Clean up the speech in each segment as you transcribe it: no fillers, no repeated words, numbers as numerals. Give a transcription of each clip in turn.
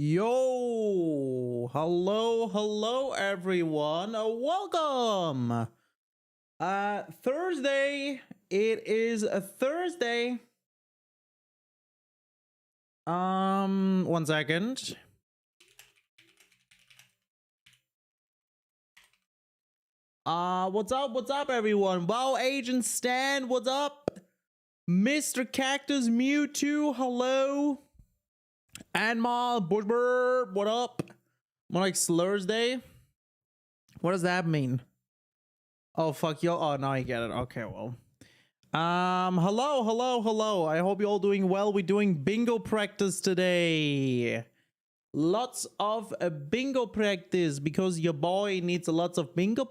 Yo, hello everyone. Welcome. Thursday. It is a Thursday. 1 second. What's up everyone? Wow, Agent Stan, what's up? Mr. Cactus Mewtwo, hello. Anma Bushbird, what up? More like Thursday. What does that mean? Oh fuck you. Oh, now I get it. Okay, well. Hello. I hope you're all doing well. We're doing bingo practice today. Lots of bingo practice because your boy needs a lot of bingo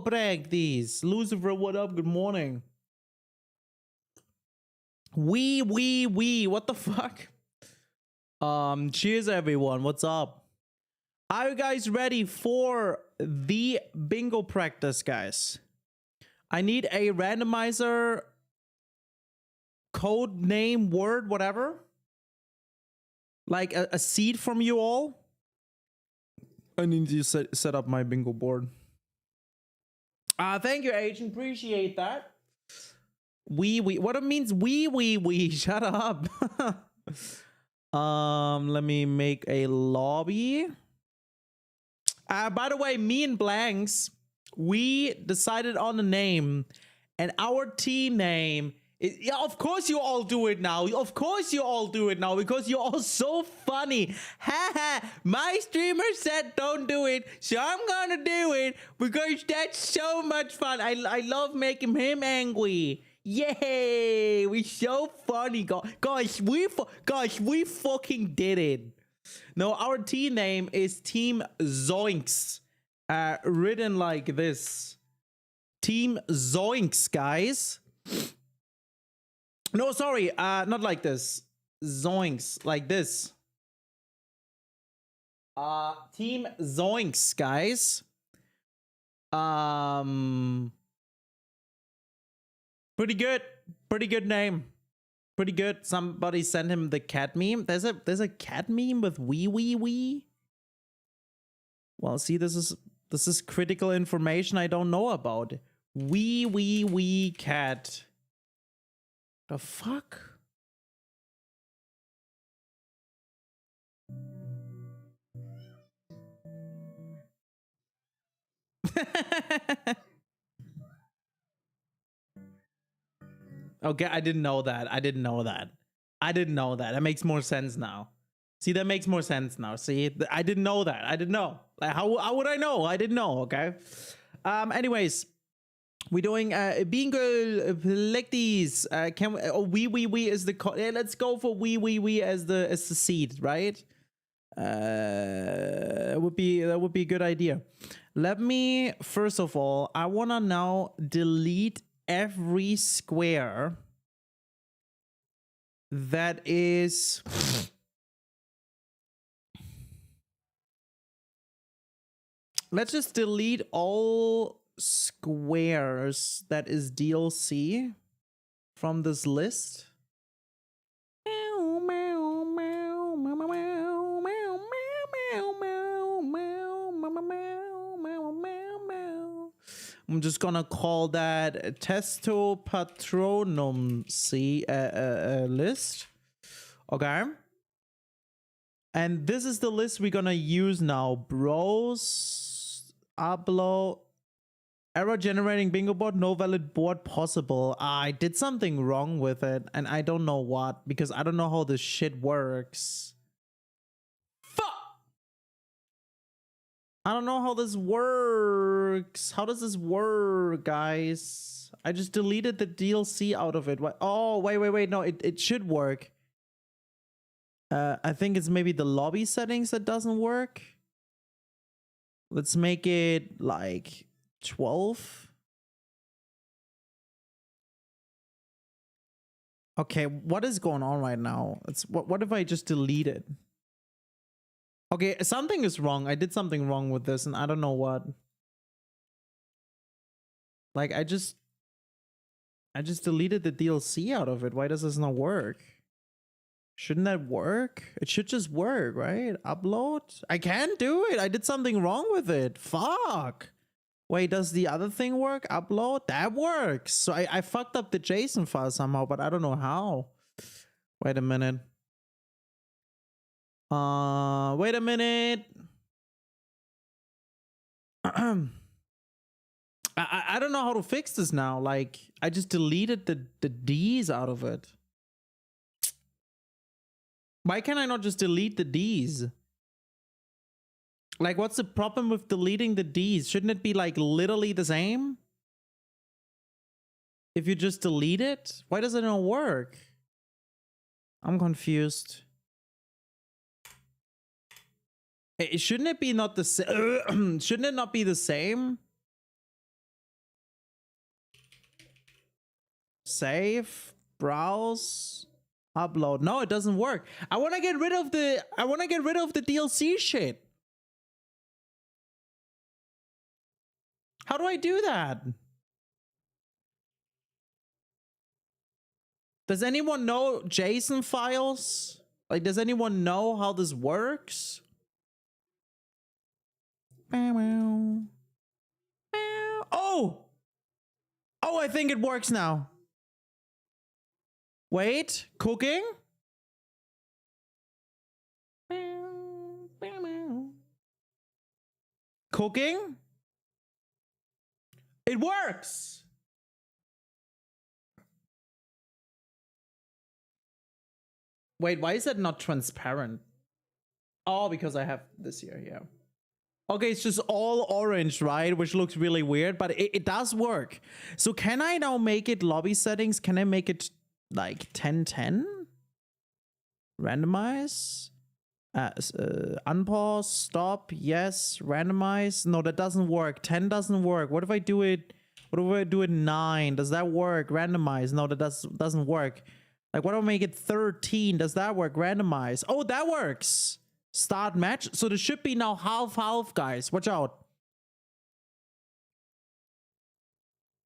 practice. Lucifer, what up? Good morning. What the fuck? Cheers everyone. What's up? Are you guys ready for the bingo practice, guys? I need a randomizer code name word, whatever. Like a seed from you all. I need to set up my bingo board. Thank you, Agent. Appreciate that. What it means we. Shut up. Let me make a lobby. By the way, me and Blanks, we decided on a name, and our team name is, yeah, of course you all do it now. Of course you all do it now because you're all so funny. Haha, my streamer said don't do it, so I'm gonna do it because that's so much fun. I love making him angry. Yay, we're so funny. Guys, we fucking did it. No, our team name is Team Zoinks. Written like this. Team Zoinks, guys. No, sorry, not like this. Zoinks, like this. Team Zoinks, guys. Pretty good name. Pretty good. Somebody sent him the cat meme. There's a cat meme with wee. Well, see, this is critical information I don't know about. Wee cat. The fuck? Okay, I didn't know that. That makes more sense now. See, that makes more sense now. See, I didn't know that. I didn't know. Like, how would I know? I didn't know. Okay. Anyways, we're doing bingo like these. Can we, wee is the let's go for wee as the seed, right? That would be a good idea. Let me first of all, I wanna now delete every square that is let's just delete all squares that is DLC from this list. I'm just gonna call that Testo Patronum list. Okay. And this is the list we're gonna use now. Bros, upload, error generating bingo board, no valid board possible. I did something wrong with it, and I don't know what, because I don't know how this shit works. I don't know how this works. How does this work, guys? I just deleted the DLC out of it. What? Oh, wait. No, it should work. I think it's maybe the lobby settings that doesn't work. Let's make it like 12. Okay, what is going on right now? What if I just delete it? Okay, something is wrong. I did something wrong with this, and I don't know what. Like, I just deleted the DLC out of it. Why does this not work? Shouldn't that work? It should just work, right? Upload? I can't do it. I did something wrong with it. Fuck. Wait, does the other thing work? Upload? That works. So I fucked up the JSON file somehow, but I don't know how. Wait a minute. Wait a minute. I don't know how to fix this now. Like, I just deleted the D's out of it. Why can I not just delete the D's? Like, what's the problem with deleting the D's? Shouldn't it be like literally the same? If you just delete it? Why does it not work? I'm confused. Shouldn't it be not the same? Shouldn't it not be the same? Save, browse, upload. No, it doesn't work. I want to get rid of the DLC shit. How do I do that? Does anyone know JSON files? Like, does anyone know how this works? Oh! Oh, I think it works now. Wait, cooking? Cooking? It works! Wait, why is that not transparent? Oh, because I have this here, yeah. Okay, it's just all orange, right? Which looks really weird, but it does work. So can I now make it lobby settings? Can I make it like 1010? Randomize? Unpause, stop, yes, randomize. No, that doesn't work. 10 doesn't work. What if I do it? What if I do it 9? Does that work? Randomize. No, that doesn't work. Like, what if I make it 13? Does that work? Randomize. Oh, that works. Start match. So there should be now half, guys. Watch out.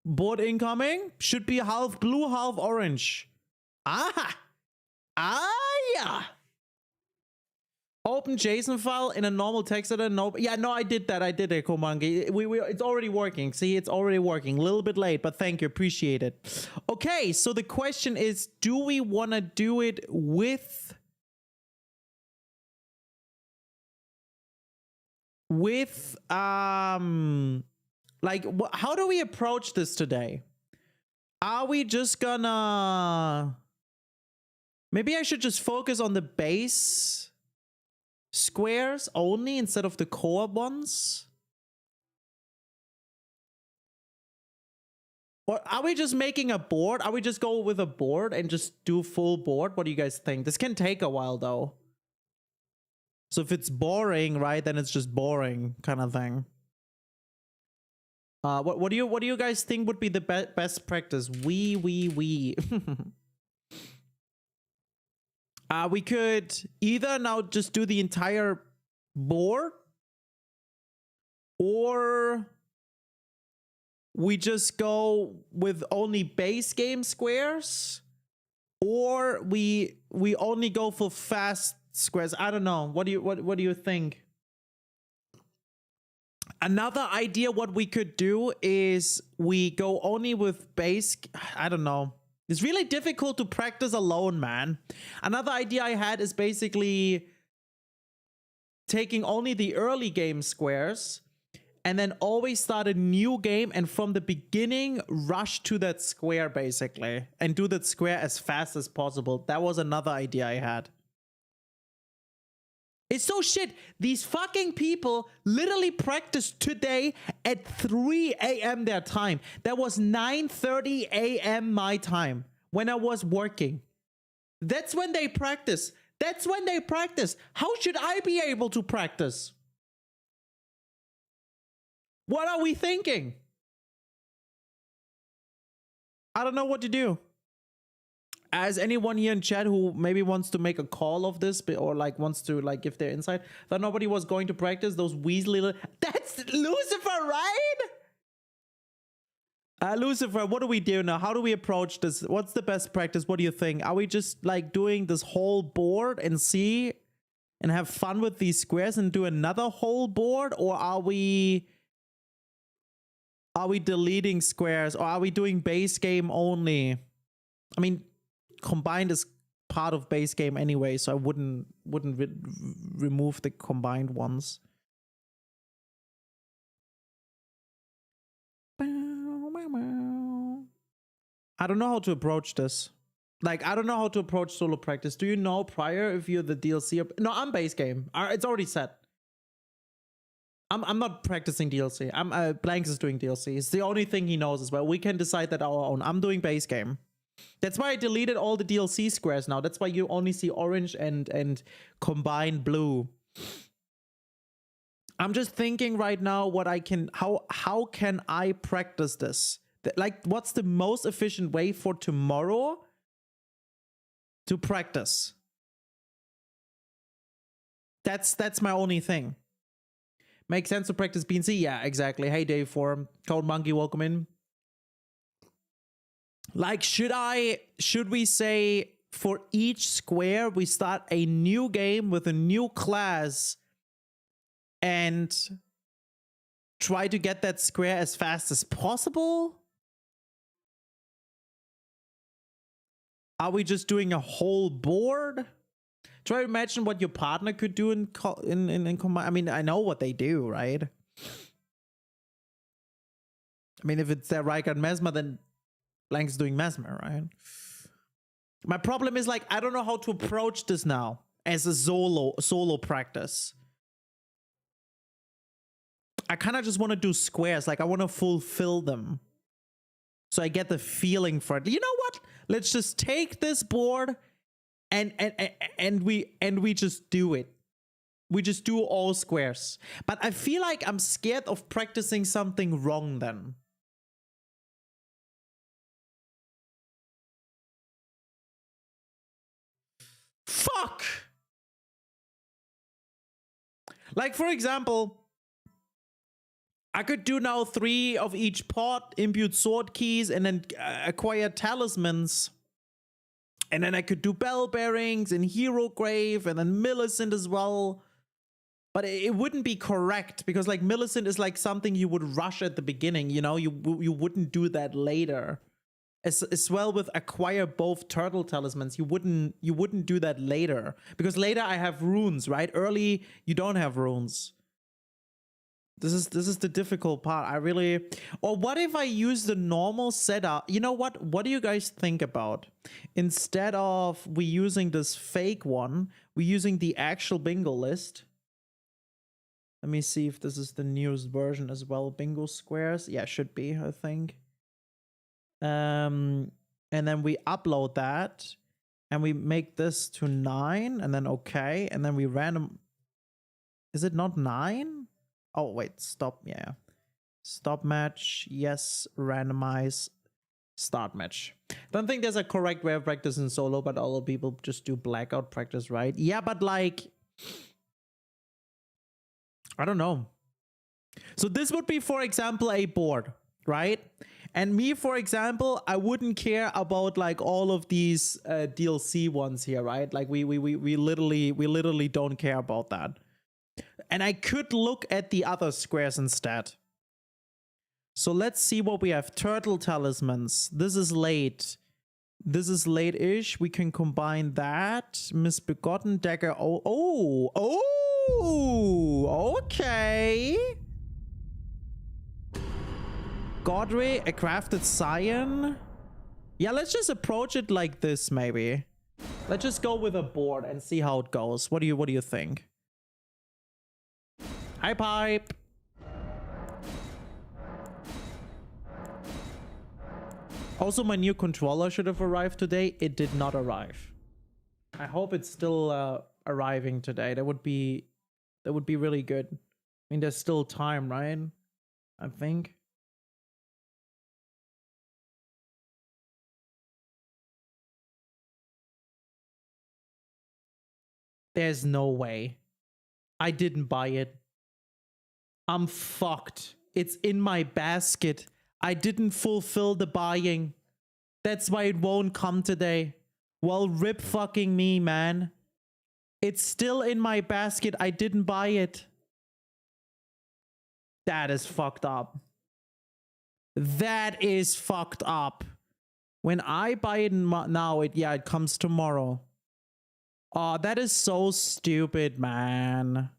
Board incoming. Should be half blue, half orange. Ah. Ah, yeah. Open JSON file in a normal text editor. No, yeah, no, I did that. I did it, Komangi. It's already working. See, it's already working. A little bit late, but thank you. Appreciate it. Okay, so the question is, do we want to do it with like, how do we approach this today? Are we just gonna, maybe I should just focus on the base squares only instead of the core ones? Or are we just making a board? Are we just go with a board and just do full board? What do you guys think? This can take a while though. So if it's boring, right, then it's just boring kind of thing. What do you guys think would be the best practice? We we could either now just do the entire board, or we just go with only base game squares, or we only go for fast squares. I don't know. What do you think? Another idea what we could do is we go only with base. I don't know. It's really difficult to practice alone, man. Another idea I had is basically taking only the early game squares and then always start a new game and from the beginning rush to that square basically and do that square as fast as possible. That was another idea I had. It's so shit. These fucking people literally practiced today at 3 a.m. their time. That was 9:30 a.m. my time when I was working. That's when they practice. That's when they practice. How should I be able to practice? What are we thinking? I don't know what to do. As anyone here in chat who maybe wants to make a call of this or like wants to like give their insight, that nobody was going to practice those Weasley. That's Lucifer, right? Lucifer, what do we do now? How do we approach this? What's the best practice? What do you think? Are we just like doing this whole board and see and have fun with these squares and do another whole board? Or are we deleting squares? Or are we doing base game only? I mean, combined is part of base game anyway, so I wouldn't remove the combined ones. I don't know how to approach this. Like, I don't know how to approach solo practice. Do you know prior if you're the DLC? No, I'm base game. It's already set. I'm not practicing DLC. Blanks is doing DLC. It's the only thing he knows as well. We can decide that our own. I'm doing base game. That's why I deleted all the DLC squares now. That's why you only see orange and combined blue. I'm just thinking right now what I can, how can I practice this? Like, what's the most efficient way for tomorrow to practice? That's my only thing. Makes sense to practice BNC? Yeah, exactly. Hey, Dave Forum. Code Monkey, welcome in. Like, should we say for each square we start a new game with a new class and try to get that square as fast as possible? Are we just doing a whole board? Try to imagine what your partner could do in combine. I mean, I know what they do, right? I mean, if it's their Rykard Mesmer, then Blank's doing Mesmer, right? My problem is, like, I don't know how to approach this now as a solo practice. I kind of just want to do squares. Like, I want to fulfill them, so I get the feeling for it. You know what? Let's just take this board and we just do it. We just do all squares. But I feel like I'm scared of practicing something wrong then. Fuck! Like, for example, I could do now 3 of each pot, impute sword keys, and then acquire talismans. And then I could do bell bearings and hero grave and then Millicent as well. But it wouldn't be correct because, like, Millicent is like something you would rush at the beginning, you know? You wouldn't do that later. As well with acquire both turtle talismans, you wouldn't do that later because later I have runes, right? Early you don't have runes. This is the difficult part. Or what if I use the normal setup? You know what? What do you guys think about? Instead of we using this fake one, we're using the actual bingo list. Let me see if this is the newest version as well. Bingo squares. Yeah, should be, I think. And then we upload that and we make this to 9 and then okay. And then we random. Is it not 9? Oh, wait, stop. Yeah. Stop match. Yes. Randomize. Start match. Don't think there's a correct way of practicing solo, but all people just do blackout practice, right? Yeah, but like, I don't know. So this would be, for example, a board, right? And me, for example, I wouldn't care about like all of these DLC ones here, right? Like we literally don't care about that. And I could look at the other squares instead. So let's see what we have. Turtle talismans. This is late. This is late-ish. We can combine that. Misbegotten dagger. Oh, okay. Godray, a crafted scion. Yeah, let's just approach it like this, maybe. Let's just go with a board and see how it goes. What do you think? Hi, Pipe. Also, my new controller should have arrived today. It did not arrive. I hope it's still arriving today. That would be really good. I mean, there's still time, right? I think. There's no way. I didn't buy it. I'm fucked. It's in my basket. I didn't fulfill the buying. That's why it won't come today. Well, rip fucking me, man. It's still in my basket. I didn't buy it. That is fucked up. That is fucked up. When I buy it now, it comes tomorrow. Oh, that is so stupid, man.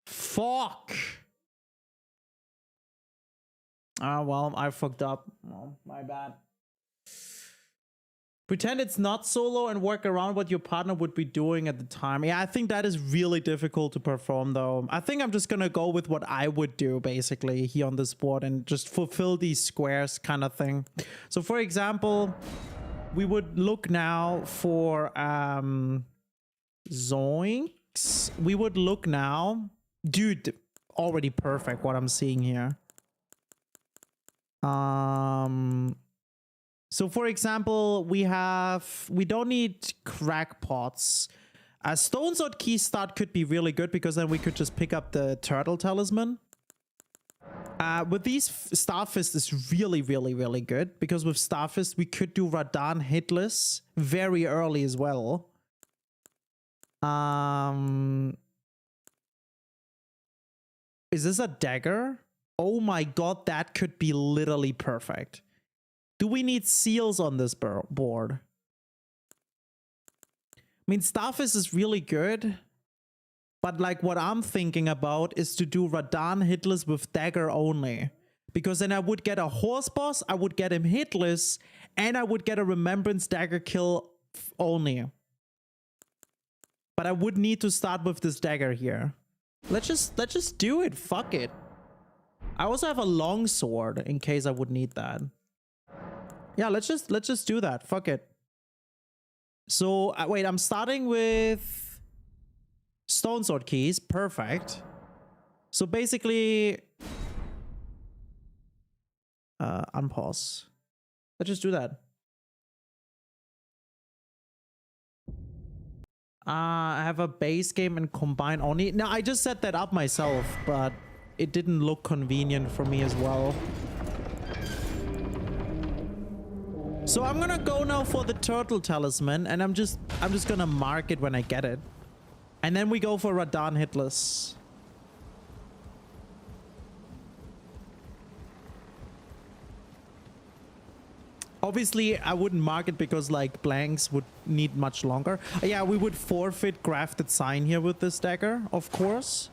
Fuck. Ah, well, I fucked up. Oh, my bad. Pretend it's not solo and work around what your partner would be doing at the time. Yeah, I think that is really difficult to perform, though. I think I'm just gonna go with what I would do, basically, here on this board and just fulfill these squares kind of thing. So, for example, we would look now for zoinks. We would look now. Dude, already perfect what I'm seeing here. So for example, we don't need crackpots. A Stone Sword Key start could be really good because then we could just pick up the Turtle Talisman. With these, Starfist is really, really, really good because with Starfist we could do Radan hitless very early as well. Is this a dagger? Oh my god, that could be literally perfect. Do we need seals on this board? I mean, Starfist is really good. But like what I'm thinking about is to do Radan hitless with dagger only. Because then I would get a horse boss, I would get him hitless, and I would get a remembrance dagger kill only. But I would need to start with this dagger here. Let's just do it. Fuck it. I also have a long sword in case I would need that. Yeah, let's just do that. Fuck it. So wait, I'm starting with Stone Sword Keys. Perfect. So basically, unpause. Let's just do that. I have a base game and combine only. Now I just set that up myself, but it didn't look convenient for me as well. So I'm gonna go now for the Turtle Talisman, and I'm just gonna mark it when I get it. And then we go for Radan hitless. Obviously, I wouldn't mark it because like blanks would need much longer. Yeah, we would forfeit Grafted Sign here with this dagger, of course.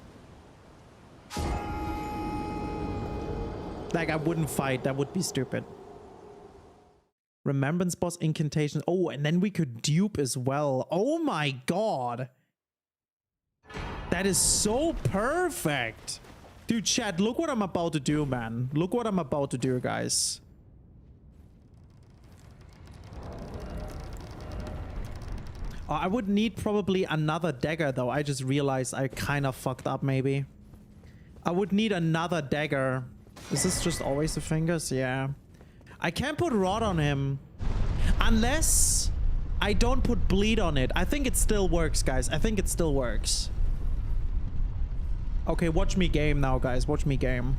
Like I wouldn't fight, that would be stupid. Remembrance boss incantation. Oh, and then we could dupe as well. Oh my god. That is so perfect. Dude, chat, look what I'm about to do, man. Look what I'm about to do, guys. Oh, I would need probably another dagger, though. I just realized I kind of fucked up, maybe. I would need another dagger. Is this just always the fingers? Yeah. I can't put rod on him unless I don't put bleed on it. I think it still works, guys. I think it still works. Okay, watch me game now, guys. Watch me game.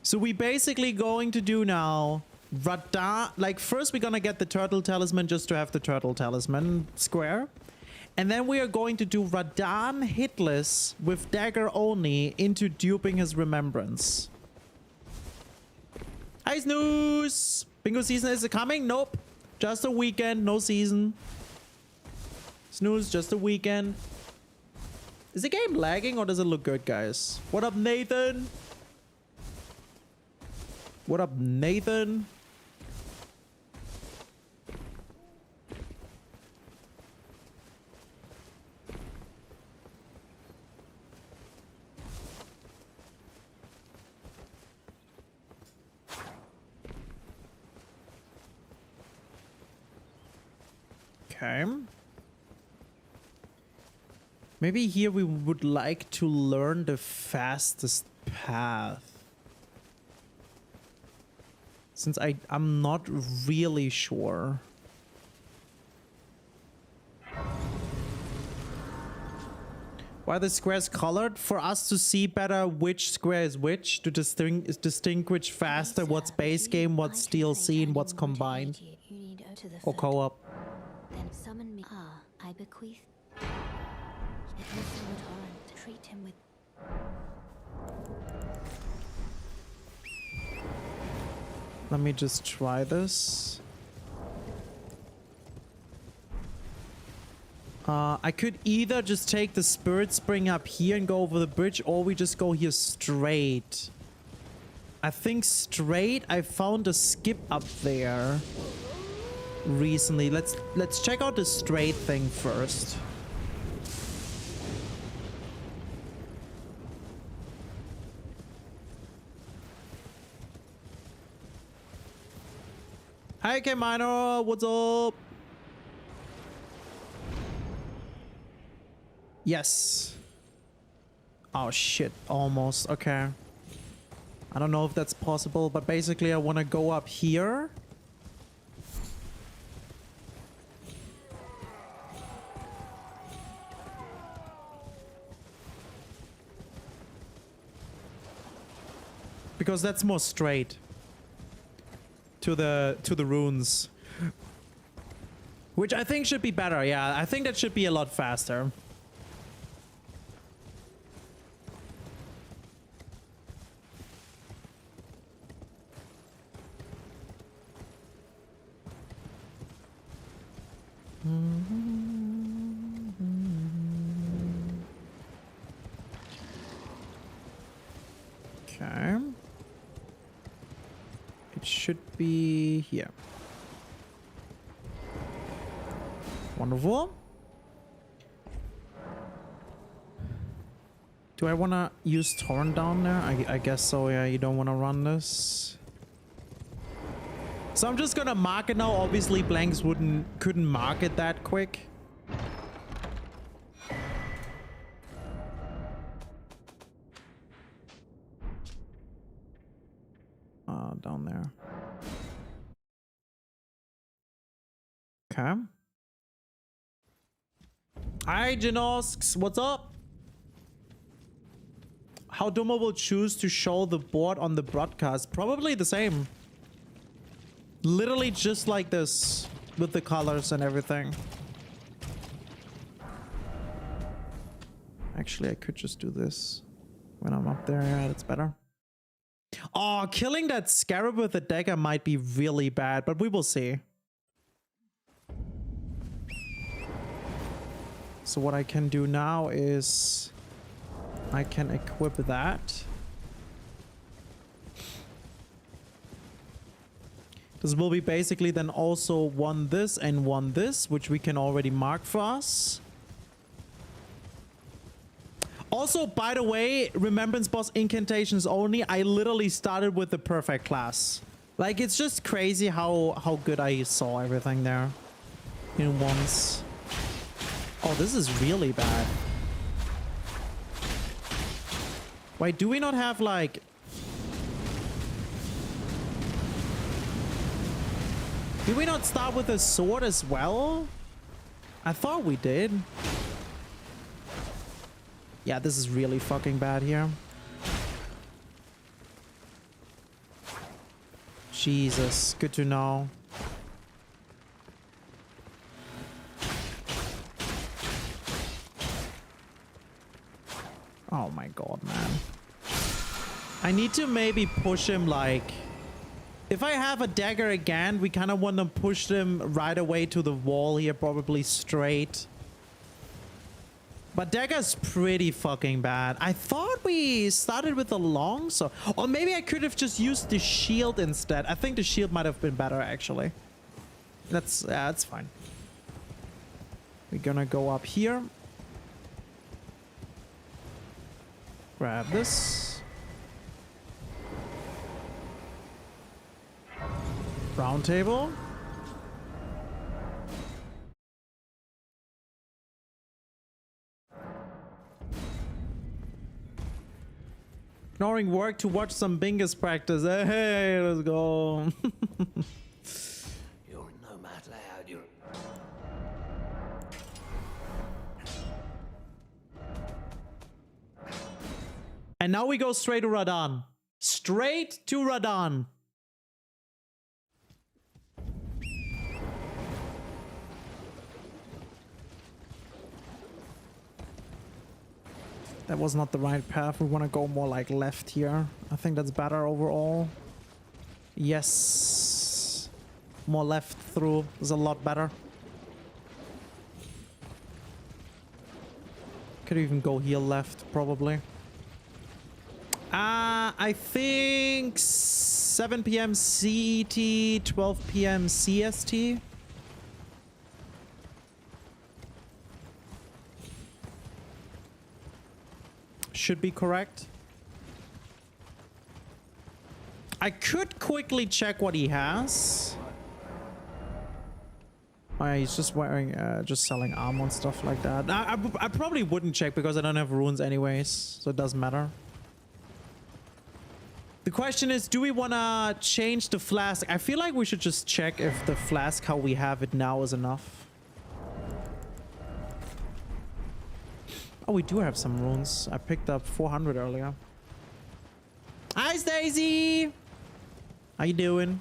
So we basically going to do now Radan, like first we're gonna get the Turtle Talisman just to have the Turtle Talisman square. And then we are going to do Radan hitless with dagger only into duping his remembrance. Hi Snooze! Bingo season is it coming? Nope. Just a weekend, no season. Snooze, just a weekend. Is the game lagging or does it look good, guys? What up, Nathan? What up, Nathan? Okay. Maybe here we would like to learn the fastest path. Since I'm not really sure. Why are the squares colored? For us to see better which square is which, to distinguish faster what's base game, what's DLC, and what's combined. Or co-op. Then summon me. Ah, I bequeath. It was so torrent to treat him with. Let me just try this. I could either just take the Spirit Spring up here and go over the bridge, or we just go here straight. I think straight. I found a skip up there recently. Let's check out the straight thing first. Hi, K-Minor. What's up? Yes. Oh, shit. Almost. Okay. I don't know if that's possible, but basically I want to go up here. Because that's more straight to the runes. Which I think should be better. Yeah, I think that should be a lot faster. Okay. It should be here. Wonderful. Do I want to use Torrent down there? I guess so, yeah. You don't want to run this. So I'm just gonna mark it now. Obviously, blanks couldn't mark it that quick. Down there. Okay. Hi, Janosks. What's up? How Duma will choose to show the board on the broadcast? Probably the same. Literally just like this, with the colors and everything. Actually, I could just do this when I'm up there. Yeah, that's better. Oh, killing that scarab with a dagger might be really bad, but we will see. So what I can do now is I can equip that. This will be basically then also one this and one this, which we can already mark for us. Also, by the way, Remembrance Boss incantations only. I literally started with the perfect class. Like, it's just crazy how good I saw everything there in once. Oh, this is really bad. Wait, do we not have like... Did we not start with a sword as well? I thought we did. Yeah, this is really fucking bad here. Jesus, good to know. Oh my god, man. I need to maybe push him like... If I have a dagger again, we kind of want to push them right away to the wall here, probably straight. But dagger's pretty fucking bad. I thought we started with the long, so... Or maybe I could have just used the shield instead. I think the shield might have been better, actually. That's fine. We're gonna go up here. Grab this. Round table. Ignoring work to watch some Bingus practice. Hey, let's go. You're nomad loud. You're. And now we go straight to Radahn. Straight to Radahn. That was not the right path. We want to go more like left here. I think that's better overall. Yes. More left through is a lot better. Could even go here left, probably. I think 7 p.m. CET, 12 p.m. CST. Should be correct. I could quickly check what he has. Oh yeah, he's just wearing, just selling armor and stuff like that. I probably wouldn't check because I don't have runes anyways, so it doesn't matter. The question is, do we want to change the flask? I feel like we should just check if the flask, how we have it now, is enough. Oh, we do have some runes. I picked up 400 earlier. Hi, Stacy! How you doing?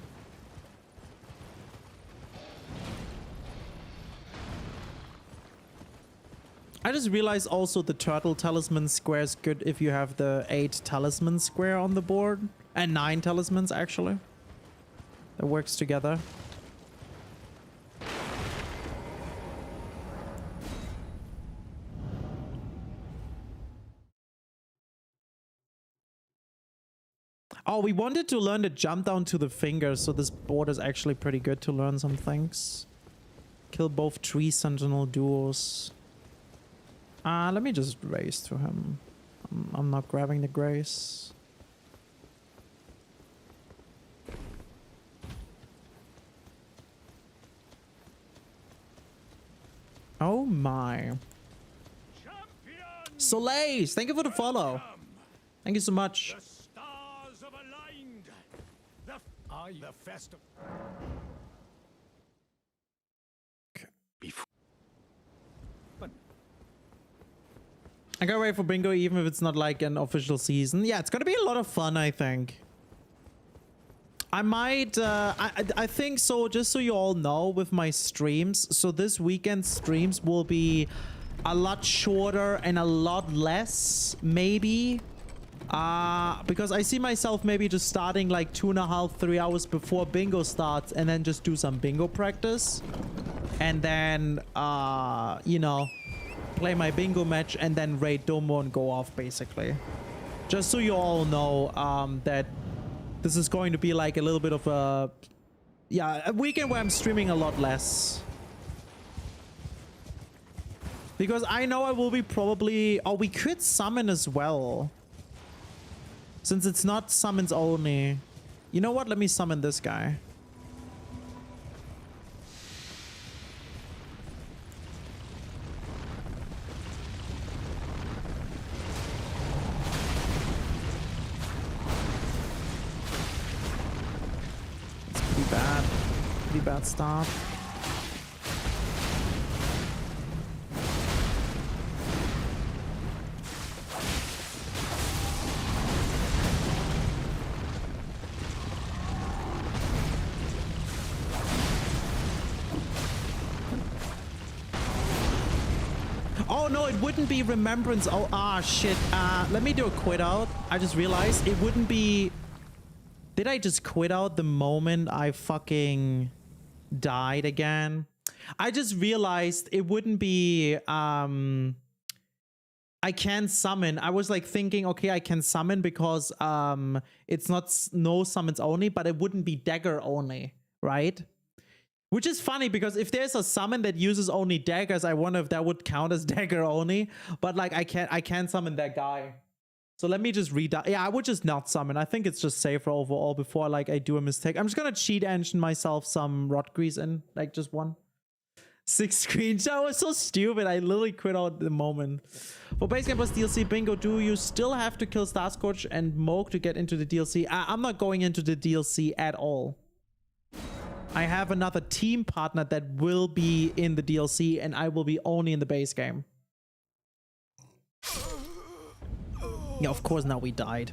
I just realized also the turtle talisman square is good if you have the 8 talisman square on the board. And 9 talismans, actually. That works together. Oh, we wanted to learn the jump down to the fingers, so this board is actually pretty good to learn some things. Kill both tree sentinel duos. Let me just race to him. I'm not grabbing the grace. Oh my. Soleil, thank you for the follow. Thank you so much. The stars have aligned. The festival. I gotta wait for bingo even if it's not like an official season. Yeah, it's gonna be a lot of fun, I think. I might, I think so, just so you all know with my streams. So this weekend streams will be a lot shorter and a lot less, maybe. Because I see myself maybe just starting like 2.5, 3 hours before bingo starts and then just do some bingo practice. And then, you know, play my bingo match and then raid Domo and go off basically. Just so you all know that this is going to be like a little bit of a, yeah, a weekend where I'm streaming a lot less. Because I know I will be probably, oh, we could summon as well. Since it's not summons only. You know what? Let me summon this guy. Pretty bad start. Oh no, it wouldn't be remembrance. Oh, shit. Let me do a quit out. I just realized it wouldn't be. Did I just quit out the moment I fucking died again? I just realized it wouldn't be, I can summon. I was like thinking, okay, I can summon because it's not no summons only, but it wouldn't be dagger only, right? Which is funny because if there's a summon that uses only daggers, I wonder if that would count as dagger only. But like I can't summon that guy. So let me just read that. Yeah, I would just not summon. I think it's just safer overall before like I do a mistake. I'm just gonna cheat engine myself some rot grease in, like just one. 6 screenshots was so stupid. I literally quit out at the moment. For base game plus DLC bingo, do you still have to kill Starscorch and Moke to get into the DLC? I'm not going into the DLC at all. I have another team partner that will be in the DLC, and I will be only in the base game. Yeah, of course now we died.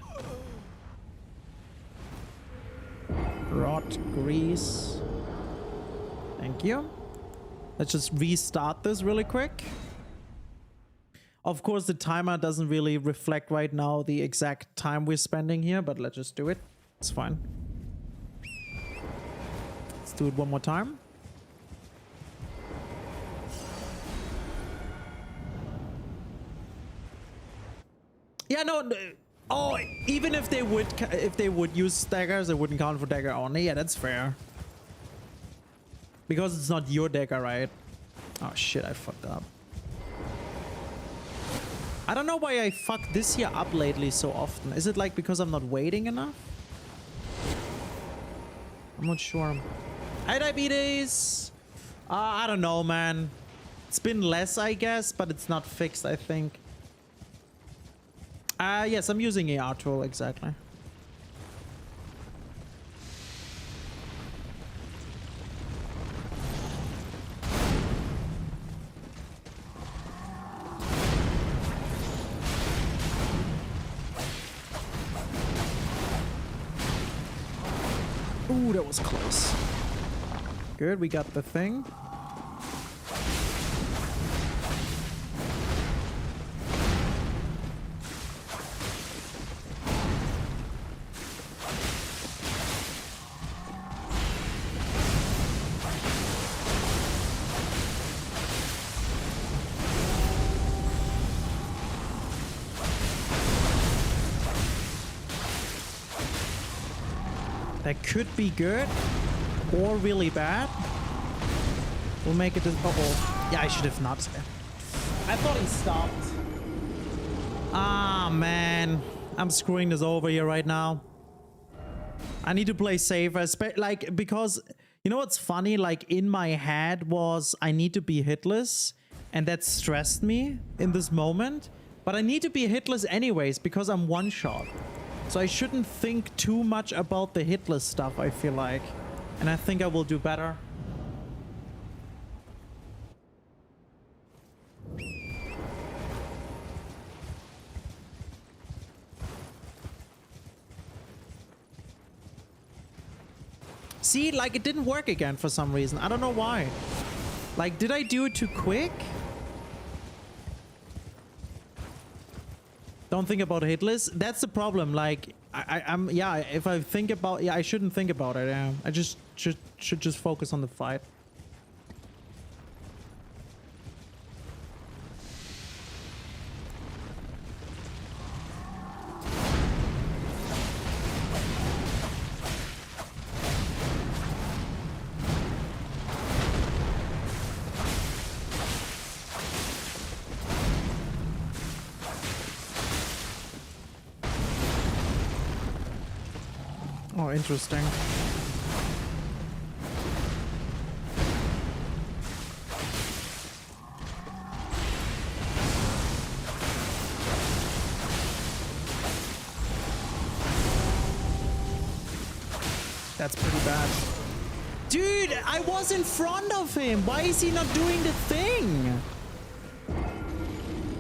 Rot, grease. Thank you. Let's just restart this really quick. Of course, the timer doesn't really reflect right now the exact time we're spending here, but let's just do it. It's fine. Let's do it one more time. Yeah, no. Oh, even if they would use daggers, it wouldn't count for dagger only. Yeah, that's fair. Because it's not your dagger, right? Oh shit, I fucked up. I don't know why I fucked this here up lately so often. Is it like because I'm not waiting enough? I'm not sure. Hi, Diabetes! I don't know, man. It's been less, I guess, but it's not fixed, I think. Yes, I'm using AR tool, exactly. Ooh, that was close. Good, we got the thing. That could be good or really bad. We'll make it this bubble. Yeah, I should have not. I thought he stopped. Ah, man. I'm screwing this over here right now. I need to play safer. Like, because, you know what's funny? Like, in my head was I need to be hitless. And that stressed me in this moment. But I need to be hitless anyways because I'm one shot. So I shouldn't think too much about the hitless stuff, I feel like. And I think I will do better. See, like it didn't work again for some reason. I don't know why. Like, did I do it too quick? Don't think about hitless. That's the problem. Like, I'm yeah. If I think about, yeah, I shouldn't think about it. Yeah, I just should just focus on the fight. Oh, interesting. That's pretty bad. Dude, I was in front of him. Why is he not doing the thing?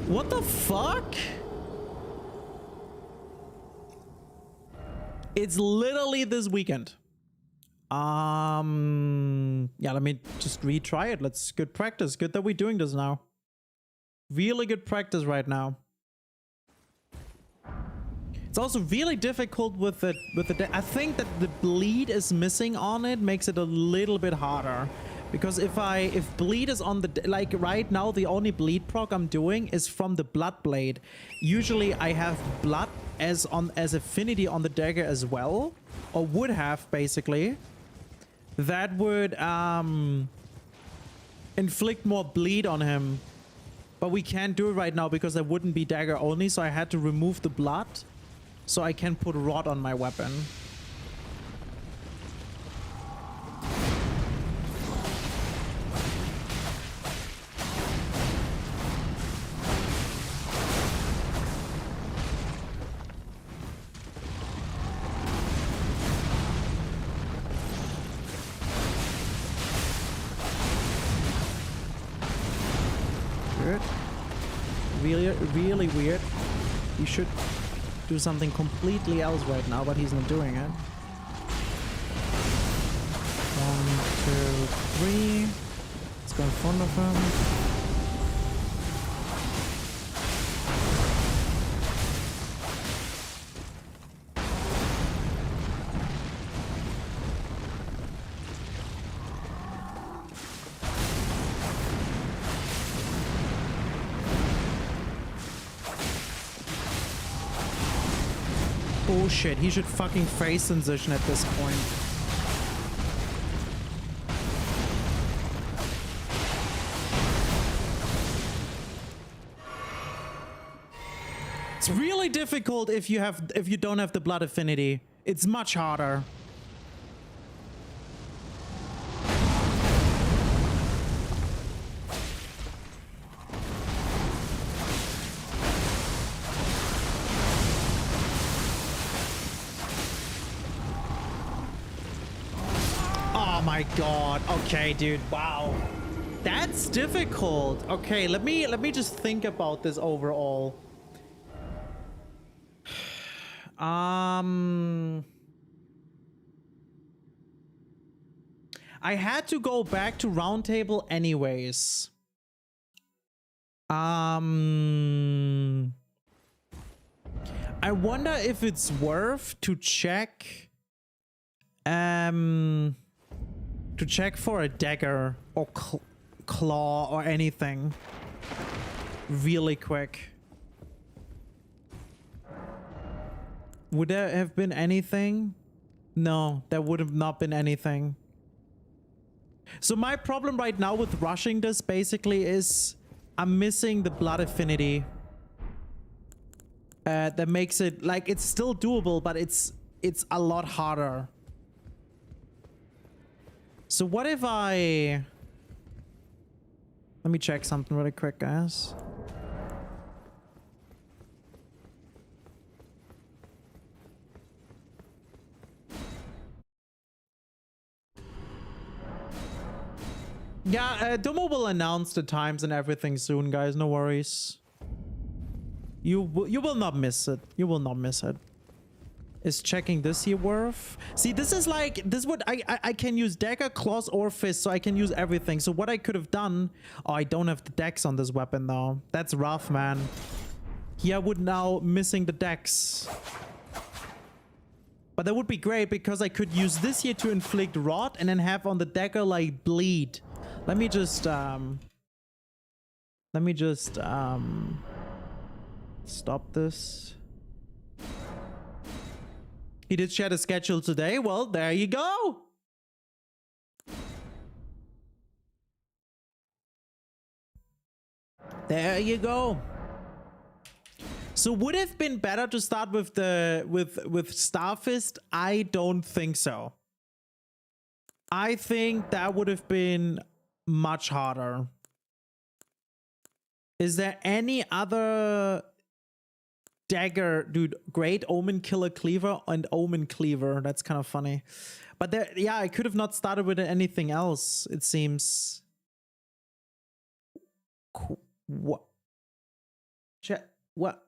What the fuck? It's literally this weekend. Yeah, let me just retry it. Let's good practice. Good that we're doing this now. Really good practice right now. It's also really difficult with the I think that the bleed is missing on it, makes it a little bit harder. Because if bleed is on the, like right now, the only bleed proc I'm doing is from the blood blade. Usually I have blood as affinity on the dagger as well, or would have basically. That would inflict more bleed on him, but we can't do it right now because that wouldn't be dagger only. So I had to remove the blood, so I can put rod on my weapon. weird. Really, really weird. He should do something completely else right now, but he's not doing it. 1, 2, 3. Let's go in front of him. Bullshit, he should fucking phase transition at this point. It's really difficult if you don't have the blood affinity. It's much harder. Oh my god. Okay, dude. Wow. That's difficult. Okay, let me just think about this overall. I had to go back to roundtable anyways. I wonder if it's worth to check for a dagger or claw or anything really quick. Would there have been anything? No, there would have not been anything. So my problem right now with rushing this basically is I'm missing the blood affinity. That makes it like it's still doable, but it's a lot harder. So what if let me check something really quick, guys. Yeah, Domo will announce the times and everything soon, guys. No worries. You will not miss it. You will not miss it. Is checking this here worth? See, this is like this would I can use dagger, claws, or fist, so I can use everything. So what I could have done? Oh, I don't have the dex on this weapon though. That's rough, man. Here I would now missing the dex. But that would be great because I could use this here to inflict rot and then have on the dagger like bleed. Let me just stop this. He did share the schedule today. Well, there you go. There you go. So would it have been better to start with the with Starfist? I don't think so. I think that would have been much harder. Is there any other dagger? Dude, Great Omen Killer Cleaver and Omen Cleaver. That's kind of funny. But there, yeah, I could have not started with anything else, it seems. What? What?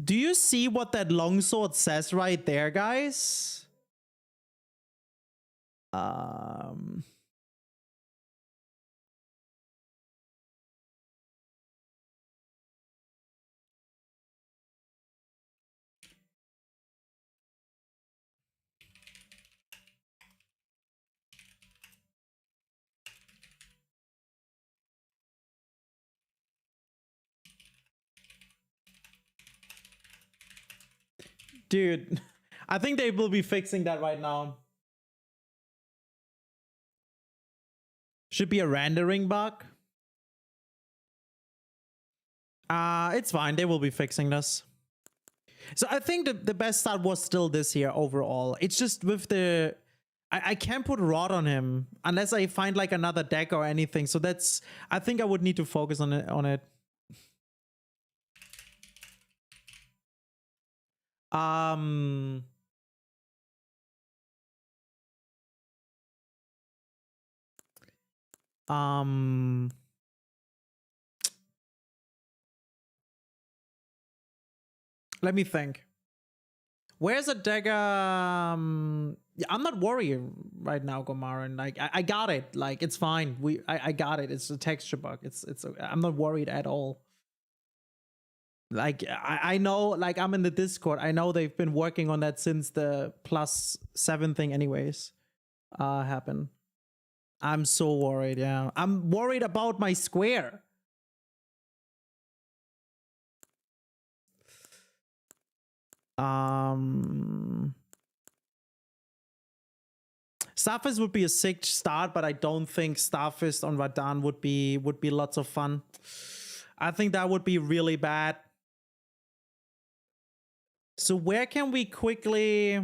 Do you see what that longsword says right there, guys? Dude, I think they will be fixing that right now. Should be a rendering bug. It's fine. They will be fixing this. So I think the best start was still this here overall. It's just with the... I can't put rod on him unless I find like another deck or anything. So that's... I think I would need to focus on it. Let me think. Where's a dagger? Yeah, I'm not worried right now, Gomaran. Like I got it. Like it's fine. I got it. It's a texture bug. I'm not worried at all. Like I know, like I'm in the Discord. I know they've been working on that since the +7 thing anyways happened. I'm so worried, yeah. I'm worried about my square. Starfist would be a sick start, but I don't think Starfist on Radan would be lots of fun. I think that would be really bad. So where can we quickly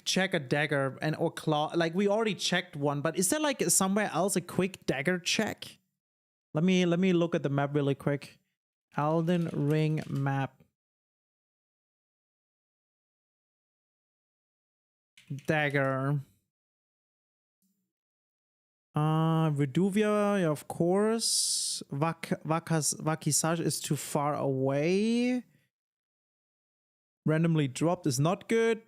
check a dagger or claw? Like we already checked one, but is there like somewhere else a quick dagger check? Let me look at the map really quick. Elden Ring map. Dagger. Reduvia, yeah, of course. Vakisage is too far away. Randomly dropped is not good.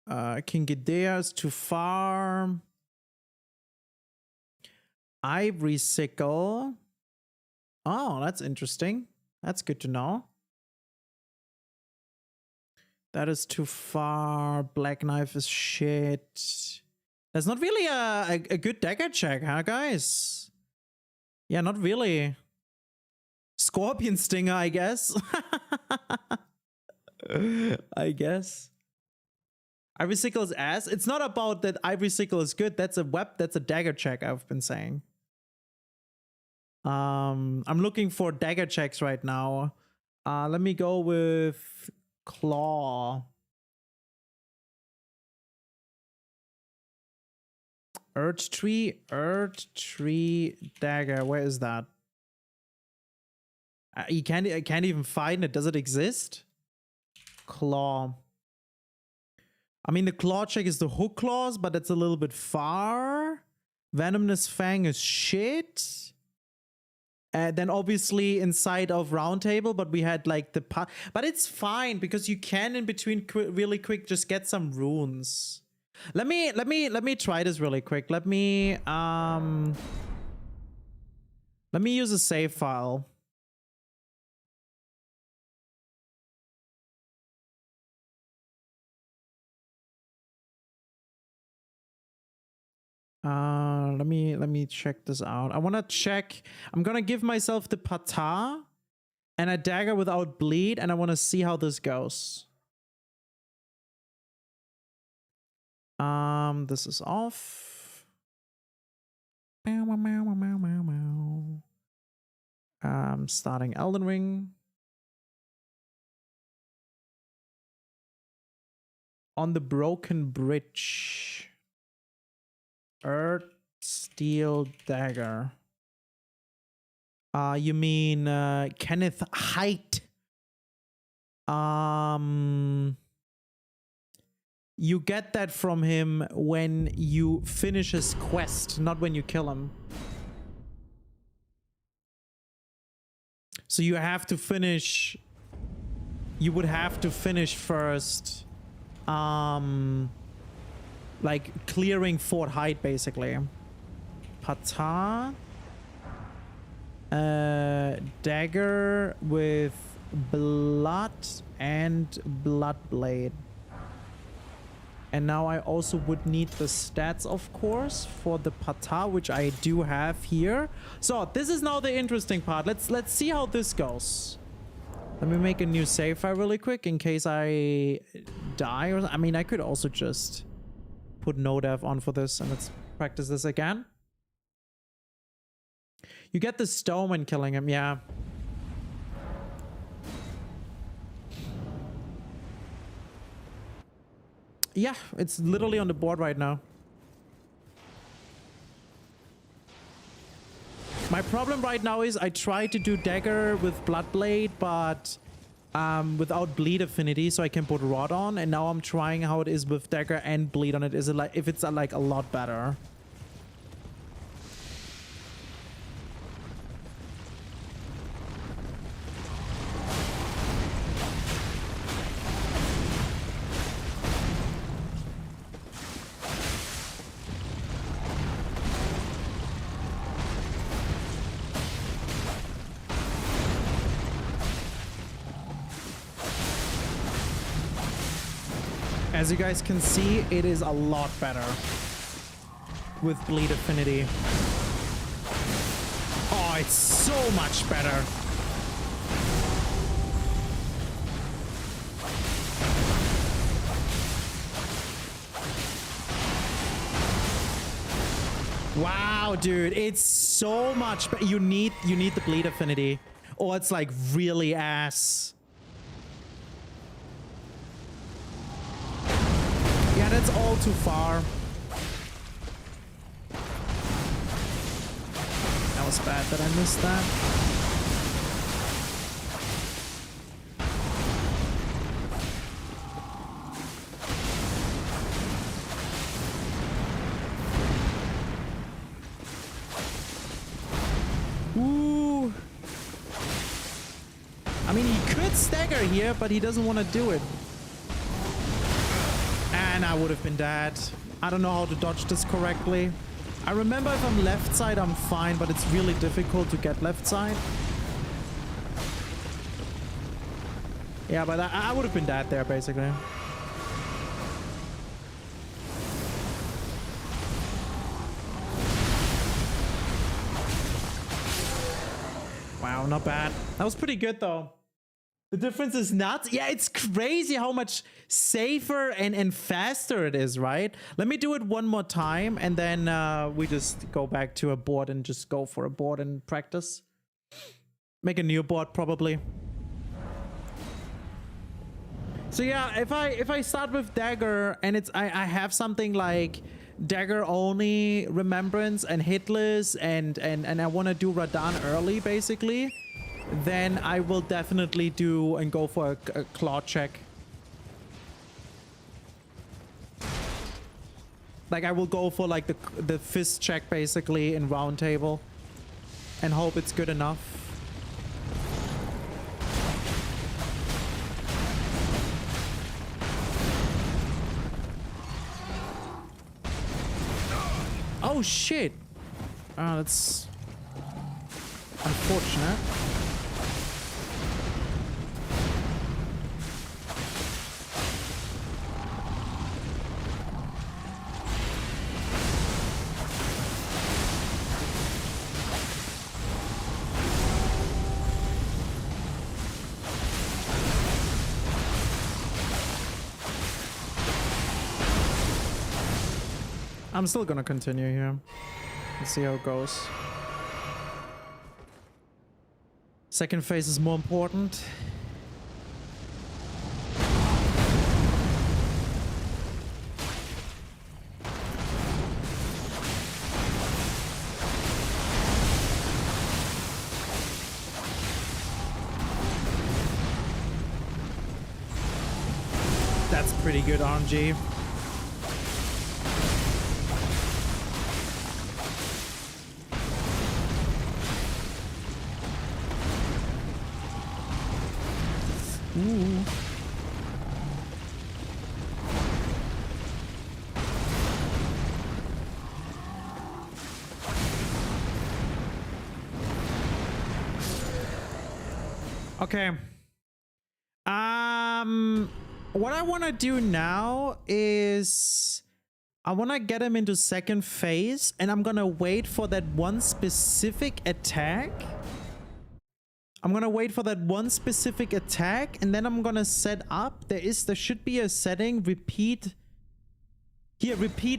King Gidea is too far. Ivory Sickle. Oh, that's interesting. That's good to know. That is too far. Black Knife is shit. That's not really a good dagger check, huh, guys? Yeah, not really. Scorpion Stinger, I guess. I guess. Ivory Sickle is ass. It's not about that Ivory Sickle is good. That's a that's a dagger check, I've been saying. I'm looking for dagger checks right now. Let me go with Claw. Earth Tree dagger. Where is that? I can't even find it. Does it exist? Claw. I mean, the claw check is the hook claws, but it's a little bit far. Venomous Fang is shit. Then obviously inside of Round Table, but we had like the but it's fine because you can in between really quick just get some runes. Let me try this really quick. Let me use a save file. Let me check this out. I want to check. I'm gonna give myself the Pata and a dagger without bleed, and I want to see how this goes. This is off. Starting Elden Ring. On the Broken Bridge. Earth Steel Dagger. You mean Kenneth Height? You get that from him when you finish his quest, not when you kill him. So you have to finish. You would have to finish first. Like clearing Fort Height, basically. Pata. Dagger with blood and bloodblade. And now I also would need the stats, of course, for the Pata, which I do have here. So this is now the interesting part. Let's see how this goes. Let me make a new save file really quick in case I die. Or I mean, I could also just put no dev on for this, and let's practice this again. You get the stone when killing him, yeah. Yeah, it's literally on the board right now. My problem right now is I try to do dagger with bloodblade, but without bleed affinity, so I can put rod on, and now I'm trying how it is with dagger and bleed on it. Is it like if it's like a lot better? As you guys can see, it is a lot better with bleed affinity. Oh, it's so much better. Wow, dude, it's so much better. You need the bleed affinity, or it's like really ass. Yeah, that's all too far. That was bad that I missed that. Ooh. I mean, he could stagger here, but he doesn't want to do it. And I would have been dead. I don't know how to dodge this correctly. I remember if I'm left side, I'm fine, but it's really difficult to get left side. Yeah, but I would have been dead there, basically. Wow, not bad. That was pretty good, though. The difference is nuts. Yeah, it's crazy how much safer and faster it is, right? Let me do it one more time, and then we just go back to a board and just go for a board and practice. Make a new board, probably. So yeah, if I start with dagger and I have something like dagger only remembrance and hitless and I want to do Radan early, basically, then I will definitely do and go for a claw check. Like, I will go for like the fist check, basically, in round table and hope it's good enough. Oh shit. Oh, that's unfortunate. I'm still gonna continue here. Let's see how it goes. Second phase is more important. That's pretty good RNG. Ooh. Okay. What I want to do now is I want to get him into second phase, and I'm going to wait for that one specific attack. I'm gonna wait for that one specific attack, and then I'm gonna set up. There should be a setting, repeat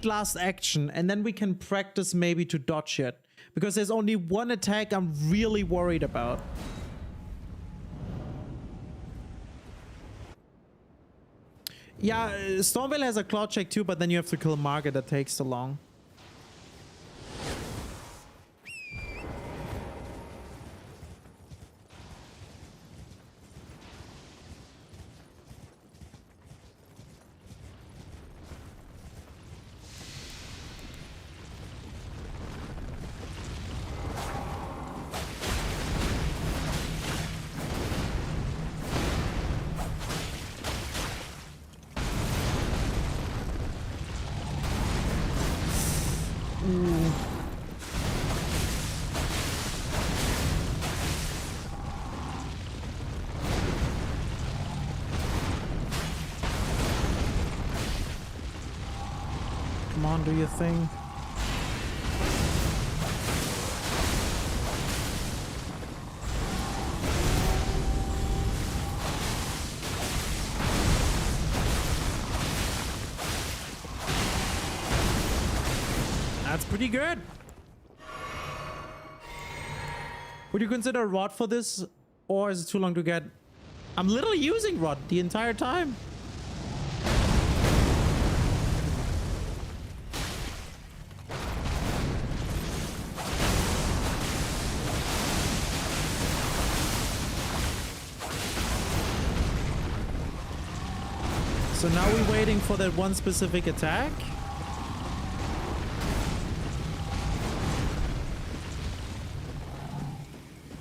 last action, and then we can practice maybe to dodge it. Because there's only one attack I'm really worried about. Yeah, Stormvale has a claw check too, but then you have to kill Margaret. That takes too long. on, do your thing. That's pretty good. Would you consider rod for this, or is it too long to get? I'm literally using rod the entire time. So now we're waiting for that one specific attack.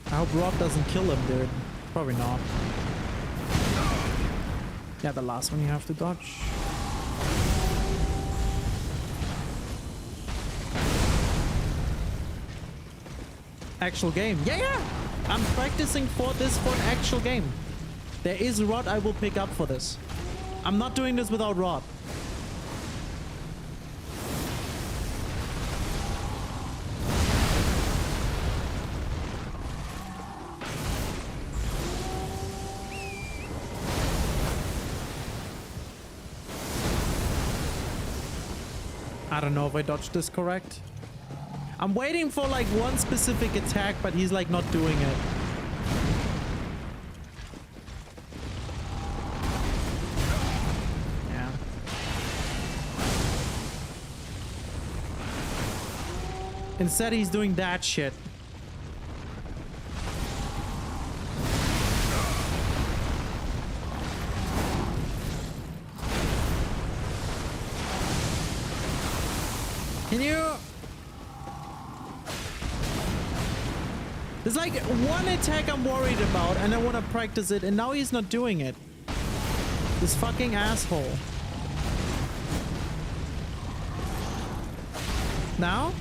I hope Rob doesn't kill him, dude. Probably not. Yeah, the last one you have to dodge. Actual game. Yeah! I'm practicing for this for an actual game. There is rod I will pick up for this. I'm not doing this without rod. I don't know if I dodged this correct. I'm waiting for like one specific attack, but he's like not doing it. Yeah. Instead, he's doing that shit. Can you? There's like one attack I'm worried about and I want to practice it, and now he's not doing it. This fucking asshole. Now?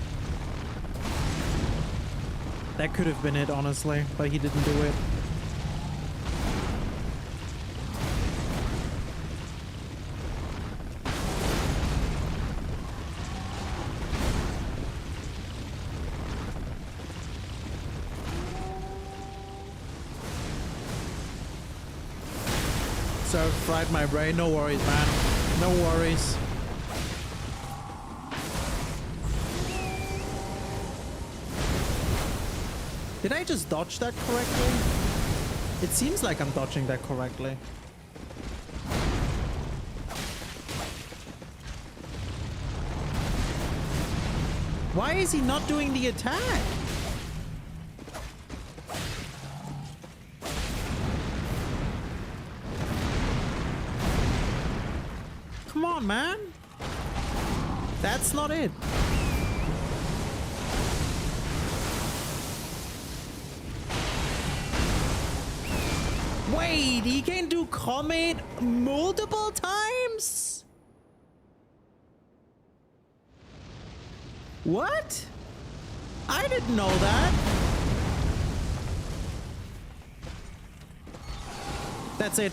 That could have been it, honestly, but he didn't do it. So I fried my brain. No worries, man. No worries. Did I just dodge that correctly? It seems like I'm dodging that correctly. Why is he not doing the attack? Come on, man. That's not it. Wait, he can do Comet multiple times? What? I didn't know that. That's it.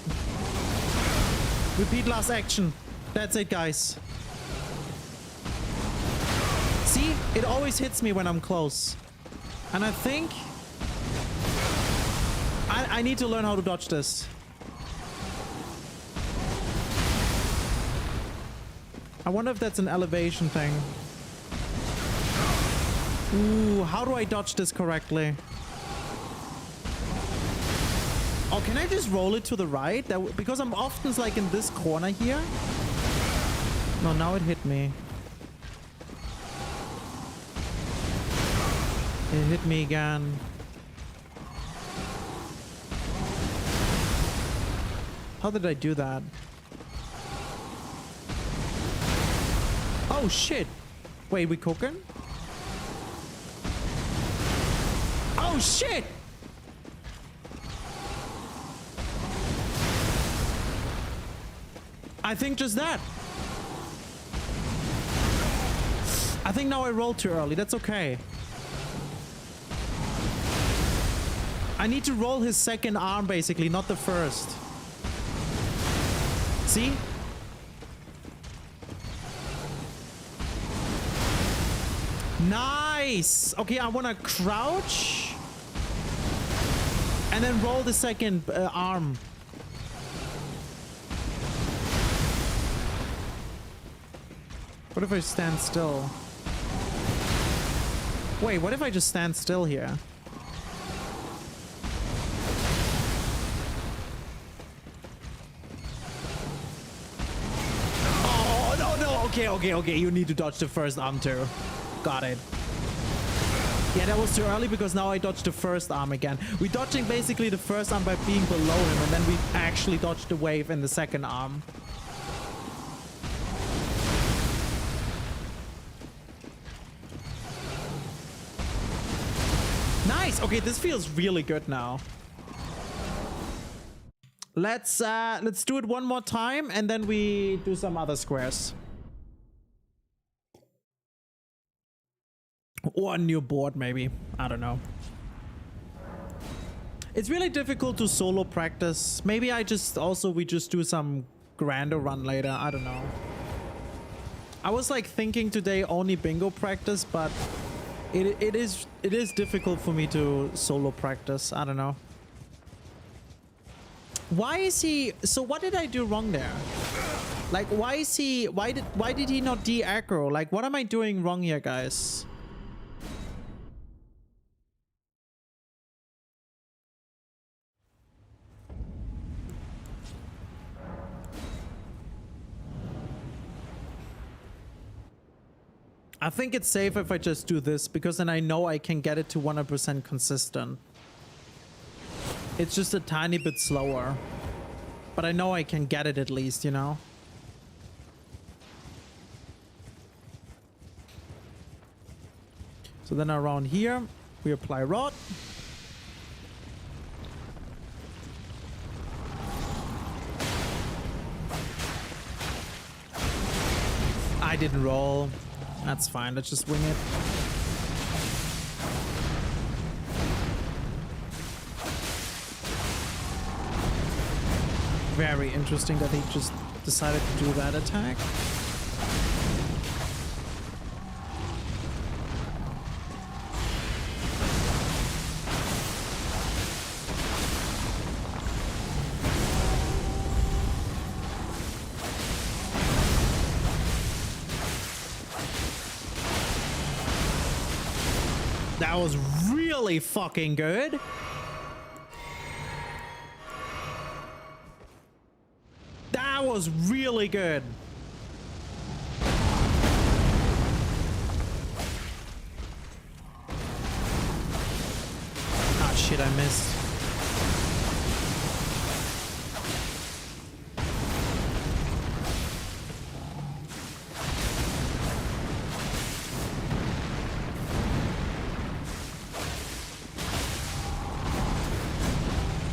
Repeat last action. That's it, guys. See? It always hits me when I'm close. And I think I need to learn how to dodge this. I wonder if that's an elevation thing. Ooh, how do I dodge this correctly? Oh, can I just roll it to the right? Because I'm often like in this corner here. No, now it hit me. It hit me again. How did I do that? Oh shit! Wait, we cooking? Oh shit! I think just that. I think now I rolled too early. That's okay. I need to roll his second arm basically, not the first. See? Nice. Okay, I want to crouch and then roll the second arm. What if I stand still? Wait, what if I just stand still here? Oh, no, no. Okay, okay, okay. You need to dodge the first arm too. Got it. Yeah, that was too early because now I dodged the first arm again. We're dodging basically the first arm by being below him, and then we actually dodged the wave in the second arm. Nice. Okay, this feels really good now. Let's do it one more time, and then we do some other squares. Or a new board, maybe. I don't know. It's really difficult to solo practice. Maybe we just do some grander run later. I don't know. I was like thinking today only bingo practice, but it is difficult for me to solo practice. I don't know. Why is he... So what did I do wrong there? Like, why is he... Why did he not de-aggro? Like, what am I doing wrong here, guys? I think it's safe if I just do this, because then I know I can get it to 100% consistent. It's just a tiny bit slower. But I know I can get it at least, you know? So then around here, we apply rod. I didn't roll. That's fine, let's just wing it. Very interesting that he just decided to do that attack. That was really fucking good. That was really good. Ah, shit, I missed.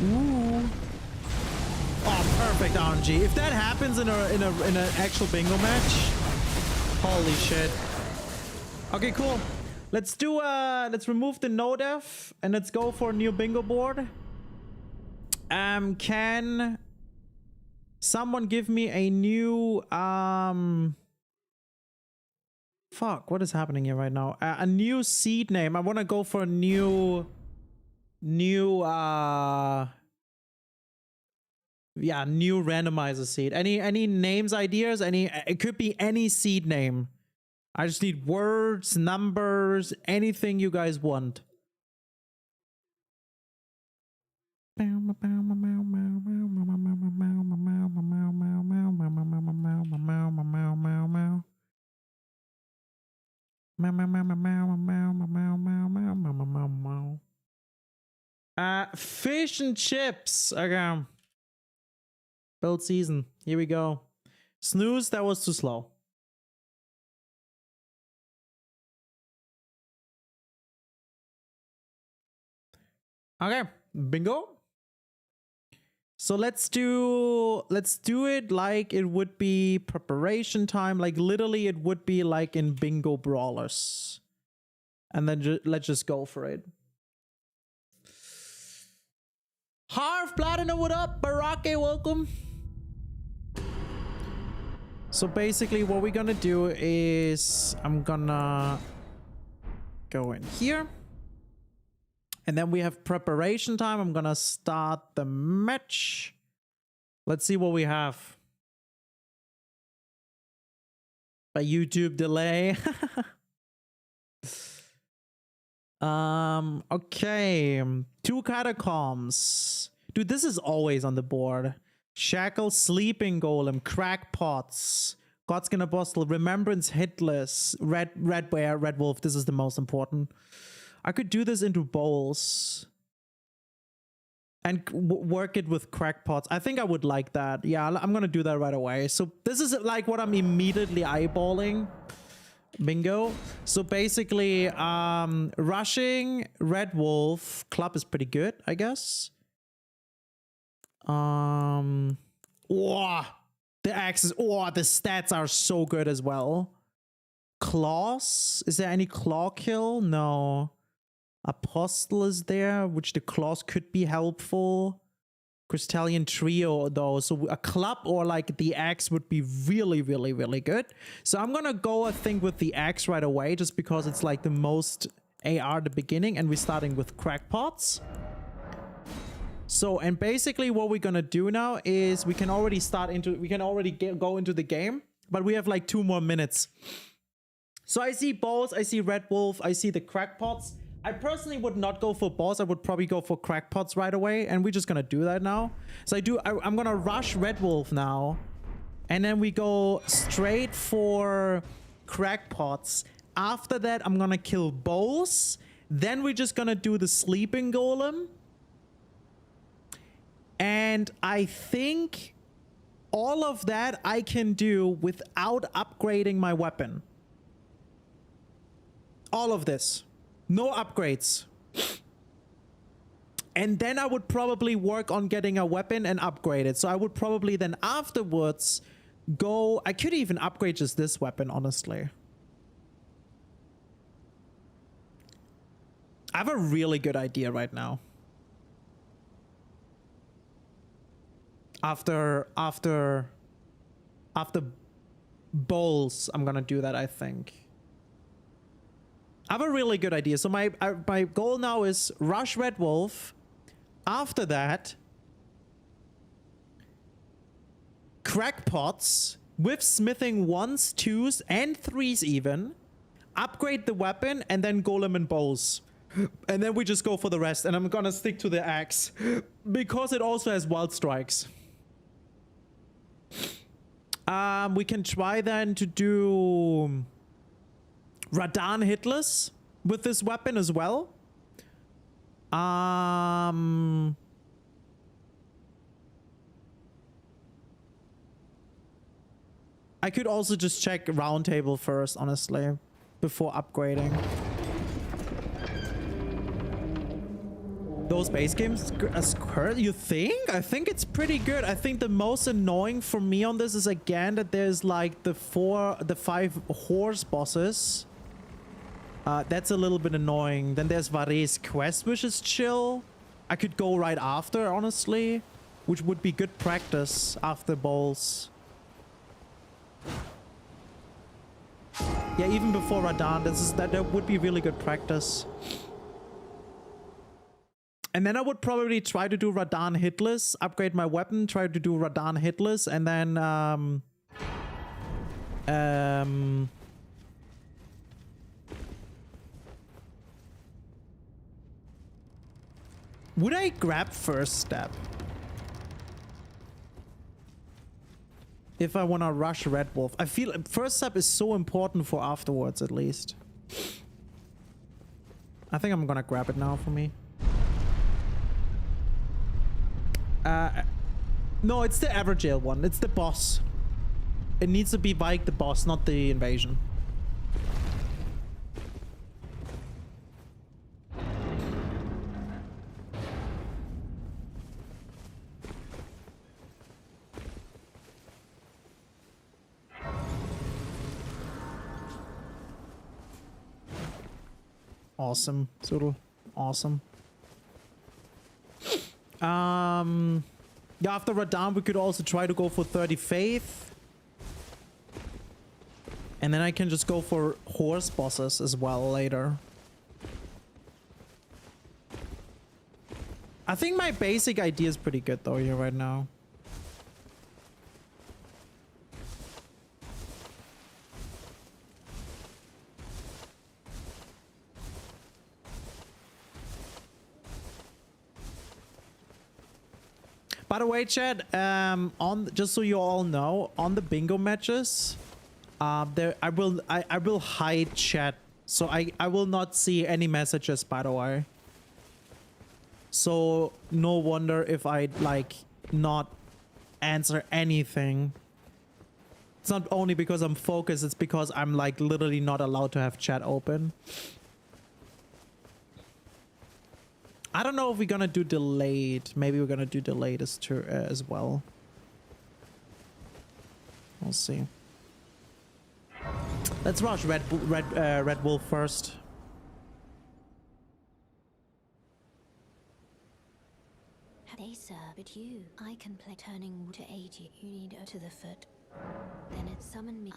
Ooh. Oh, perfect RNG. If that happens in an actual bingo match, holy shit. Okay, cool. Let's do let's remove the no def and let's go for a new bingo board. Can someone give me a new fuck, what is happening here right now? A new seed name. I want to go for a new yeah, new randomizer seed. Any names, ideas? It could be any seed name. I just need words, numbers, anything you guys want. Fish and chips. Okay. Build season. Here we go. Snooze, that was too slow. Okay, bingo. So let's do it like it would be preparation time. Like literally it would be like in bingo brawlers. And then let's just go for it. Harv Platinum, what up? Barake, welcome. So basically what we're gonna do is I'm gonna go in here. And then we have preparation time. I'm gonna start the match. Let's see what we have. A YouTube delay. Okay. 2 catacombs. Dude, this is always on the board. Shackle, Sleeping Golem, Crackpots, Godskin Apostle, Remembrance, Hitless, Red Bear, Red Wolf. This is the most important. I could do this into bowls and work it with crackpots. I think I would like that. Yeah, I'm gonna do that right away. So this is like what I'm immediately eyeballing. Bingo. So basically, rushing, Red Wolf, club is pretty good, I guess. Wow, the axes. Oh, the stats are so good as well. Claws. Is there any claw kill? No. Apostle is there, which the claws could be helpful. Crystallian Trio, though. So a club or like the axe would be really, really, really good. So I'm gonna go, I think, with the axe right away, just because it's like the most AR at the beginning, and we're starting with crackpots. So, and basically what we're gonna do now is we can already go into the game, but we have like 2 more minutes. So I see balls, I see Red Wolf, I see the crackpots. I personally would not go for balls. I would probably go for crackpots right away, and we're just gonna do that now. So I'm gonna rush Red Wolf now, and then we go straight for crackpots. After that, I'm gonna kill bowls. Then we're just gonna do the Sleeping Golem. And I think all of that I can do without upgrading my weapon. All of this. No upgrades. And then I would probably work on getting a weapon and upgrade it. So I would probably then afterwards go... I could even upgrade just this weapon, honestly. I have a really good idea right now. After bowls, I'm gonna do that, I think. I have a really good idea. So my goal now is rush Red Wolf. After that, crackpots with smithing 1s, 2s, and 3s even. Upgrade the weapon and then golem and bowls. And then we just go for the rest. And I'm gonna stick to the axe because it also has wild strikes. We can try then to do Radan hitless with this weapon as well. I could also just check round table first, honestly, before upgrading. Those base games, you think? I think it's pretty good. I think the most annoying for me on this is again that there's like the 5 horse bosses. That's a little bit annoying. Then there's Vare's quest, which is chill. I could go right after, honestly, which would be good practice after bowls. Yeah, even before Radan, that would be really good practice. And then I would probably try to do Radan hitless, upgrade my weapon, try to do Radan hitless, and then would I grab first step? If I want to rush Red Wolf. I feel first step is so important for afterwards, at least. I think I'm gonna grab it now for me. No, it's the Everjail one. It's the boss. It needs to be like the boss, not the invasion. Awesome, Zoodle. Awesome. Yeah, after Radan, we could also try to go for 30 Faith. And then I can just go for horse bosses as well later. I think my basic idea is pretty good though here right now. By the way, chat, just so you all know, on the bingo matches, there I will hide chat, so I will not see any messages, by the way. So no wonder if I like not answer anything. It's not only because I'm focused, it's because I'm like literally not allowed to have chat open. I don't know if we're gonna do delayed. Maybe we're gonna do delayed as well. We'll see. Let's rush Red Wolf first. Hey sir, but I can play turning to 80. You need to the foot. Then it summoned me.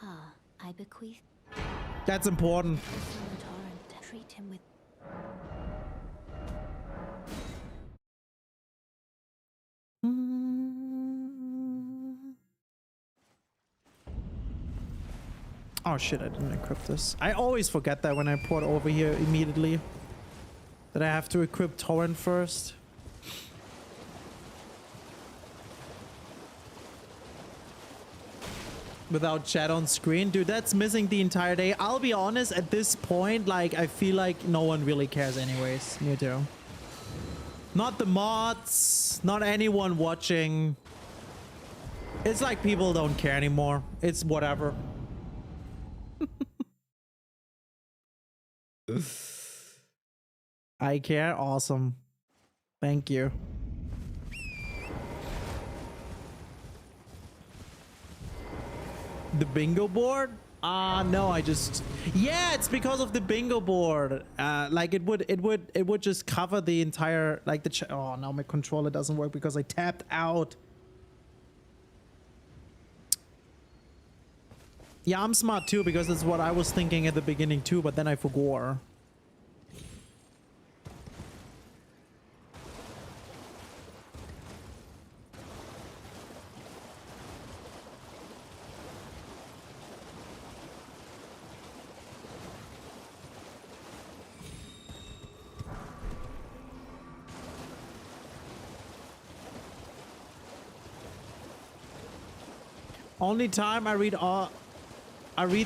I bequeath. That's important. Treat him with. Oh shit, I didn't equip this. I always forget that when I port over here immediately. That I have to equip Torrent first. Without chat on screen. Dude, that's missing the entire day. I'll be honest, at this point, like, I feel like no one really cares anyways. Me too. Not the mods, not anyone watching. It's like people don't care anymore. It's whatever. I care. Awesome. Thank you. The bingo board? No, I just, yeah, it's because of the bingo board. Like it would just cover the entire, like the oh no, my controller doesn't work because I tapped out. Yeah, I'm smart too, because that's what I was thinking at the beginning too, but then I forgot. Only time I read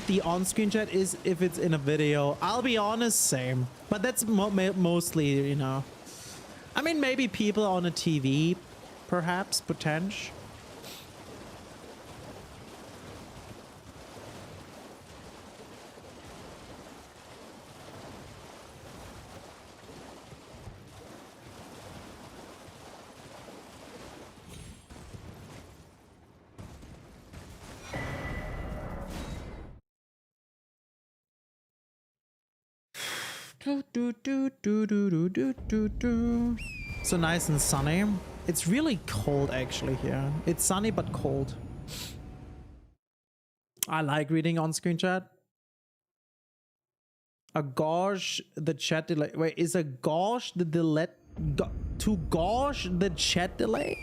the on-screen chat is if it's in a video. I'll be honest, same. But that's mostly, you know. I mean, maybe people on a TV, perhaps, potential. So nice and sunny. It's really cold actually here. It's sunny but cold. I like reading on screen chat. A gauge the chat delay. Wait, is a gauge the delay? To gauge the chat delay?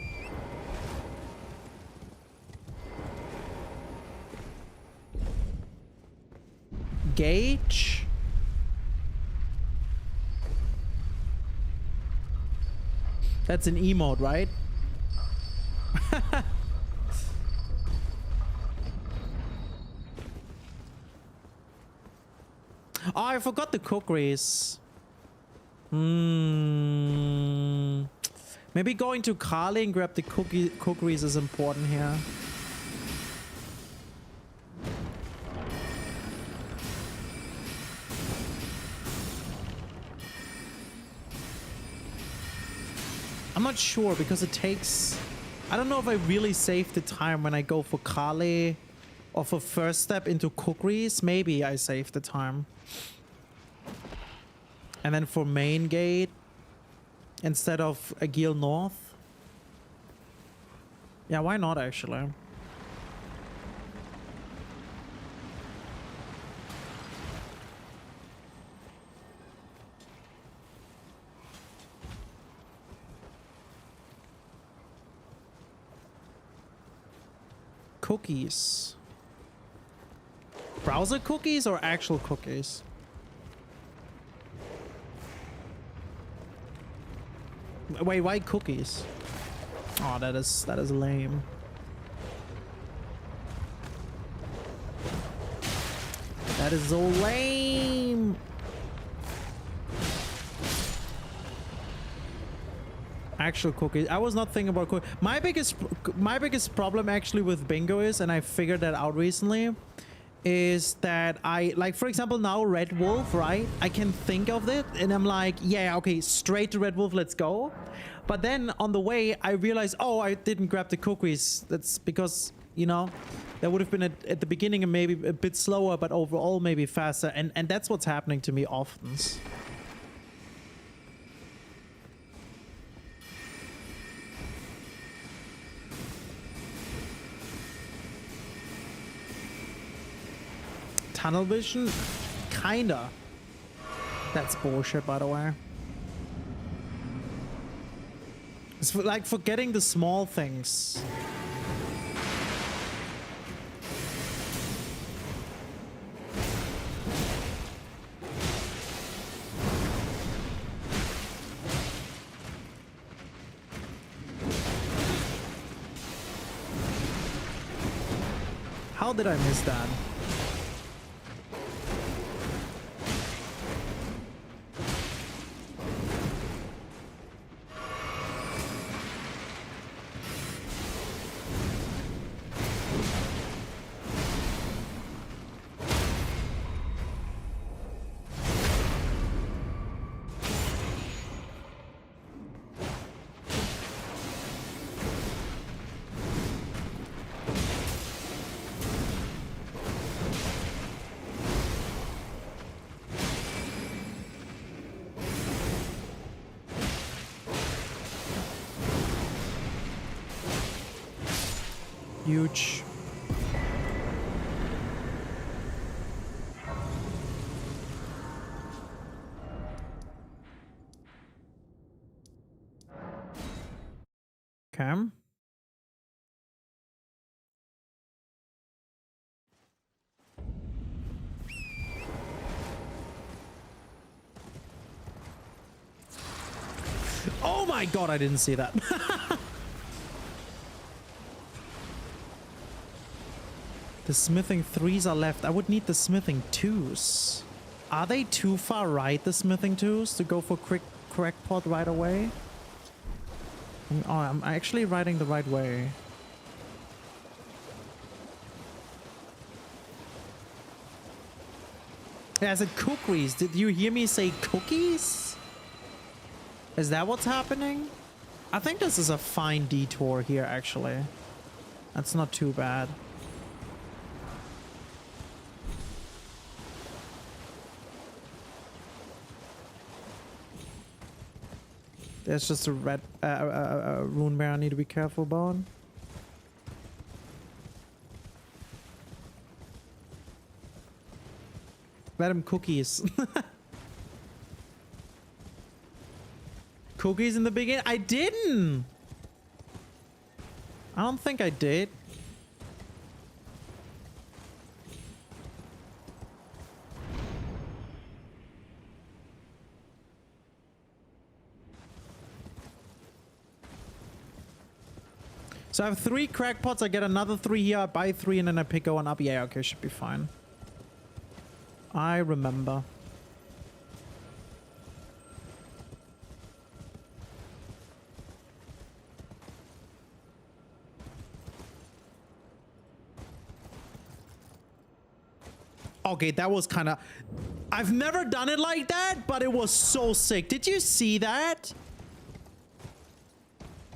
Gauge? That's an emote, right? Oh, I forgot the cookeries. Maybe going to Carly and grab the cookeries is important here. I'm not sure because it takes, I don't know if I really save the time when I go for Kale or for first step into cookeries. Maybe I save the time. And then for main gate instead of Agil North. Yeah, why not actually? cookies. Browser cookies or actual cookies? Wait, why cookies? Oh, that is lame. That is so lame. Actual cookies. I was not thinking about cookies. My biggest problem actually with bingo is, and I figured that out recently, is that I, like, for example, now Red Wolf, right? I can think of it and I'm like, yeah, okay, straight to Red Wolf, let's go. But then on the way, I realized, oh, I didn't grab the cookies. That's because, you know, that would have been at the beginning maybe a bit slower, but overall maybe faster. And that's what's happening to me often. Tunnel vision? Kinda. That's bullshit, by the way. It's like forgetting the small things. How did I miss that? Huge. Okay. Oh my god, I didn't see that. The smithing 3s are left. I would need the smithing 2s. Are they too far right, the smithing 2s, to go for quick crackpot right away? Oh, I'm actually riding the right way. Yeah, I said cookies. Did you hear me say cookies? Is that what's happening? I think this is a fine detour here, actually. That's not too bad. There's just a red rune bear I need to be careful about. Let him cookies. Cookies in the beginning? I didn't! I don't think I did. So I have 3 crackpots, I get another 3 here, I buy 3 and then I pick one up. Yeah, okay, should be fine. I remember. Okay, that was kind of... I've never done it like that, but it was so sick. Did you see that?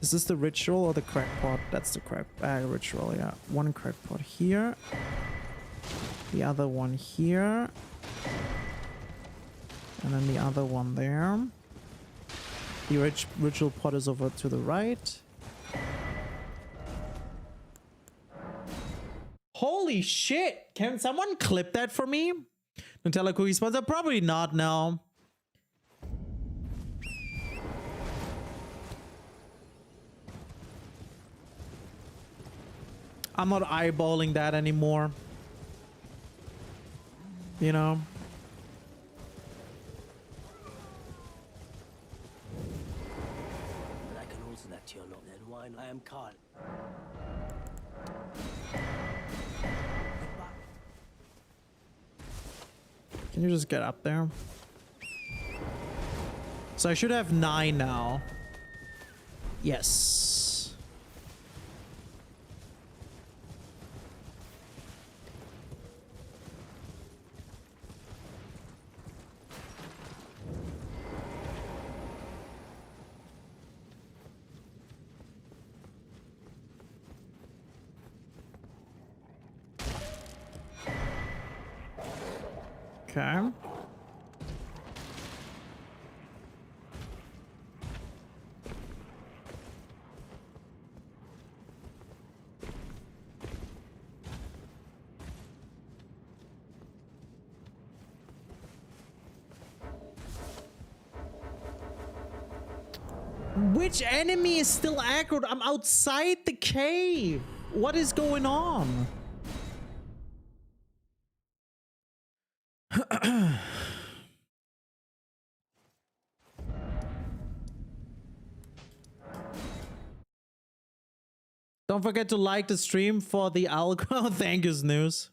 Is this the ritual or the crackpot? That's the ritual, yeah. One crackpot here. The other one here. And then the other one there. The ritual pot is over to the right. Holy shit! Can someone clip that for me? Nutella cookie sponsor? Probably not, no. I'm not eyeballing that anymore. You know? But I can also that to your lot then wine. I am Carl. Can you just get up there? So I should have 9 now. Yes. Okay. Which enemy is still aggroed? I'm outside the cave. What is going on? Don't forget to like the stream for the algo. Thank you, Snooze.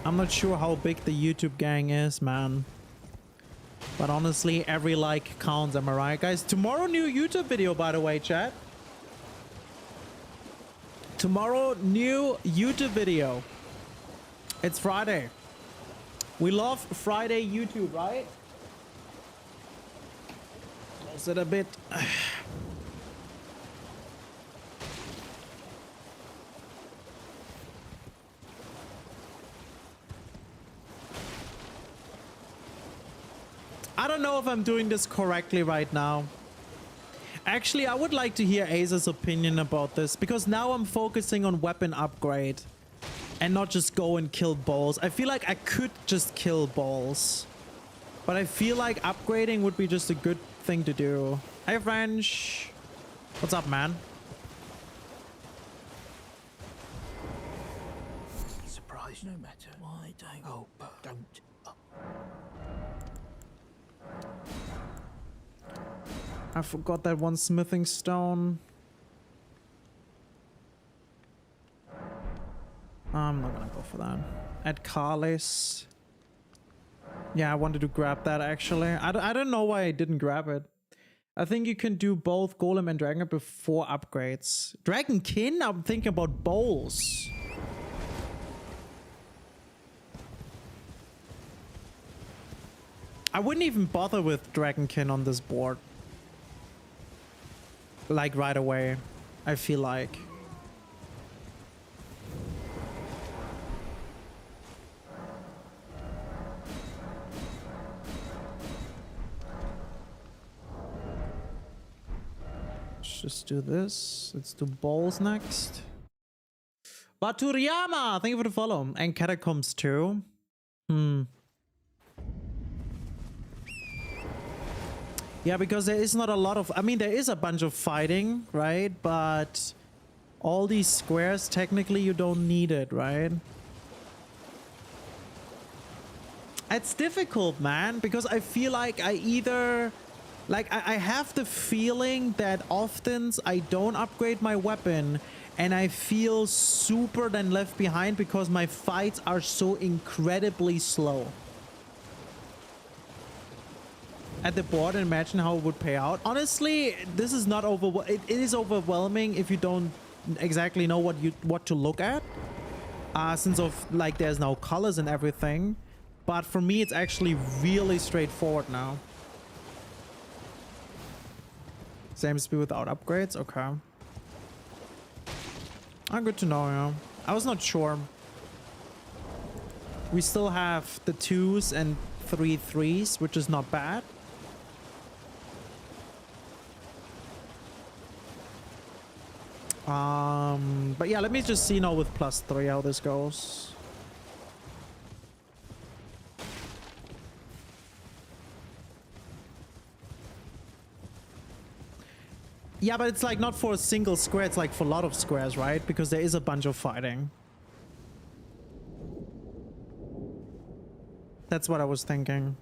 I'm not sure how big the YouTube gang is, man. But honestly, every like counts, am I right? Guys, tomorrow new YouTube video, by the way, chat. Tomorrow, new YouTube video. It's Friday. We love Friday YouTube, right? Close it a bit. I don't know if I'm doing this correctly right now. Actually, I would like to hear Ace's opinion about this, because now I'm focusing on weapon upgrade and not just go and kill balls. I feel like I could just kill balls, but I feel like upgrading would be just a good thing to do. Hey, French. What's up, man? Surprise no matter. Why don't... Oh, but don't... I forgot that one smithing stone. I'm not gonna go for that. At Carles. Yeah, I wanted to grab that actually. I don't know why I didn't grab it. I think you can do both Golem and Dragon before upgrades. Dragonkin? I'm thinking about bowls. I wouldn't even bother with Dragonkin on this board. Like right away, I feel like. Let's just do this. Let's do balls next. Baturiyama, thank you for the follow. And Catacombs too. Yeah, because there is not a lot of... I mean, there is a bunch of fighting, right? But all these squares, technically, you don't need it, right? It's difficult, man, because I feel like I either... Like, I have the feeling that often I don't upgrade my weapon and I feel super then left behind because my fights are so incredibly slow. At the board and imagine how it would pay out. Honestly, this is not it is overwhelming if you don't exactly know what to look at. Since of like there's no colors and everything. But for me, it's actually really straightforward now. Same speed without upgrades? Okay. Good to know, yeah. I was not sure. We still have the 2s and 3 3s, which is not bad. But yeah, let me just see now with +3 how this goes. Yeah, but it's like not for a single square, it's like for a lot of squares, right? Because there is a bunch of fighting. That's what I was thinking.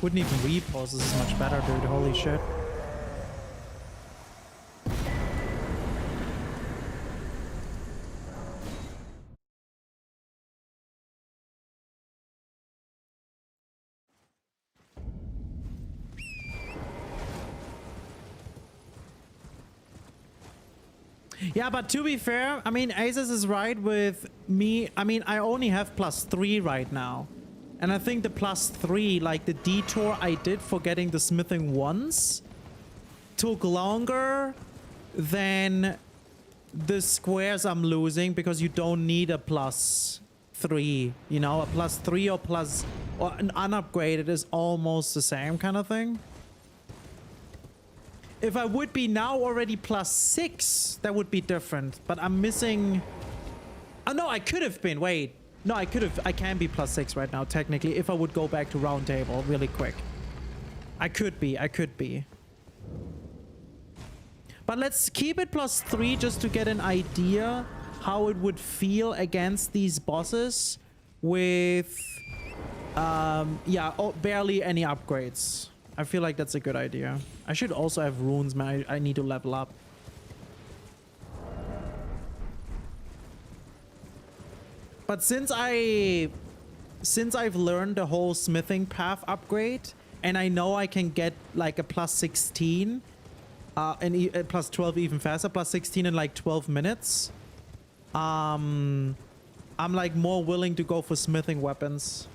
Wouldn't even repause. This is much better, dude. Holy shit. Yeah, but to be fair, I mean, Asus is right with me. I mean, I only have +3 right now. And I think the +3, like the detour I did for getting the smithing once, took longer than the squares I'm losing, because you don't need a +3, you know, a +3 or an unupgraded is almost the same kind of thing. If I would be now already +6, that would be different, but I'm missing. Oh no, I could have been. Wait, no, I can be +6 right now technically if I would go back to round table really quick. I could be. But let's keep it +3 just to get an idea how it would feel against these bosses with barely any upgrades. I feel like that's a good idea. I should also have runes, man. I need to level up. But since I've learned the whole smithing path upgrade, and I know I can get like a +16 and a +12 even faster, +16 in like 12 minutes. I'm like more willing to go for smithing weapons.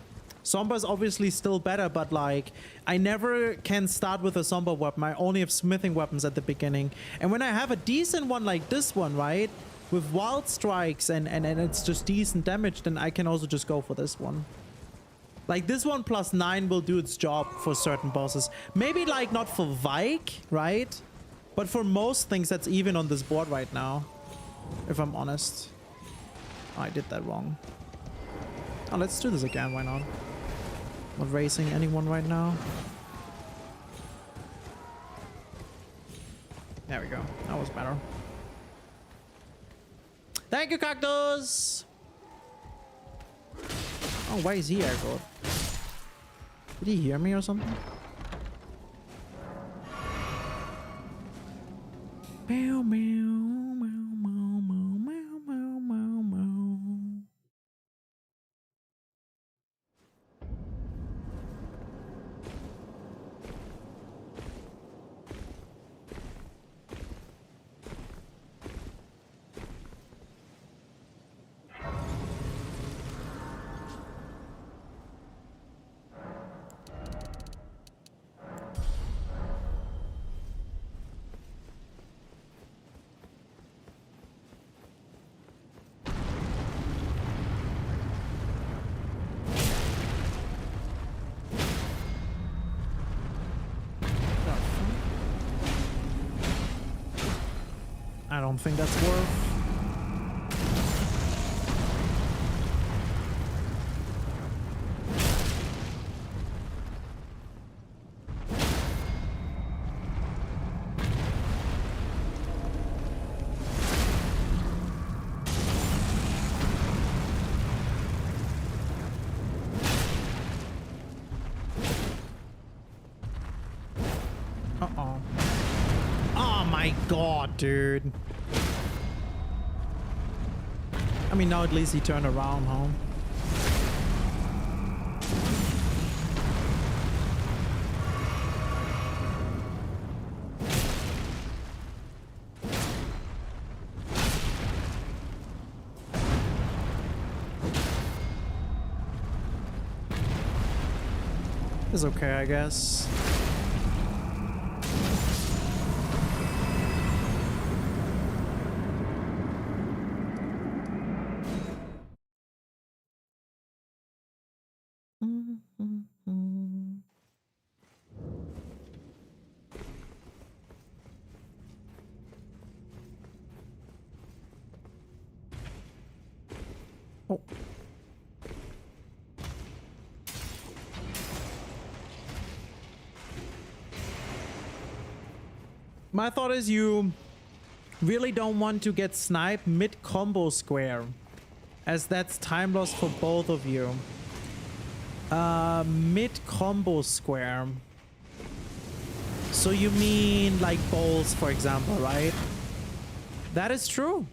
Somber is obviously still better, but like I never can start with a somber weapon. I only have smithing weapons at the beginning. And when I have a decent one like this one, right, with wild strikes and it's just decent damage, then I can also just go for this one. Like this one +9 will do its job for certain bosses. Maybe like not for Vike, right? But for most things that's even on this board right now, if I'm honest. Oh, I did that wrong. Oh, let's do this again, why not? Not racing anyone right now. There we go. That was better. Thank you, Cactus! Oh, why is he airborne? Did he hear me or something? Meow, meow, meow, meow, meow, meow, meow, meow. I don't think that's worth. Uh-oh. Oh my god, dude. I mean, now at least he turned around, huh? It's okay, I guess. Oh. My thought is you really don't want to get sniped mid-combo square, as that's time loss for both of you. Mid-combo square. So you mean like bowls, for example, right? That is true.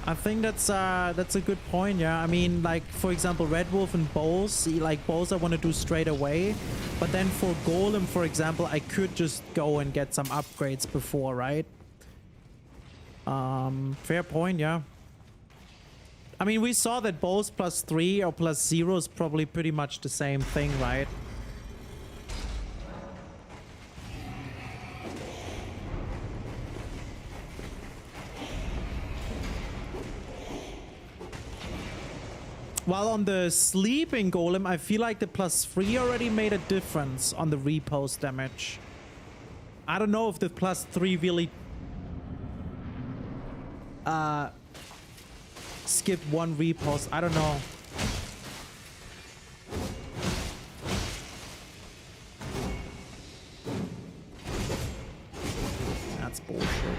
I think that's a good point. Yeah, I mean, like for example, Red Wolf and bowls, like bowls I want to do straight away, but then for Golem, for example, I could just go and get some upgrades before, right? Fair point. Yeah. I mean, we saw that bowls +3 or +0 is probably pretty much the same thing, right? While on the sleeping golem, I feel like the +3 already made a difference on the repost damage. I don't know if the +3 really skipped one repost. I don't know. That's bullshit.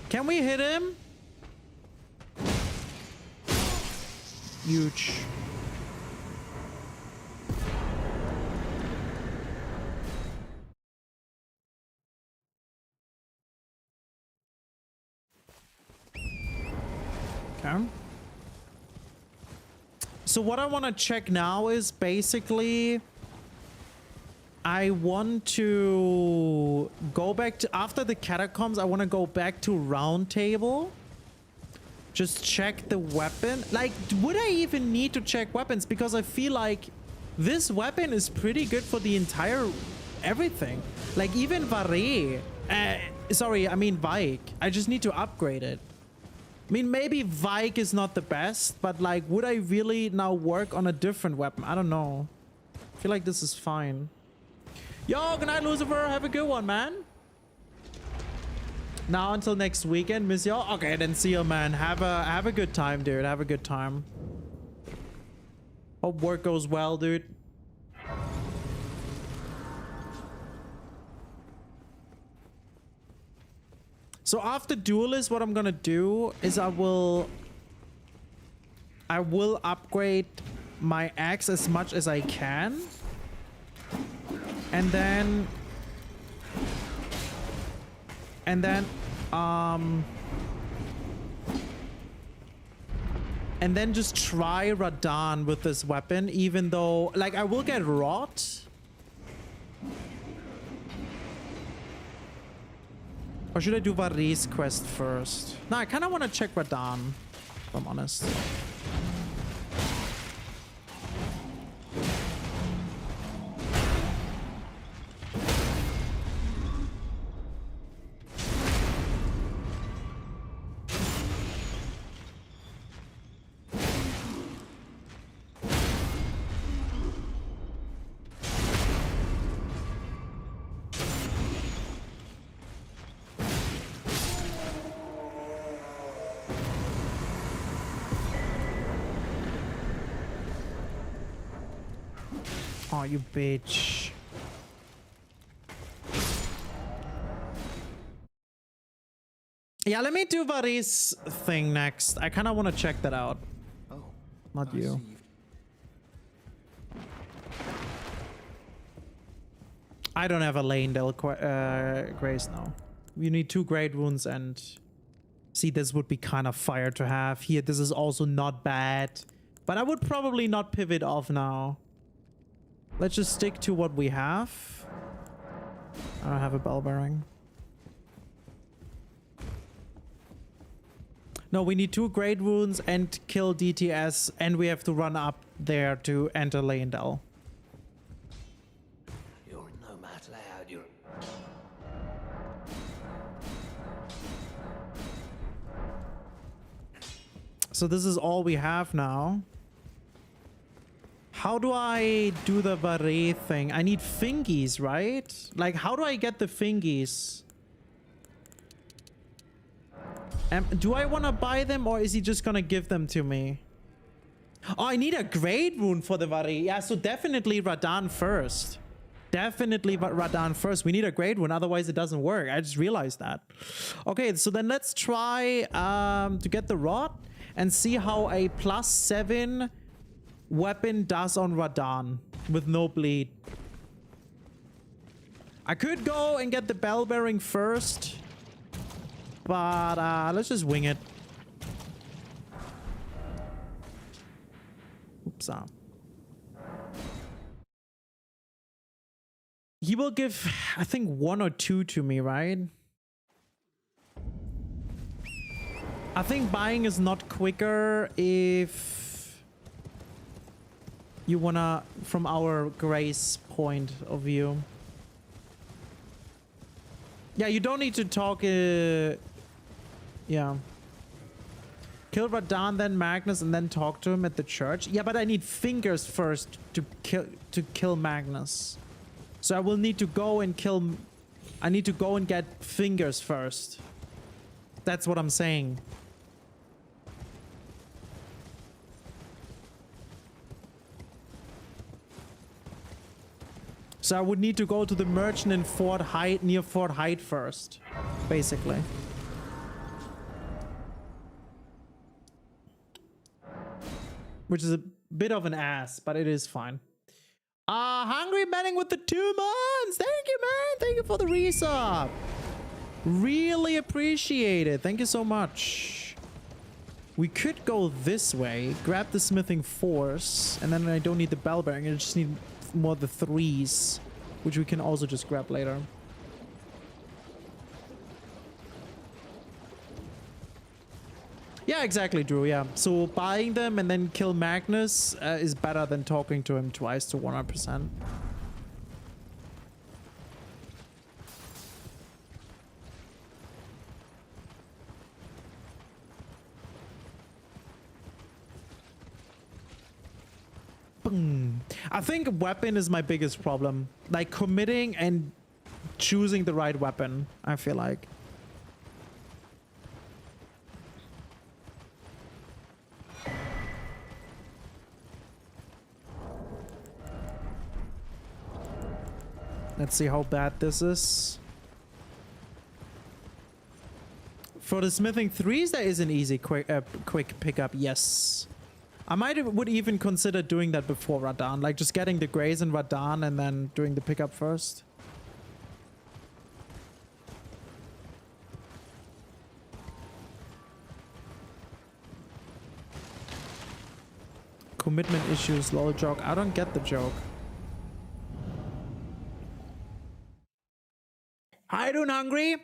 Can we hit him? Huge. Okay. So what I want to check now is basically I want to go back to after the catacombs. I want to go back to round table. Just check the weapon. Like, would I even need to check weapons? Because I feel like this weapon is pretty good for the entire everything. Like even Vare. Sorry, I mean Vike. I just need to upgrade it. I mean, maybe Vike is not the best, but like, would I really now work on a different weapon? I don't know. I feel like this is fine. Yo, good night, Lucifer. Have a good one, man. Now until next weekend, miss y'all. Okay, then see you, man. Have a good time, dude. Have a good time. Hope work goes well, dude. So after Duelist, what I'm gonna do is I will upgrade my axe as much as I can. And then just try Radan with this weapon, even though like I will get rot. Or should I do Vare's quest first? No, I kind of want to check Radan, if I'm honest. Oh, you bitch. Yeah, let me do Vare's thing next. I kind of want to check that out. Oh, not you. I don't have a Lane-Dale Grace now. You need 2 great wounds and... See, this would be kind of fire to have. Here, this is also not bad. But I would probably not pivot off now. Let's just stick to what we have. I don't have a bell bearing. No, we need 2 great wounds and kill DTS, and we have to run up there to enter Leyendell. You're no match, lad. You're. So this is all we have now. How do I do the Varé thing? I need fingies, right? Like, how do I get the fingies? Do I want to buy them, or is he just gonna give them to me? Oh, I need a great rune for the Varé. Yeah, so definitely Radan first. Definitely Radan first. We need a great rune, otherwise it doesn't work. I just realized that. Okay, so then let's try to get the rod and see how a +7 weapon does on Radan with no bleed. I could go and get the bell bearing first, but let's just wing it. Oops. He will give, I think, 1 or 2 to me, right? I think buying is not quicker if you wanna, from our grace point of view. Yeah, you don't need to talk, yeah. Kill Radan, then Magnus, and then talk to him at the church. Yeah, but I need fingers first to kill Magnus. So I will need to go and kill... I need to go and get fingers first. That's what I'm saying. So I would need to go to the merchant in Fort Hyde, near Fort Hyde first, basically. Which is a bit of an ass, but it is fine. Hungry Manning with the 2 months. Thank you, man. Thank you for the resub. Really appreciate it. Thank you so much. We could go this way, grab the smithing force, and then I don't need the bell bearing. I just need more of the 3s, which we can also just grab later. Yeah, exactly, Drew. Yeah. So buying them and then kill Magnus is better than talking to him twice to 100%. Boom. I think weapon is my biggest problem. Like committing and choosing the right weapon, I feel like. Let's see how bad this is. For the smithing 3s, there is an easy quick pickup, yes. I would even consider doing that before Radan, like just getting the Grays in Radan and then doing the pickup first. Commitment issues, lol joke. I don't get the joke. Hi, Dune Hungry.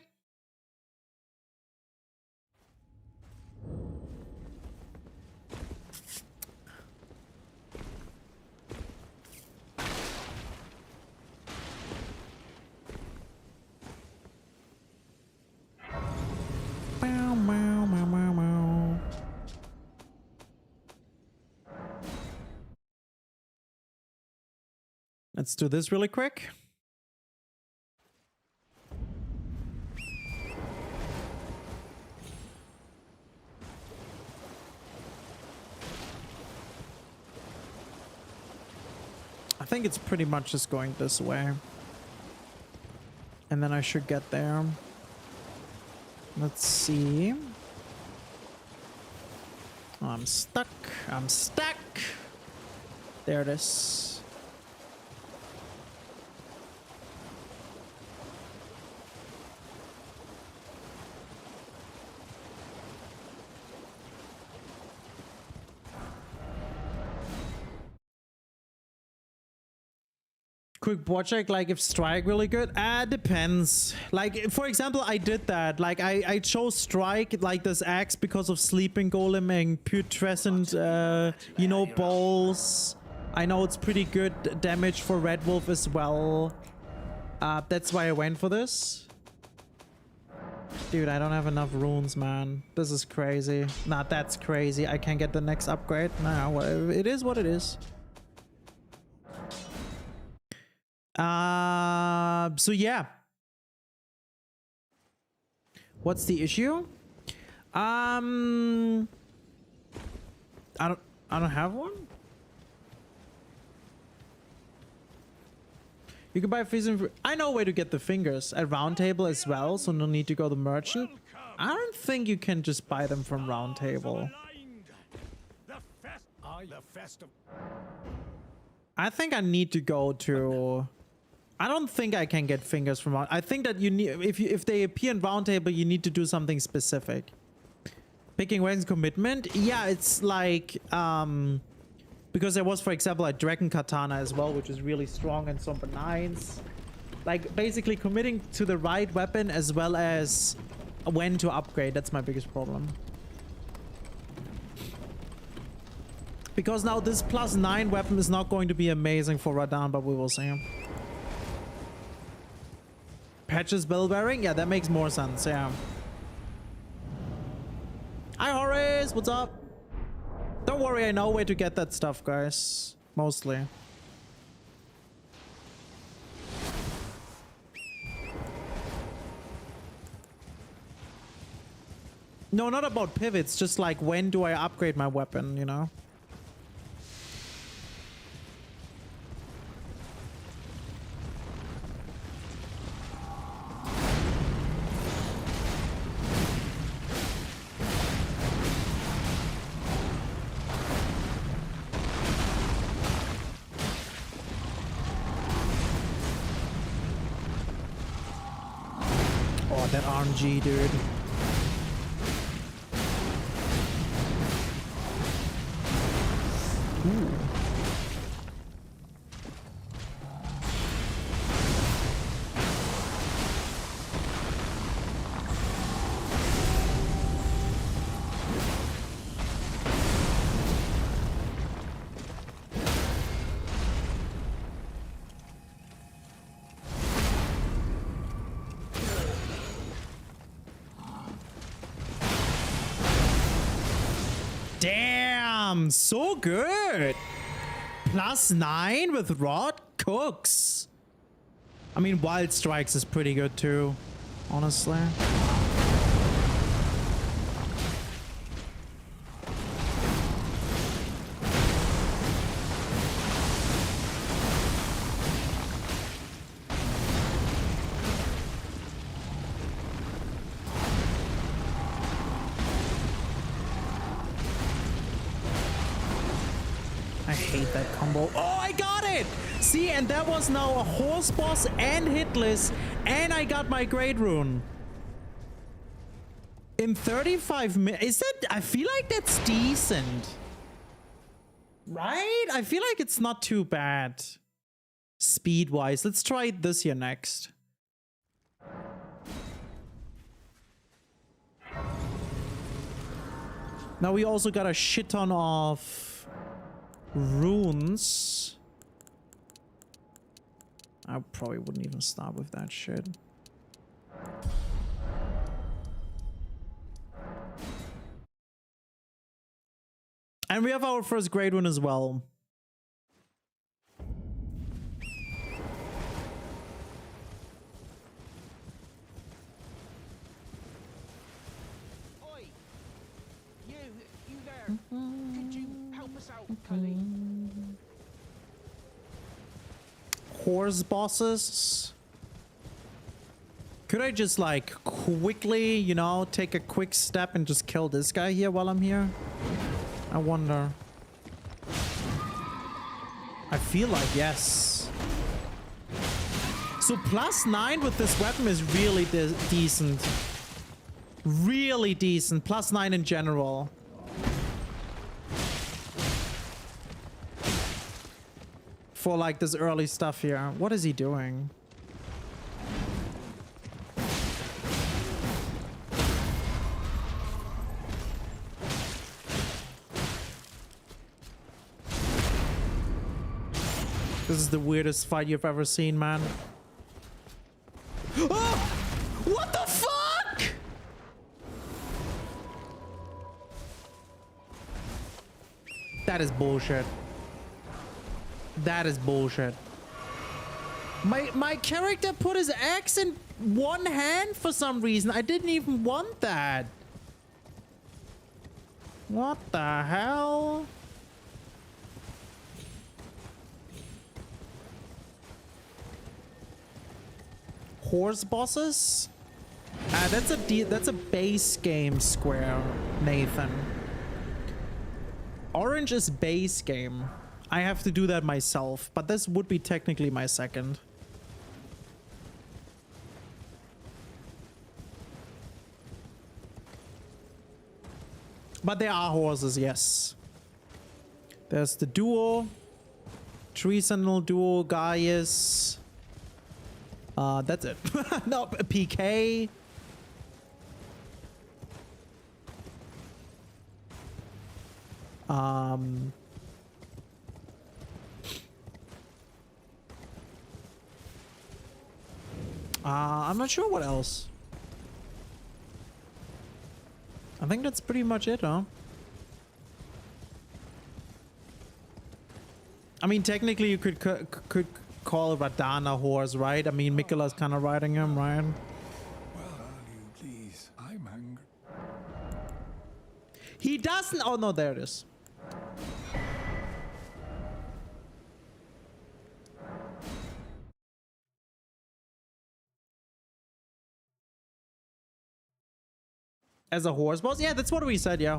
Meow, meow, meow, meow, meow. Let's do this really quick. I think it's pretty much just going this way. And then I should get there. Let's see. Oh, I'm stuck. I'm stuck. There it is. Quick bot check, like if strike really good? Depends. Like for example, I did that. Like I chose strike, like this axe, because of sleeping golem and putrescent, you know, balls. I know it's pretty good damage for Red Wolf as well. That's why I went for this. Dude, I don't have enough runes, man. This is crazy. Nah, that's crazy. I can't get the next upgrade. Nah, whatever. It is what it is. So yeah. What's the issue? I don't have one. You can buy freezing. I know where to get the fingers at Round Table as well, so no need to go to merchant. I don't think you can just buy them from Round Table. I think I need to go to. I don't think I can get fingers from Round. I think that you need, if they appear in Round Table, you need to do something specific. Picking Wayne's commitment. Yeah, it's like because there was, for example, a Dragon Katana as well, which is really strong and some benigns. Like basically committing to the right weapon as well as when to upgrade. That's my biggest problem. Because now this +9 weapon is not going to be amazing for Radan, but we will see. Patches bell bearing? Yeah, that makes more sense, yeah. Hi Horace, what's up? Don't worry, I know where to get that stuff, guys. Mostly. No, not about pivots, just like when do I upgrade my weapon, you know? Oh, that RNG, dude. Ooh. Damn, so good. +9 with Rod cooks. I mean, Wild Strikes is pretty good too, honestly. I hate that combo. Oh, I got it! See, and that was now a horse boss and hitless, and I got my Great Rune. In 35 minutes. Is that... I feel like that's decent. Right? I feel like it's not too bad. Speed-wise. Let's try this here next. Now we also got a shit ton of runes. I probably wouldn't even start with that shit. And we have our first great one as well. Oi! You there. Could you help us out, Cully? Horse bosses. Could I just like quickly, you know, take a quick step and just kill this guy here while I'm here? I wonder. I feel like yes. So +9 with this weapon is really decent. Really decent. +9 in general. for like this early stuff here. What is he doing? This is the weirdest fight you've ever seen, man. Oh! What the fuck? That is bullshit. That is bullshit. My character put his axe in one hand for some reason. I didn't even want that. What the hell? Horse bosses? That's a base game, Square, Nathan. Orange is base game. I have to do that myself, but this would be technically my second. But there are horses, yes. There's the duo. Tree Sentinel duo, Gaius. That's it. No, PK. I'm not sure what else. I think that's pretty much it, huh? I mean, technically you could call Radahn a horse, right? I mean, Mikola's kind of riding him, right? Well, are you please? I'm hungry. He doesn't. Oh no, there it is. As a horse boss? Yeah, that's what we said. Yeah,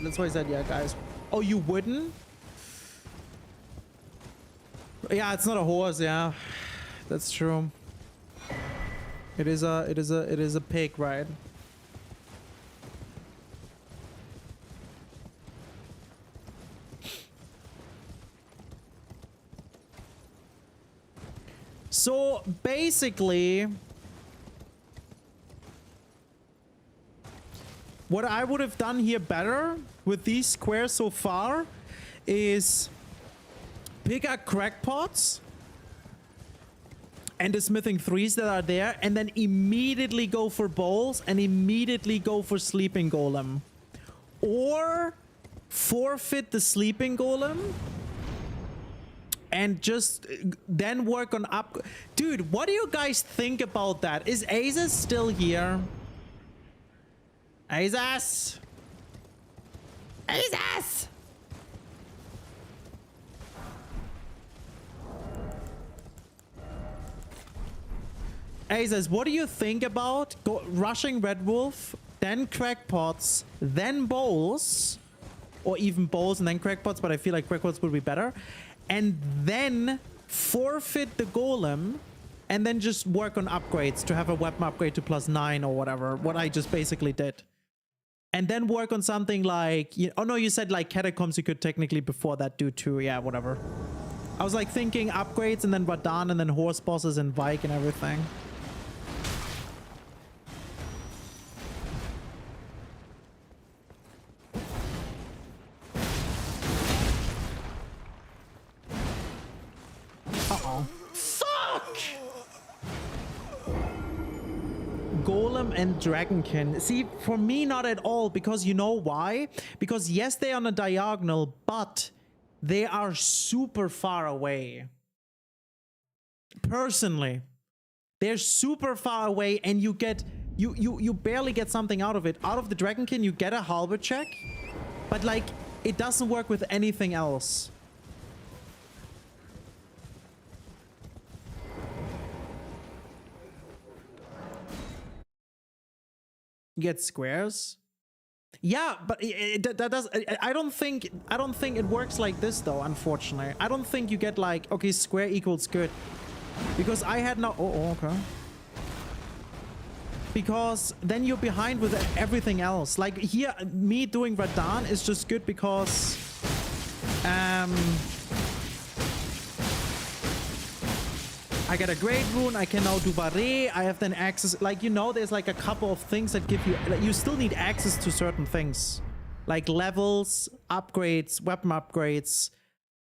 that's what I said. Yeah, guys. Oh, you wouldn't? Yeah, it's not a horse. Yeah, that's true. It is a pig, right? So basically, what I would have done here better with these squares so far is pick up crackpots and the smithing threes that are there, and then immediately go for bowls and immediately go for sleeping golem, or forfeit the sleeping golem and just then work on up. Dude, what do you guys think about that? Is Azus still here? Azus! Azus! Azus, what do you think about rushing Red Wolf, then crackpots, then bowls, or even bowls and then crackpots, but I feel like crackpots would be better, and then forfeit the golem, and then just work on upgrades to have a weapon upgrade to +9 or whatever, what I just basically did. And then work on something like, oh no, you said like catacombs you could technically before that do too. Yeah, whatever. I was like thinking upgrades and then Radahn and then horse bosses and Vike and everything. Uh-oh. Fuck! Golem and Dragonkin. See, for me, not at all, because you know why? Because yes, they're on a diagonal, but they are super far away. Personally, they're super far away, and you get you barely get something out of it. Out of the Dragonkin, you get a halberd check, but like it doesn't work with anything else. You get squares. Yeah, but that does. I don't think it works like this though. Unfortunately, I don't think you get like, okay, square equals good, because I had no. Oh, okay. Because then you're behind with everything else. Like here, me doing Radahn is just good because I get a great rune. I can now do barret. I have then access, like, you know, there's like a couple of things that give you, like, you still need access to certain things, like levels, upgrades, weapon upgrades.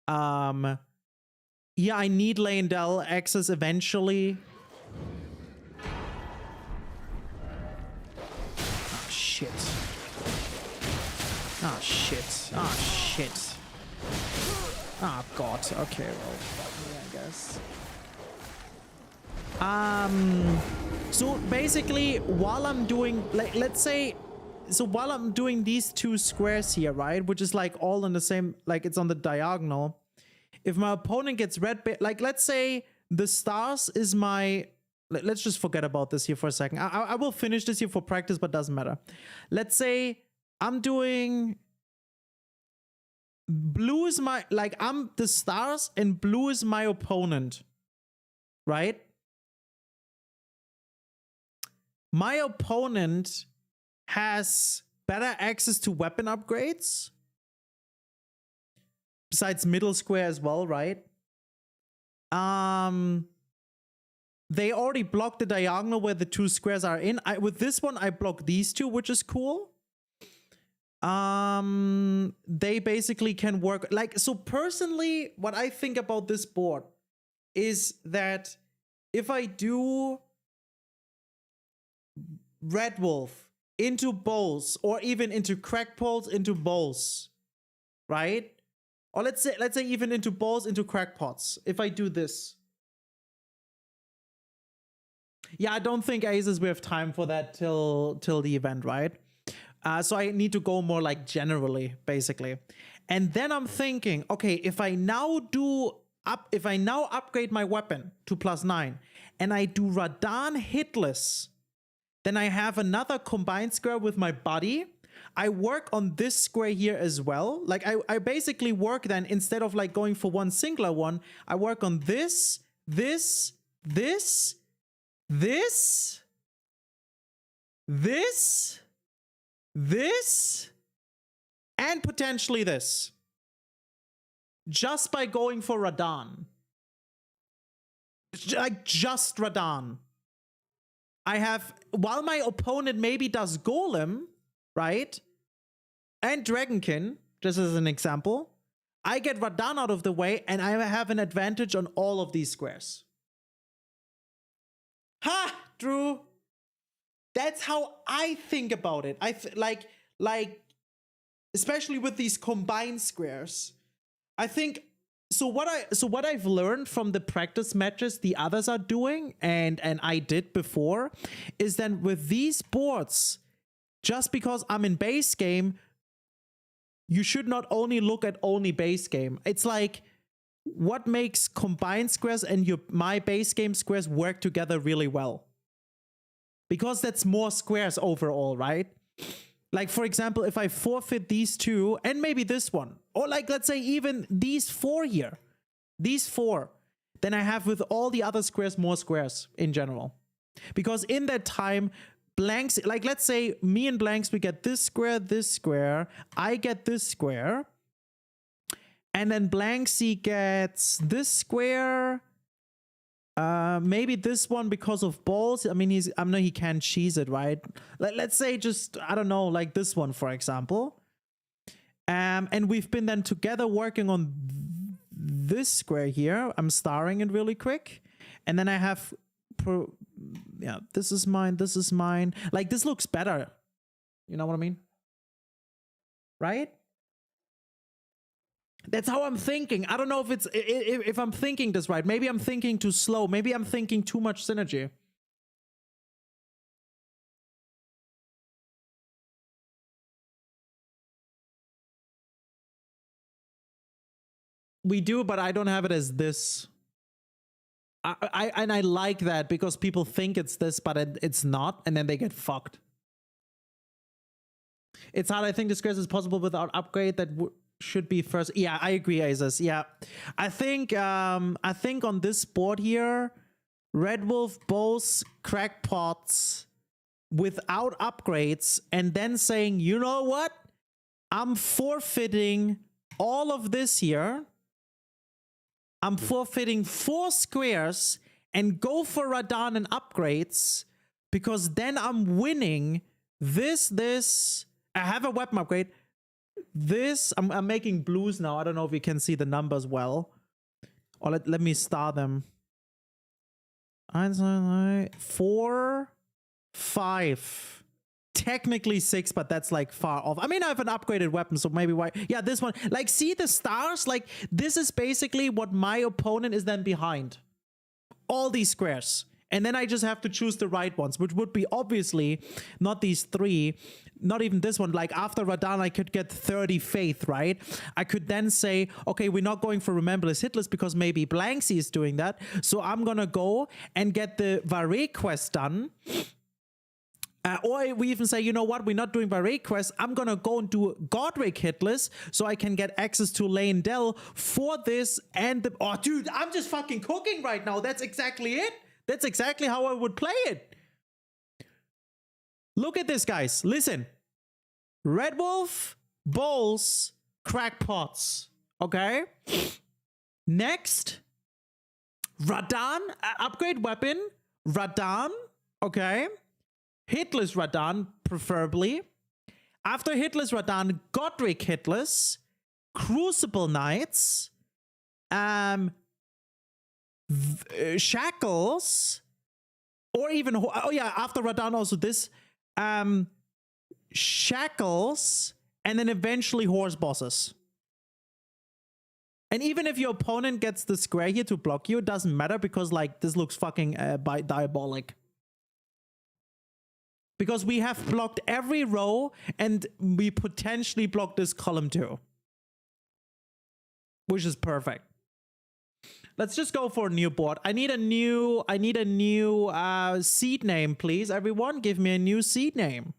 Yeah, I need Leyndell access eventually. Oh shit. Oh shit. Oh shit. Oh god. Okay, well, fuck me, I guess. So basically, while I'm doing, like, let's say, so while I'm doing these two squares here, right, which is like all in the same, like it's on the diagonal, if my opponent gets red, like let's say the stars is my, let's just forget about this here for a second. I will finish this here for practice, but doesn't matter. Let's say I'm doing blue is my, like I'm the stars and blue is my opponent, right? My opponent has better access to weapon upgrades. Besides middle square as well, right? They already blocked the diagonal where the two squares are in. With this one, I block these two, which is cool. They basically can work. Like, so personally, what I think about this board is that if I do Red Wolf into bowls, or even into crack pots into bowls, right? Or let's say even into bowls into crack pots. If I do this, yeah, I don't think Aces we have time for that till the event, right? So I need to go more like generally, basically. And then I'm thinking, okay, if I now upgrade my weapon to +9 and I do Radan hitless, then I have another combined square with my body. I work on this square here as well. Like I basically work then, instead of like going for one singular one, I work on this, this, this, this, this, this, and potentially this. Just by going for Radan. Like just Radan. I have, while my opponent maybe does Golem, right? And Dragonkin, just as an example, I get Radan out of the way and I have an advantage on all of these squares. Ha, Drew. That's how I think about it. Like, especially with these combined squares. I think, so what I've learned from the practice matches the others are doing, and I did before, is then with these boards, just because I'm in base game, you should not only look at only base game. It's like, what makes combined squares and my base game squares work together really well? Because that's more squares overall, right? Like, for example, if I forfeit these two and maybe this one, or like, let's say even these four here, these four, then I have with all the other squares more squares in general. Because in that time, blanks, like let's say me and blanks, we get this square, I get this square, and then Blanksy gets this square, maybe this one because of balls. I mean, I know he can't cheese it, right? Let's say just, I don't know, like this one, for example. And we've been then together working on this square here. I'm starring it really quick. And then I have, yeah, this is mine, this is mine. Like, this looks better. You know what I mean? Right? That's how I'm thinking. I don't know if I'm thinking this right. Maybe I'm thinking too slow. Maybe I'm thinking too much synergy. We do, but I don't have it as this. And I like that because people think it's this, but it's not, and then they get fucked. It's hard. I think this is possible without upgrade. That should be first. Yeah, I agree, Asus. Yeah, I think on this board here, Red Wolf bows crackpots without upgrades, and then saying, you know what, I'm forfeiting all of this here. I'm forfeiting 4 squares, and go for Radan and upgrades, because then I'm winning this. I have a weapon upgrade. This, I'm making blues now. I don't know if you can see the numbers well. Or let me star them. 4, 5. Technically 6, but that's like far off. I mean, I have an upgraded weapon, so maybe why. Yeah, this one. Like, see the stars? Like, this is basically what my opponent is then behind. All these squares. And then I just have to choose the right ones, which would be obviously not these 3, not even this one. Like after Radan, I could get 30 faith, right? I could then say, okay, we're not going for Rememberless Hitless because maybe Blanksy is doing that. So I'm going to go and get the Vare quest done. Or we even say, you know what, we're not doing Vare quest. I'm going to go and do Godric Hitless so I can get access to Lane Dell for this. And the, oh, dude, I'm just fucking cooking right now. That's exactly it. That's exactly how I would play it. Look at this, guys. Listen. Red Wolf, Bowls, Crackpots. Okay? Next. Radan, upgrade weapon. Radan. Okay? Hitless Radan, preferably. After Hitless Radan, Godric Hitless. Crucible Knights. Shackles, or even, oh yeah, after Radan also this, Shackles, and then eventually Horse Bosses. And even if your opponent gets the square here to block you, it doesn't matter, because like this looks fucking diabolic. Because we have blocked every row and we potentially block this column too. Which is perfect. Let's just go for a new board. I need a new seed name, please. Everyone, give me a new seed name.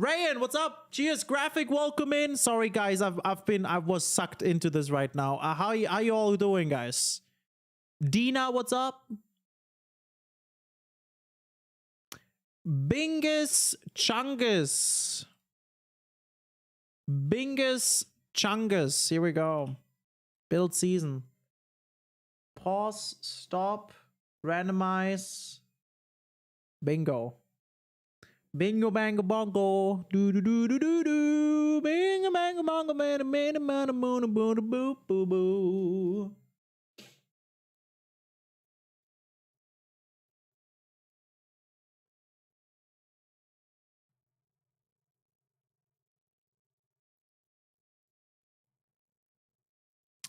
Rayan, what's up? Cheers, graphic, welcome in. Sorry guys, I was sucked into this right now. How you all doing, guys? Dina, what's up? Bingus Chungus. Bingus Chungus, here we go. Build season. Pause, stop, randomize. Bingo. Bingo bango bongo. Do do do do do do. Bingo bango bongo man a man a man a moon a boo boo boo boo.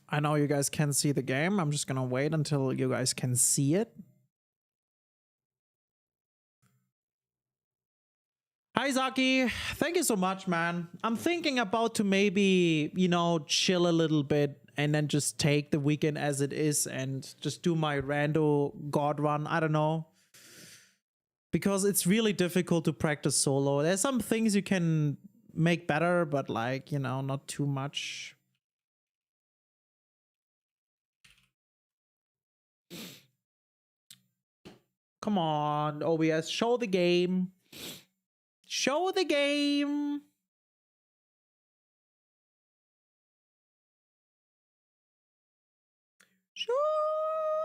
I know you guys can see the game. I'm just gonna wait until you guys can see it. Hi Zaki, thank you so much, man. I'm thinking about to maybe, you know, chill a little bit and then just take the weekend as it is and just do my rando God run. I don't know. Because it's really difficult to practice solo. There's some things you can make better, but like, you know, not too much. Come on, OBS, show the game. Show the game. Show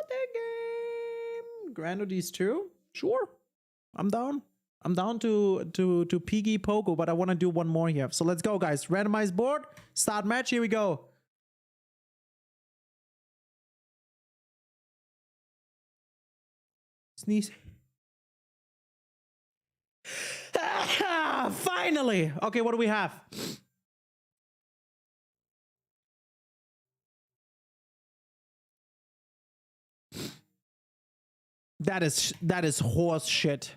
the game. Granodies too? Sure. I'm down. I'm down to Piggy Pogo, but I want to do one more here. So let's go, guys. Randomized board. Start match. Here we go. Sneeze. Finally. Okay, what do we have? That is horse shit.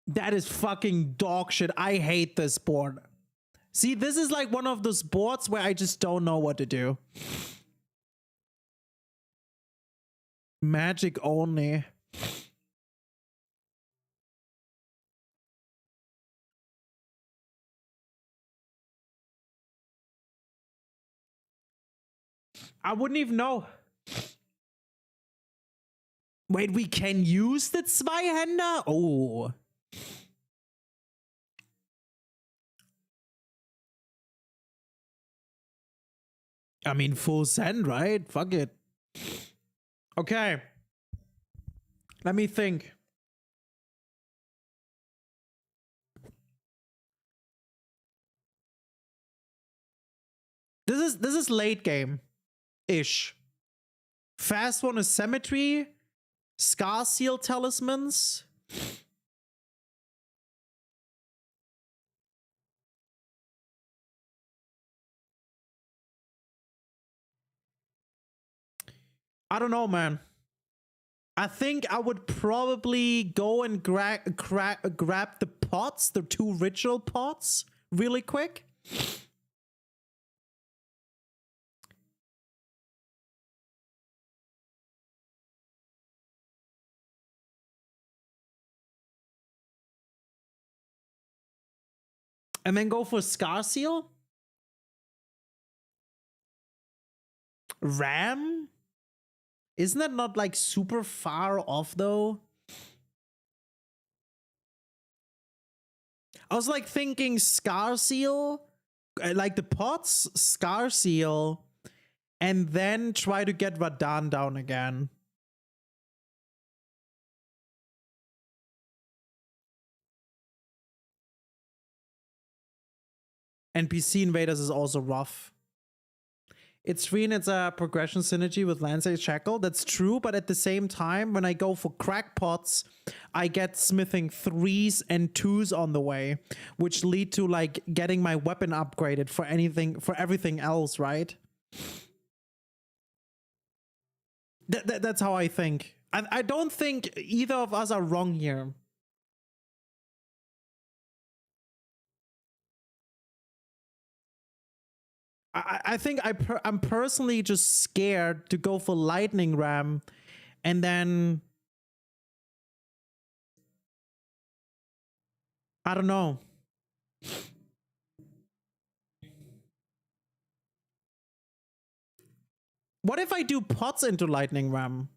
That is fucking dog shit. I hate this board. See, this is like one of those boards where I just don't know what to do. Magic only. I wouldn't even know. Wait, we can use the Zweihänder? Oh. I mean, full send, right? Fuck it. Okay. Let me think. This is late game-ish. Fast one is Cemetery. Scar Seal Talismans. I don't know, man. I think I would probably go and grab the pots, the 2 ritual pots, really quick. And then go for Scar Seal. Ram? Isn't that not like super far off though? I was like thinking Scar Seal, like the pots, Scar Seal, and then try to get Radan down again. NPC Invaders is also rough. It's free and it's a progression synergy with Lancer Shackle. That's true, but at the same time, when I go for crackpots, I get smithing 3s and 2s on the way, which lead to like getting my weapon upgraded for everything else, right? That's how I think. I don't think either of us are wrong here. I think I'm personally just scared to go for Lightning Ram and then I don't know. What if I do pots into Lightning Ram?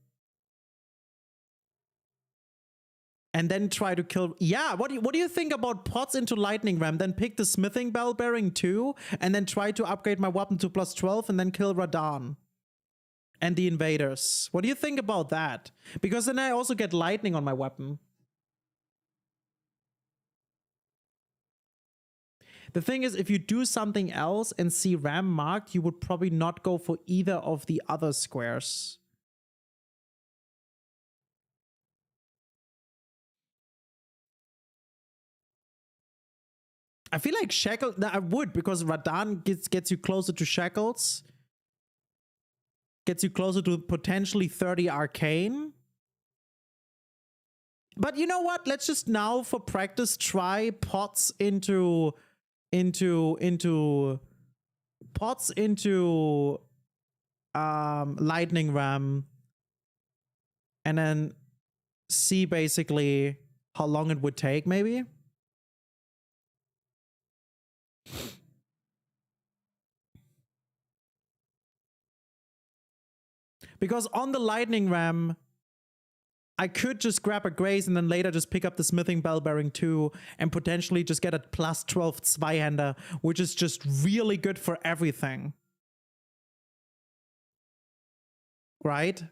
And then try to kill. Yeah, what do you think about pots into Lightning Ram? Then pick the Smithing Bell Bearing too, and then try to upgrade my weapon to +12 and then kill Radan and the invaders. What do you think about that? Because then I also get lightning on my weapon. The thing is, if you do something else and see Ram marked, you would probably not go for either of the other squares. I feel like Shackle. I would, because Radan gets you closer to Shackles. Gets you closer to potentially 30 Arcane. But you know what? Let's just now, for practice, try pots into Lightning Ram. And then see basically how long it would take, maybe. Because on the Lightning Ram, I could just grab a Graze and then later just pick up the Smithing Bell Bearing 2 and potentially just get a +12 Zweihander, which is just really good for everything. Right?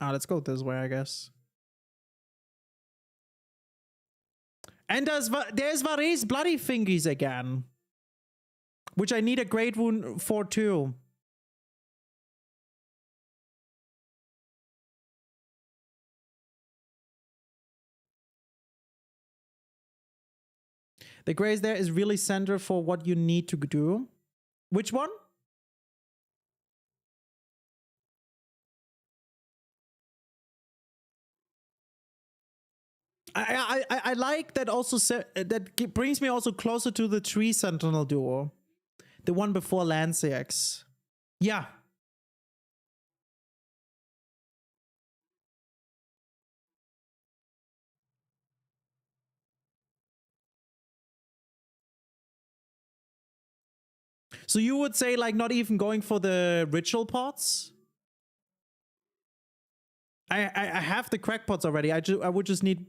Let's go this way, I guess. And there's Varese Bloody Fingies again, which I need a Great Wound for too. The Grace there is really center for what you need to do. Which one? I like that also. That brings me also closer to the Tree Sentinel duo, the one before Lancex. Yeah. So you would say like not even going for the ritual pots? I have the crackpots already. I would just need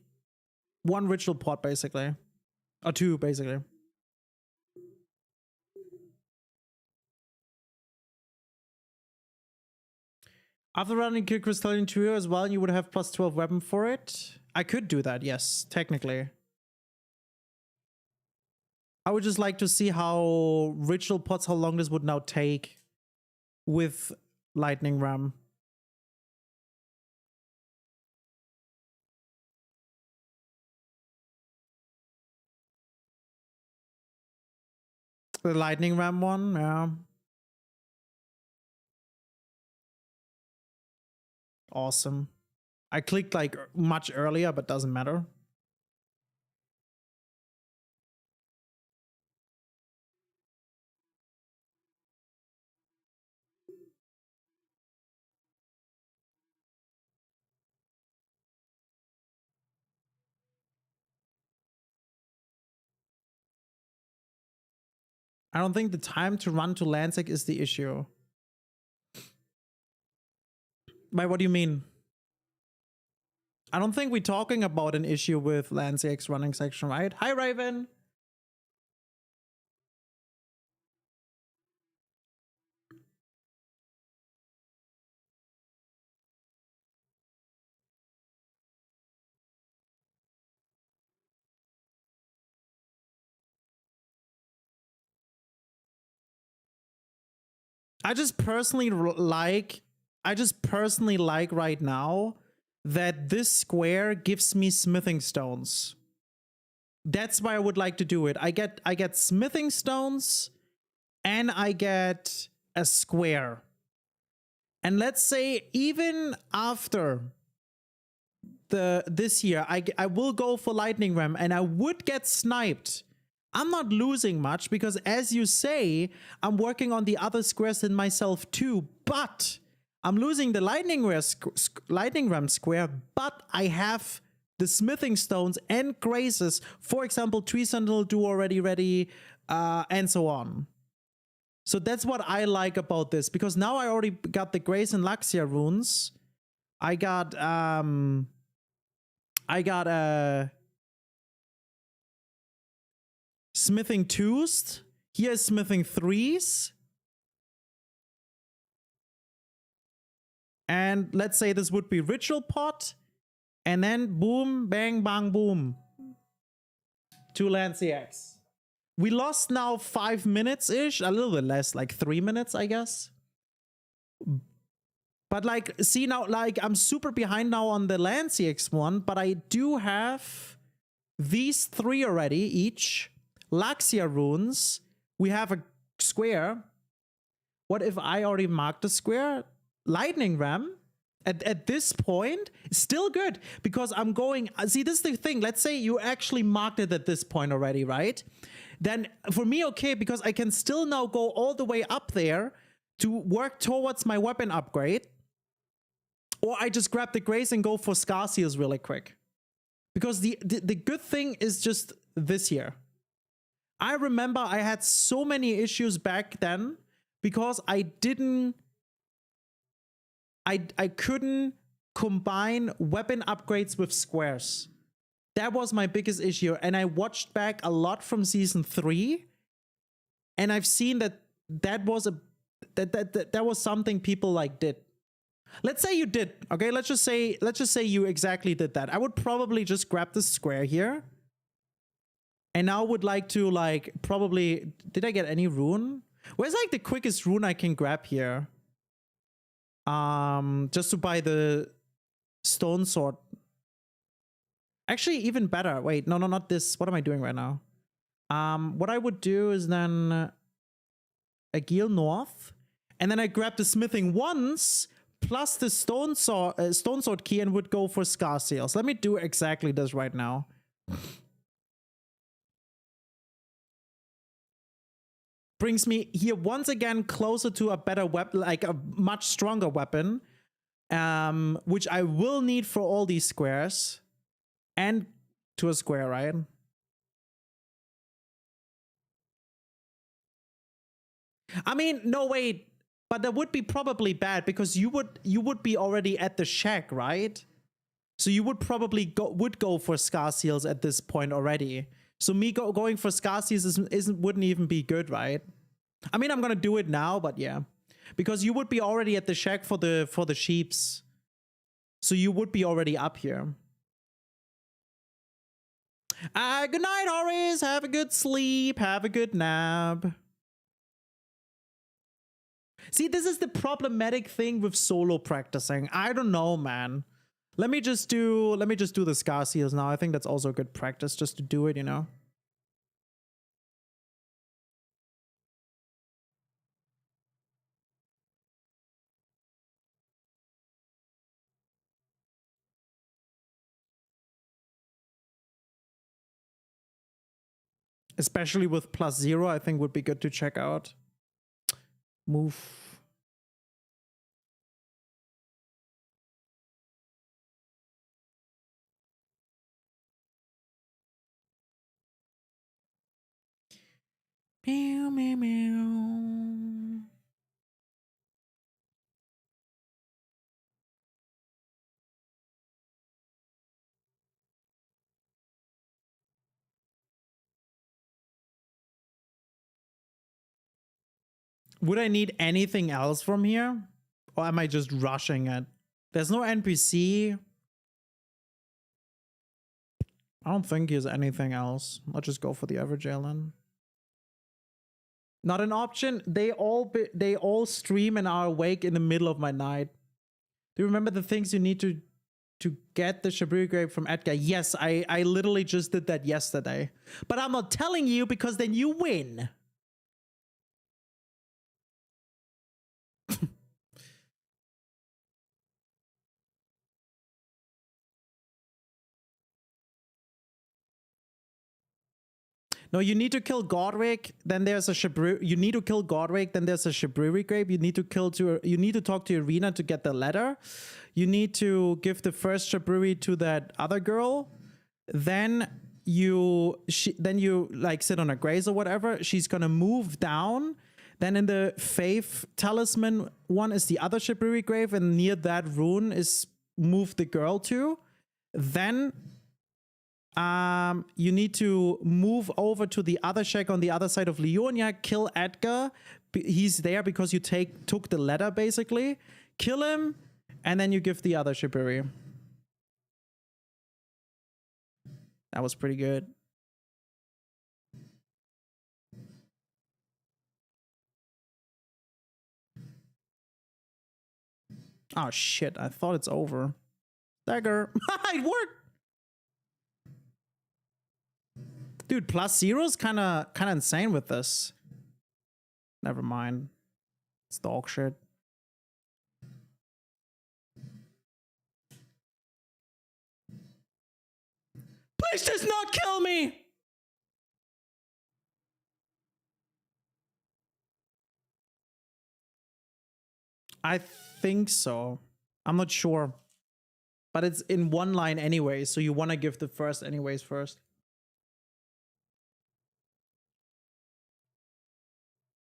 one ritual pot basically, or two basically. After running Kill Crystalline Trio as well, you would have plus 12 weapon for it. I could do that, yes, technically. I would just like to see how ritual pots, how long this would now take with Lightning Ram. The Lightning Ram one, yeah. Awesome. I clicked like much earlier, but doesn't matter. I don't think the time to run to Lansec is the issue. By what do you mean? I don't think we're talking about an issue with Lansec's running section, right? Hi, Raven. I just personally like right now that this square gives me smithing stones. That's why I would like to do it. I get smithing stones and I get a square. And let's say even after this year, I will go for Lightning Ram and I would get sniped. I'm not losing much because, as you say, I'm working on the other squares in myself too, but I'm losing the Lightning Ram square, but I have the smithing stones and graces, for example, Tree Sentinel do already ready, and so on. So that's what I like about this, because now I already got the Grace and Luxia runes. I got smithing 2s. Here's smithing 3s. And let's say this would be ritual pot. And then boom, bang, bang, boom. 2 land CX. We lost now 5 minutes-ish. A little bit less, like 3 minutes, I guess. But like, see now, like I'm super behind now on the land CX one, but I do have these 3 already each. Luxia runes. We have a square. What if I already marked the square? Lightning Ram at this point is still good because I'm going. See, this is the thing. Let's say you actually marked it at this point already, right? Then for me, okay, because I can still now go all the way up there to work towards my weapon upgrade. Or I just grab the Grace and go for Scar Seals really quick. Because the good thing is just this here. I remember I had so many issues back then because I couldn't combine weapon upgrades with squares. That was my biggest issue. And I watched back a lot from season 3. And I've seen that that was something people like did. Let's say you did. Okay, let's just say you exactly did that. I would probably just grab this square here. And now would like to like probably, did I get any rune? Where's like the quickest rune I can grab here? Just to buy the stone sword. Actually, even better. Wait, no, not this. What am I doing right now? What I would do is then Agil North, and then I grab the smithing 1s plus the stone sword key and would go for Scar Seals. Let me do exactly this right now. Brings me here once again closer to a better weapon, like a much stronger weapon, which I will need for all these squares and to a square, right? I mean, no, wait, But that would be probably bad because you would be already at the shack, right? So you would probably go for Scar Seals at this point already. So me going for Scar Seals wouldn't even be good, right? I mean, I'm gonna do it now, but yeah, because you would be already at the shack for the sheeps. So you would be already up here. Good night, Horace. Have a good sleep. Have a good nap. See, this is the problematic thing with solo practicing. I don't know, man. Let me just do the Scar Seals now. I think that's also a good practice just to do it, you know. Especially with +0, I think would be good to check out. Move. Meow, meow, meow. Would I need anything else from here? Or am I just rushing it? There's no NPC. I don't think there's anything else. Let's just go for the Everjail then. Not an option. They all stream and are awake in the middle of my night. Do you remember the things you need to get the Shabri grape from Edgar? Yes, I literally just did that yesterday. But I'm not telling you because then you win. No, you need to kill Godric, then there's a Shabri. You need to kill Godric, then there's a Shabriri grape. You need to talk to Irina to get the letter. You need to give the first Shabriri to that other girl. Then you like sit on a graze or whatever. She's gonna move down. Then in the Faith Talisman one is the other Shabriri grave, and near that rune is move the girl to. Then you need to move over to the other shack on the other side of Leonia, kill Edgar. He's there because you took the letter, basically. Kill him, and then you give the other Shibiri. That was pretty good. Oh shit, I thought it's over. Dagger. It worked! Dude, +0's kind of insane with this. Never mind. It's dog shit. Please just not kill me! I think so. I'm not sure. But it's in one line anyway, so you want to give the first anyways first.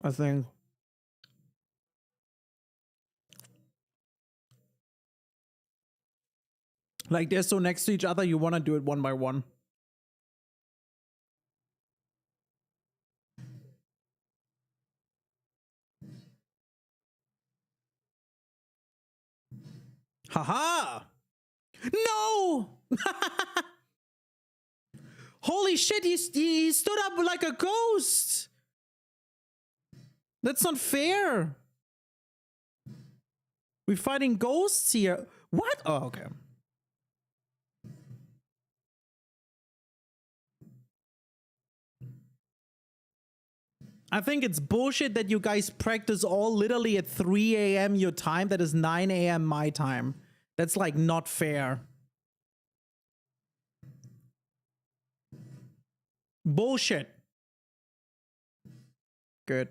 I think. Like they're so next to each other, you want to do it one by one. Haha! No! Holy shit, he stood up like a ghost! That's not fair! We're fighting ghosts here. What? Oh, okay. I think it's bullshit that you guys practice all literally at 3 a.m. your time. That is 9 a.m. my time. That's like not fair. Bullshit. Good.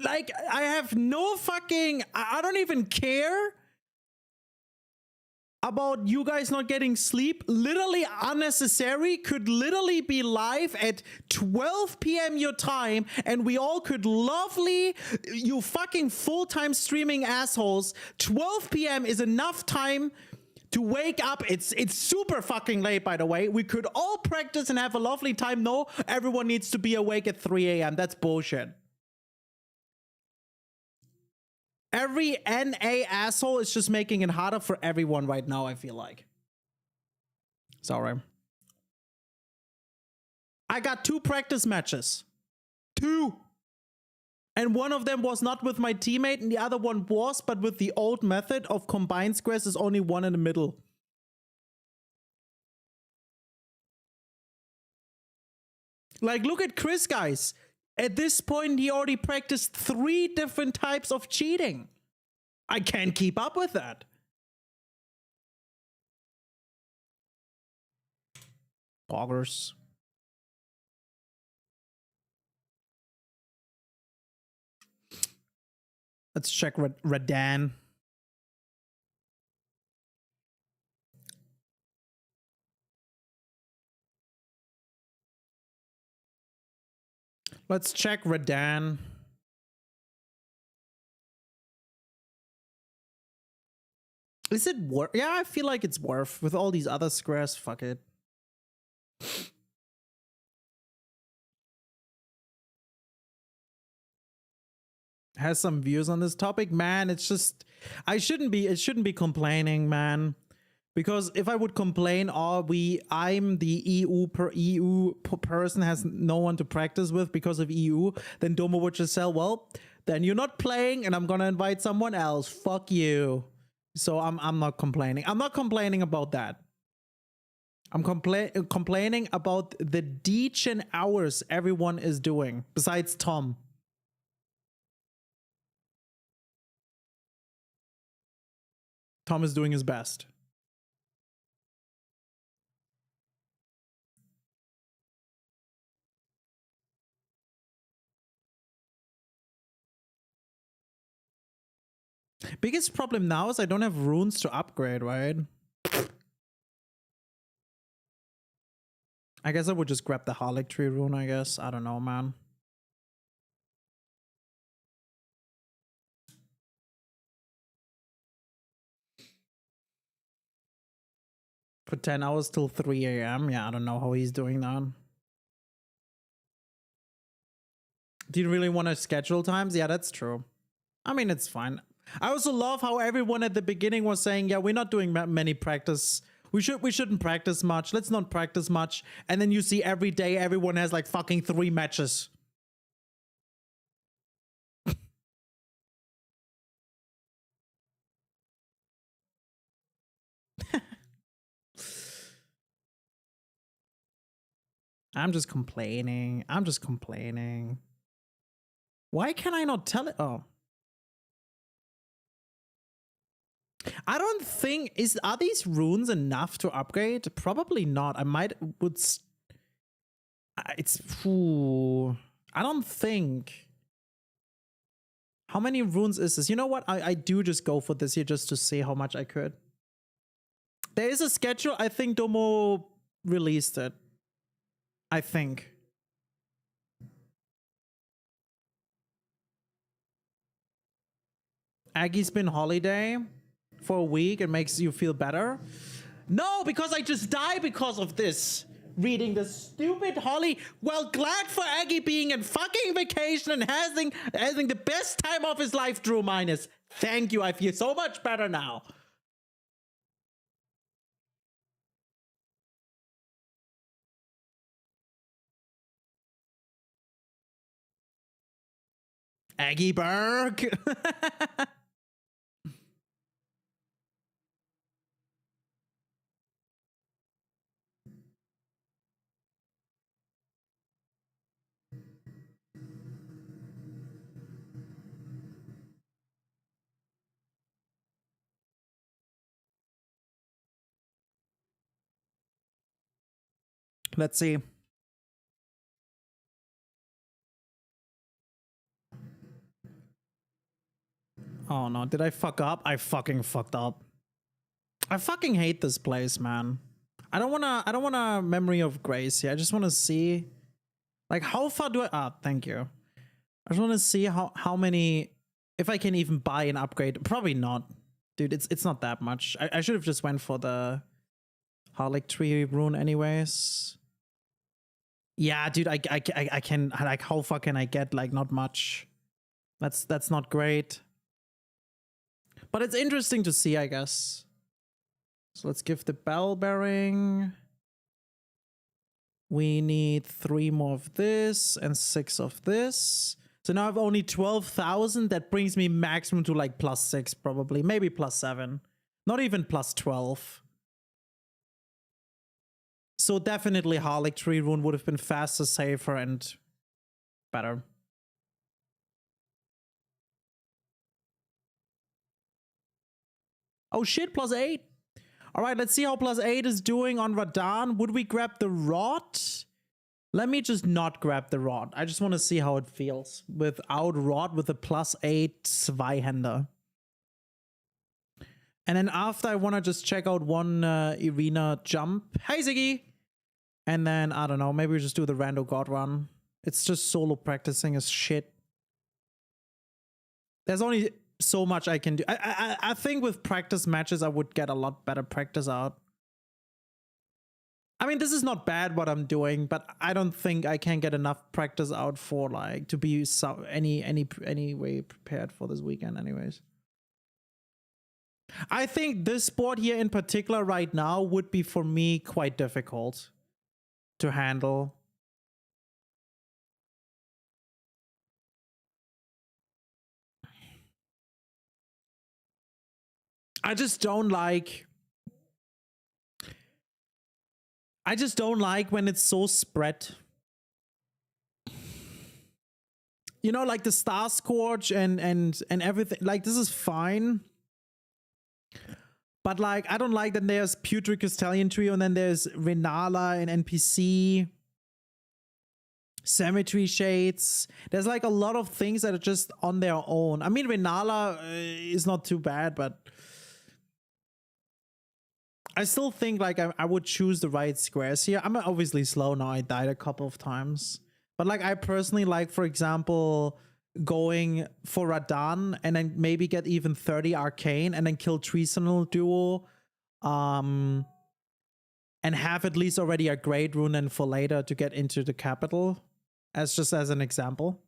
Like, I have no fucking... I don't even care about you guys not getting sleep. Literally unnecessary. Could literally be live at 12 p.m. your time, and we all could lovely... You fucking full-time streaming assholes. 12 p.m. is enough time to wake up. It's super fucking late, by the way. We could all practice and have a lovely time. No, everyone needs to be awake at 3 a.m. That's bullshit. Every NA asshole is just making it harder for everyone right now, I feel like. Sorry. I got 2 practice matches. 2. And one of them was not with my teammate, and the other one was, but with the old method of combined squares, is only one in the middle. Like, look at Chris, guys. At this point, he already practiced 3 different types of cheating. I can't keep up with that. Poggers. Let's check Radan. Let's check Radan. Is it worth? Yeah, I feel like it's worth. With all these other squares, fuck it. Has some views on this topic, man. It's just, it shouldn't be complaining, man. Because if I would complain, I'm the EU person, has no one to practice with because of EU, then Domo would just say, well, then you're not playing and I'm gonna invite someone else. Fuck you. So I'm not complaining. I'm not complaining about that. I'm complaining about the dechen hours everyone is doing, besides Tom. Tom is doing his best. Biggest problem now is I don't have runes to upgrade, right? I guess I would just grab the Harlech Tree rune, I guess. I don't know, man. For 10 hours till 3 a.m. Yeah, I don't know how he's doing that. Do you really want to schedule times? Yeah, that's true. I mean, it's fine. I also love how everyone at the beginning was saying, yeah, we're not doing many practice. We shouldn't practice much. Let's not practice much. And then you see every day everyone has like fucking 3 matches. I'm just complaining. I'm just complaining. Why can I not tell it? Oh. I don't think are these runes enough to upgrade? Probably not. I don't think. How many runes is this? You know what? I do just go for this here just to see how much I could. There is a schedule. I think Domo released it. I think. Aggie's been holiday for a week. It makes you feel better. No, because I just die because of this. Reading the stupid Holly. Well, glad for Aggie being in fucking vacation and having the best time of his life, Drew Minus. Thank you. I feel so much better now. Aggie Berg. Let's see. Oh no, did I fuck up? I fucking fucked up. I fucking hate this place, man. I don't wanna memory of grace here. I just wanna see, like, how far do I, thank you. I just wanna see how many, if I can even buy an upgrade. Probably not. Dude, it's not that much. I should have just went for the Harlech Tree rune anyways. Yeah, dude, I can, like, how far can I get? Like, not much. That's not great. But it's interesting to see, I guess. So let's give the bell bearing. We need 3 more of this and 6 of this. So now I have only 12,000. That brings me maximum to like +6 probably. Maybe +7. Not even +12. So definitely Harlech Tree rune would have been faster, safer, and better. Oh shit, +8. All right, let's see how +8 is doing on Radan. Would we grab the rod? Let me just not grab the rod. I just want to see how it feels without rod with a +8 Zweihänder. And then after, I want to just check out one arena jump. Hey, Ziggy! And then, I don't know, maybe we just do the Rando God Run. It's just solo practicing as shit. There's only so much I can do. I think with practice matches, I would get a lot better practice out. I mean, this is not bad what I'm doing, but I don't think I can get enough practice out for like to be any way prepared for this weekend anyways. I think this sport here in particular right now would be for me quite difficult to handle. I just don't like when it's so spread. You know, like the Star Scourge and everything. Like, this is fine. But like, I don't like that there's Putrid Castellan Trio and then there's Renala and NPC. Cemetery Shades. There's like a lot of things that are just on their own. I mean, Renala is not too bad, but I still think like I would choose the right squares here. I'm obviously slow now. I died a couple of times. But like, I personally like, for example, going for Radan and then maybe get even 30 Arcane and then kill Treasonal Duo. And have at least already a Great Rune and for later to get into the capital. Just as an example.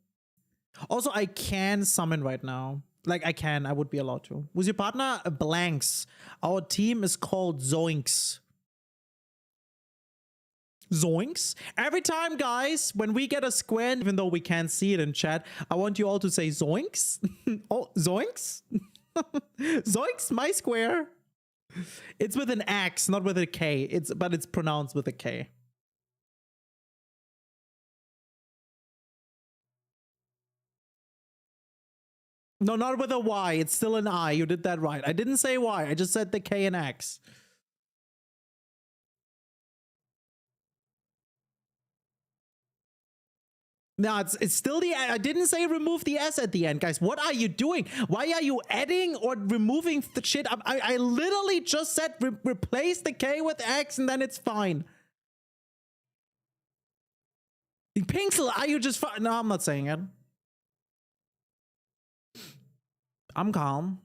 Also, I can summon right now. Like, I would be allowed to. Who's your partner? Blanks. Our team is called Zoinks. Zoinks? Every time, guys, when we get a square, even though we can't see it in chat, I want you all to say Zoinks. Oh, Zoinks? Zoinks, my square. It's with an X, not with a K. But it's pronounced with a K. No, not with a Y. It's still an I. You did that right. I didn't say Y. I just said the K and X. No, it's still the, I didn't say remove the S at the end, guys. What are you doing? Why are you adding or removing the shit? I literally just said replace the K with X and then it's fine. Pinksel, are you just no, I'm not saying it. I'm calm.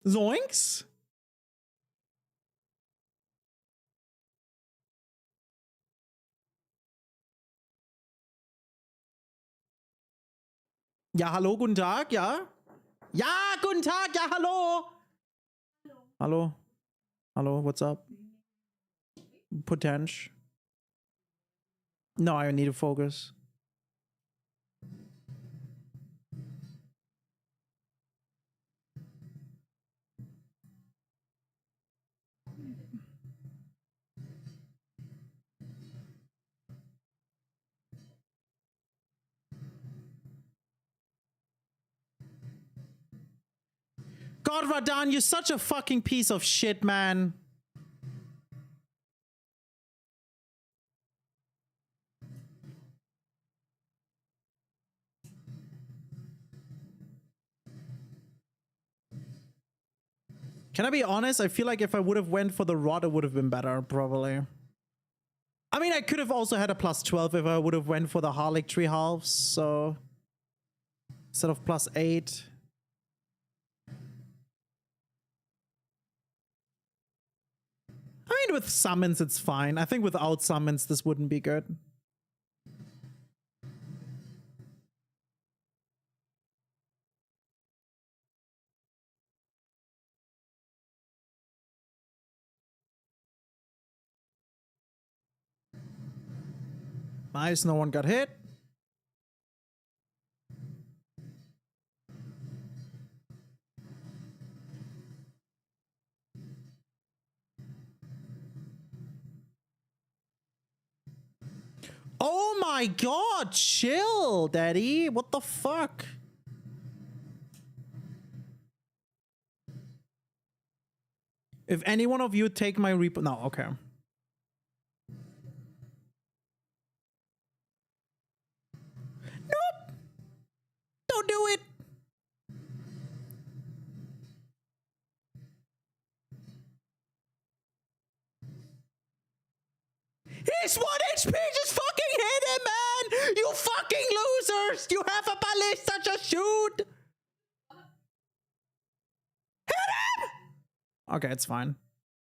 Zoinks? Ja, hallo, guten Tag, ja? Ja, guten Tag, ja, hallo. Hallo. Hello, what's up? Potential. No, I need to focus. God, Radan, you're such a fucking piece of shit, man. Can I be honest? I feel like if I would have went for the rod, it would have been better, probably. I mean, I could have also had a +12 if I would have went for the Harlech tree halves, so instead of +8. I mean, with summons, it's fine. I think without summons, this wouldn't be good. Nice, no one got hit. Oh my god, chill, daddy. What the fuck? If any one of you take my repo... No, okay. Nope. Don't do it. He's 1 HP, just fucking hit him, man! You fucking losers! You have a ballista, just shoot! Hit him! Okay, it's fine.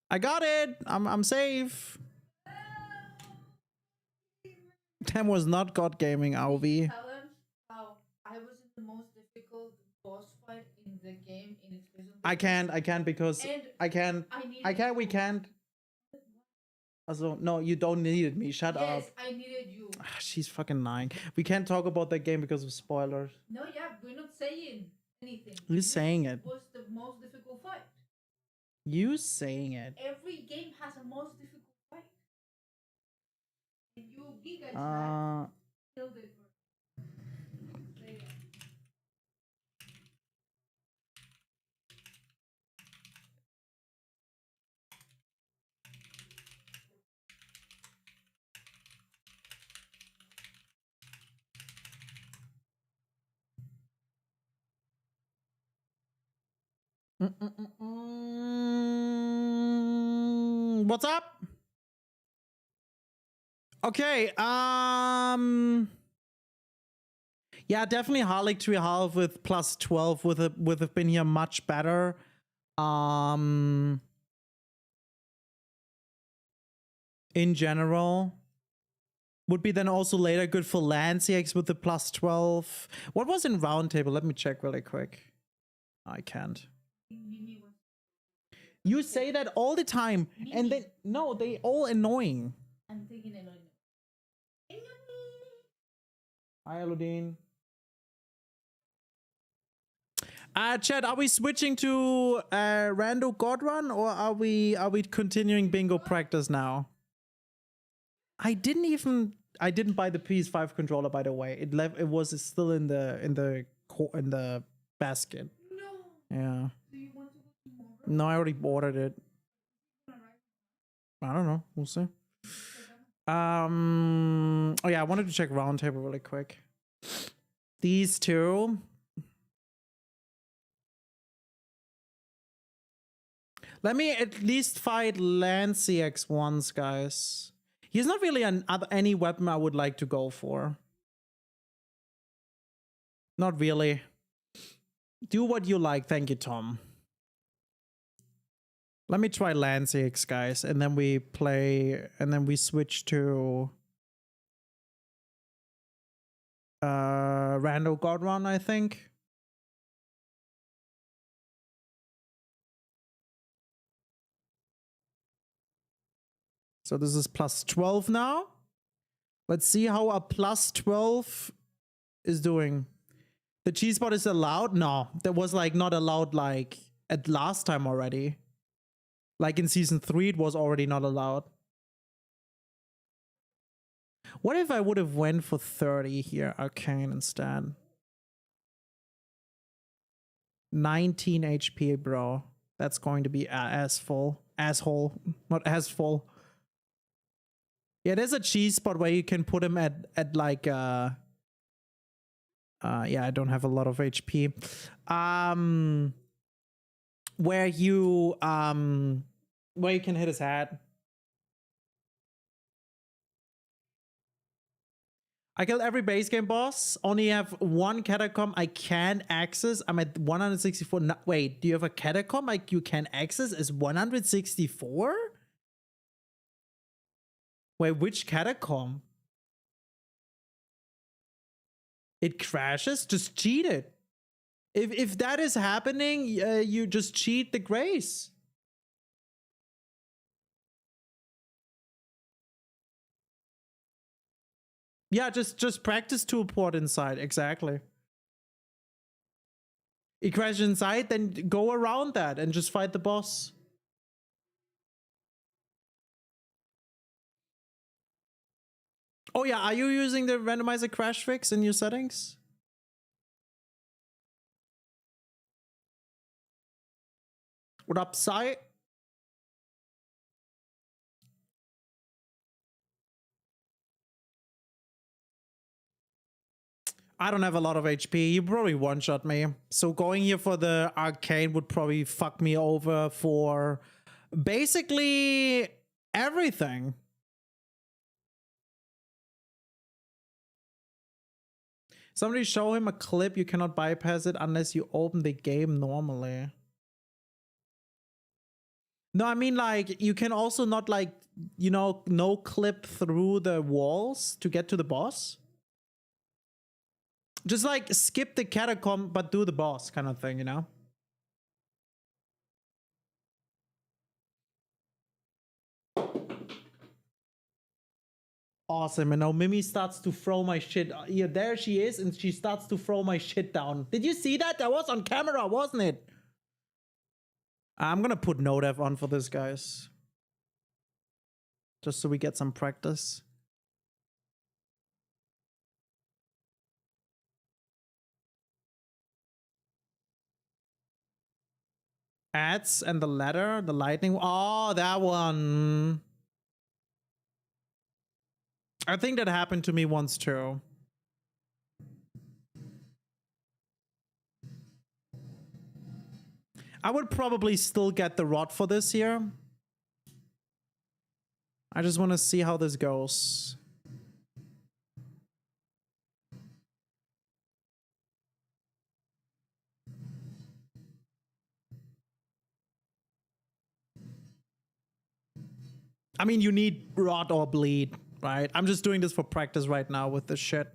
I got it! I'm safe. That was not God Gaming, Alvi. Challenge how I was in the most difficult boss fight in the game in its present. I can't because And I can't. We can't. Also, no, you don't need me. Shut up. Yes, I needed you. She's fucking lying. We can't talk about that game because of spoilers. No, yeah, we're not saying anything. You're saying it. Was the most difficult fight. You saying it. Every game has a most difficult fight. And you guys killed it. What's up? Okay, yeah, definitely Harlech tree half with +12 would have been here much better. In general. Would be then also later good for Lanciax with the +12. What was in roundtable? Let me check really quick. I can't. You say that all the time, and then no, they all annoying. I'm thinking annoying. Hi, Elodine. Chat, are we switching to Rando God Run, or are we continuing bingo practice now? I didn't buy the PS5 controller, by the way. It was still in the basket. No. Yeah. Do you want to go tomorrow? No, I already ordered it. I don't know. We'll see. Oh yeah, I wanted to check roundtable really quick. These two. Let me at least fight Lanciax once, guys. He's not really any weapon I would like to go for. Not really. Do what you like. Thank you, Tom. Let me try Lanciax, guys, and then we play, and then we switch to Rando God Run, I think. So this is +12 now. Let's see how a +12 is doing. The cheese bot is allowed? No, that was like not allowed like at last time already. Like in season 3, it was already not allowed. What if I would have went for 30 here, Arcane instead? 19 HP, bro. That's going to be asshole, not as full. Yeah, there's a cheese spot where you can put him at like yeah, I don't have a lot of HP. where you can hit his head. I killed every base game boss. Only have one catacomb I can access. I'm at 164. No, wait, do you have a catacomb like you can access? Is 164? Wait, which catacomb? It crashes? Just cheat it. If that is happening, you just cheat the grace. Yeah, just practice teleport inside. Exactly. It crashes inside, then go around that and just fight the boss. Oh yeah, are you using the randomizer crash fix in your settings? What up, Sai? I don't have a lot of HP. You probably one-shot me. So going here for the arcane would probably fuck me over for basically everything. Somebody show him a clip. You cannot bypass it unless you open the game normally. No, I mean, like, you can also not, like, you know, no clip through the walls to get to the boss. Just like skip the catacomb, but do the boss kind of thing, you know? Awesome. And now Mimi starts to throw my shit. Yeah, there she is, and she starts to throw my shit down. Did you see that? That was on camera, wasn't it? I'm gonna put no dev on for this, guys. Just so we get some practice. Ads and the ladder, the lightning. Oh, that one. I think that happened to me once too. I would probably still get the rod for this here. I just want to see how this goes. I mean, you need rot or bleed, right? I'm just doing this for practice right now with this shit.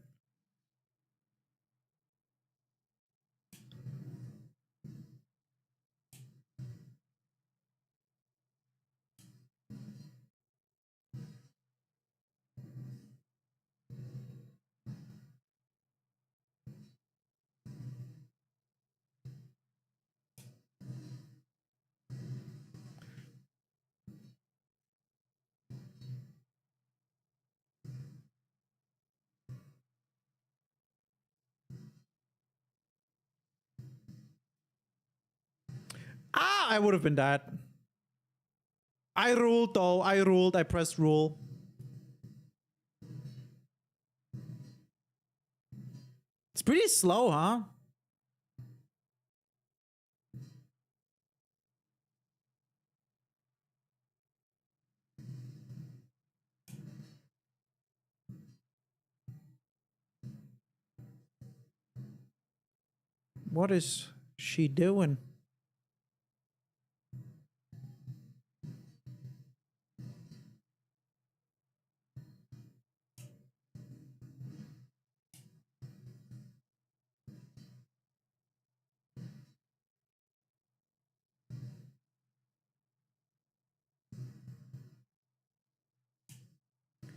Ah, I would have been dead. I ruled though. I ruled. I pressed rule. It's pretty slow, huh? What is she doing?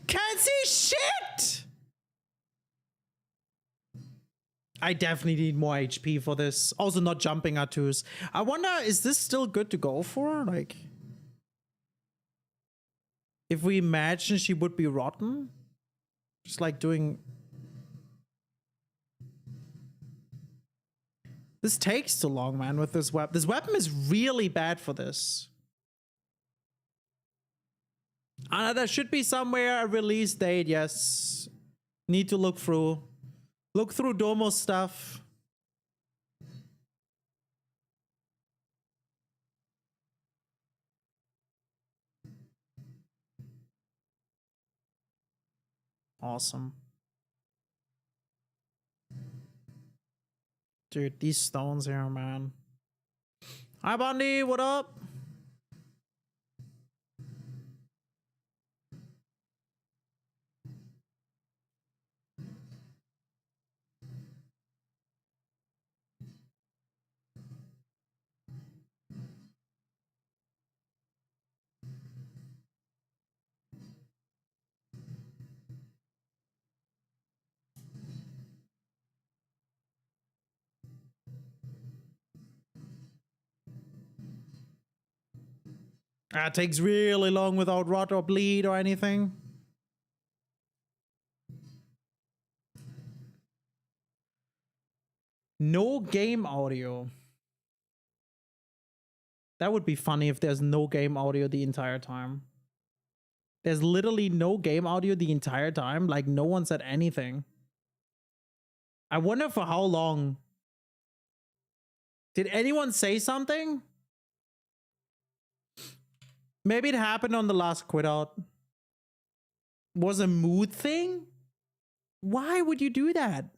Can't see shit! I definitely need more HP for this. Also not jumping R2s. I wonder, is this still good to go for? Like, if we imagine she would be rotten? Just like doing... This takes too long, man, with this weapon. This weapon is really bad for this. There should be somewhere a release date, yes. Need to look through. Look through Domo's stuff. Awesome. Dude, these stones here, man. Hi, Bundy. What up? It takes really long without rot or bleed or anything. No game audio. That would be funny if there's no game audio the entire time. There's literally no game audio the entire time. Like, no one said anything. I wonder for how long. Did anyone say something? Maybe it happened on the last quit out. Was a mood thing? Why would you do that?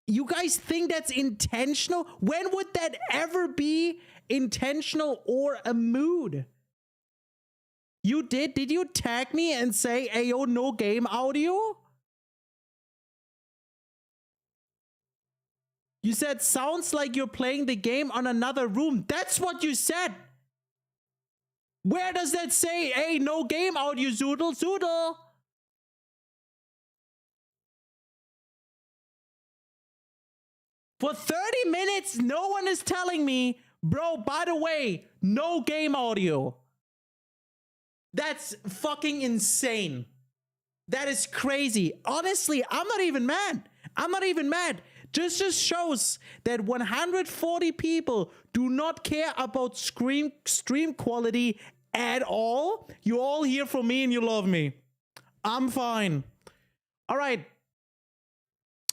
You guys think that's intentional? When would that ever be intentional or a mood? You did? Did you tag me and say, hey, yo, no game audio? You said, sounds like you're playing the game on another room. That's what you said. Where does that say, hey, no game audio, Zoodle? Zoodle! For 30 minutes, no one is telling me, bro, by the way, no game audio. That's fucking insane. That is crazy. Honestly, I'm not even mad. I'm not even mad. This just shows that 140 people do not care about stream quality at all. You all hear from me and you love me. I'm fine. All right.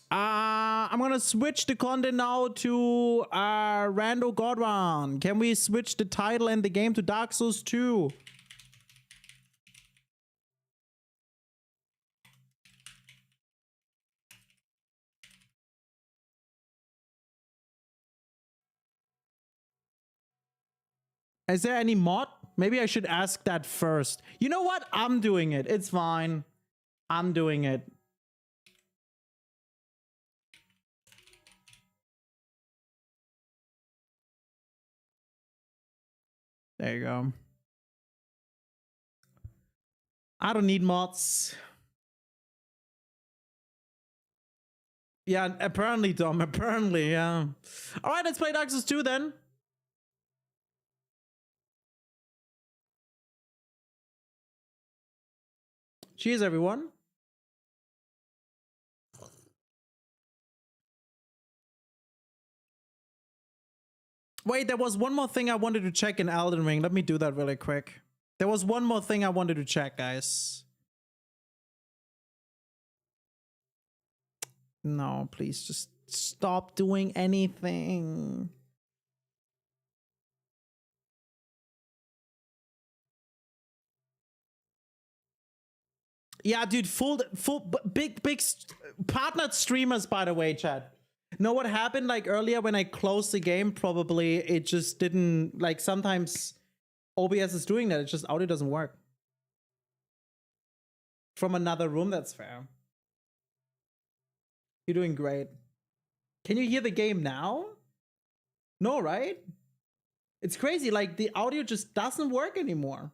I'm gonna switch the content now to Randomizer God Run. Can we switch the title and the game to Dark Souls 2? Is there any mod? Maybe I should ask that first. You know what? I'm doing it. It's fine. I'm doing it. There you go. I don't need mods. Yeah, apparently, Dom. Apparently, yeah. All right, let's play Dark Souls 2 then. Cheers, everyone. Wait, there was one more thing I wanted to check in Elden Ring. Let me do that really quick. There was one more thing I wanted to check, guys. No, please just stop doing anything. Yeah, dude, big partnered streamers, by the way, chat. Know what happened like earlier when I closed the game? Probably it just didn't, like, sometimes OBS is doing that. It's just audio doesn't work. From another room, that's fair. You're doing great. Can you hear the game now? No, right? It's crazy. Like, the audio just doesn't work anymore.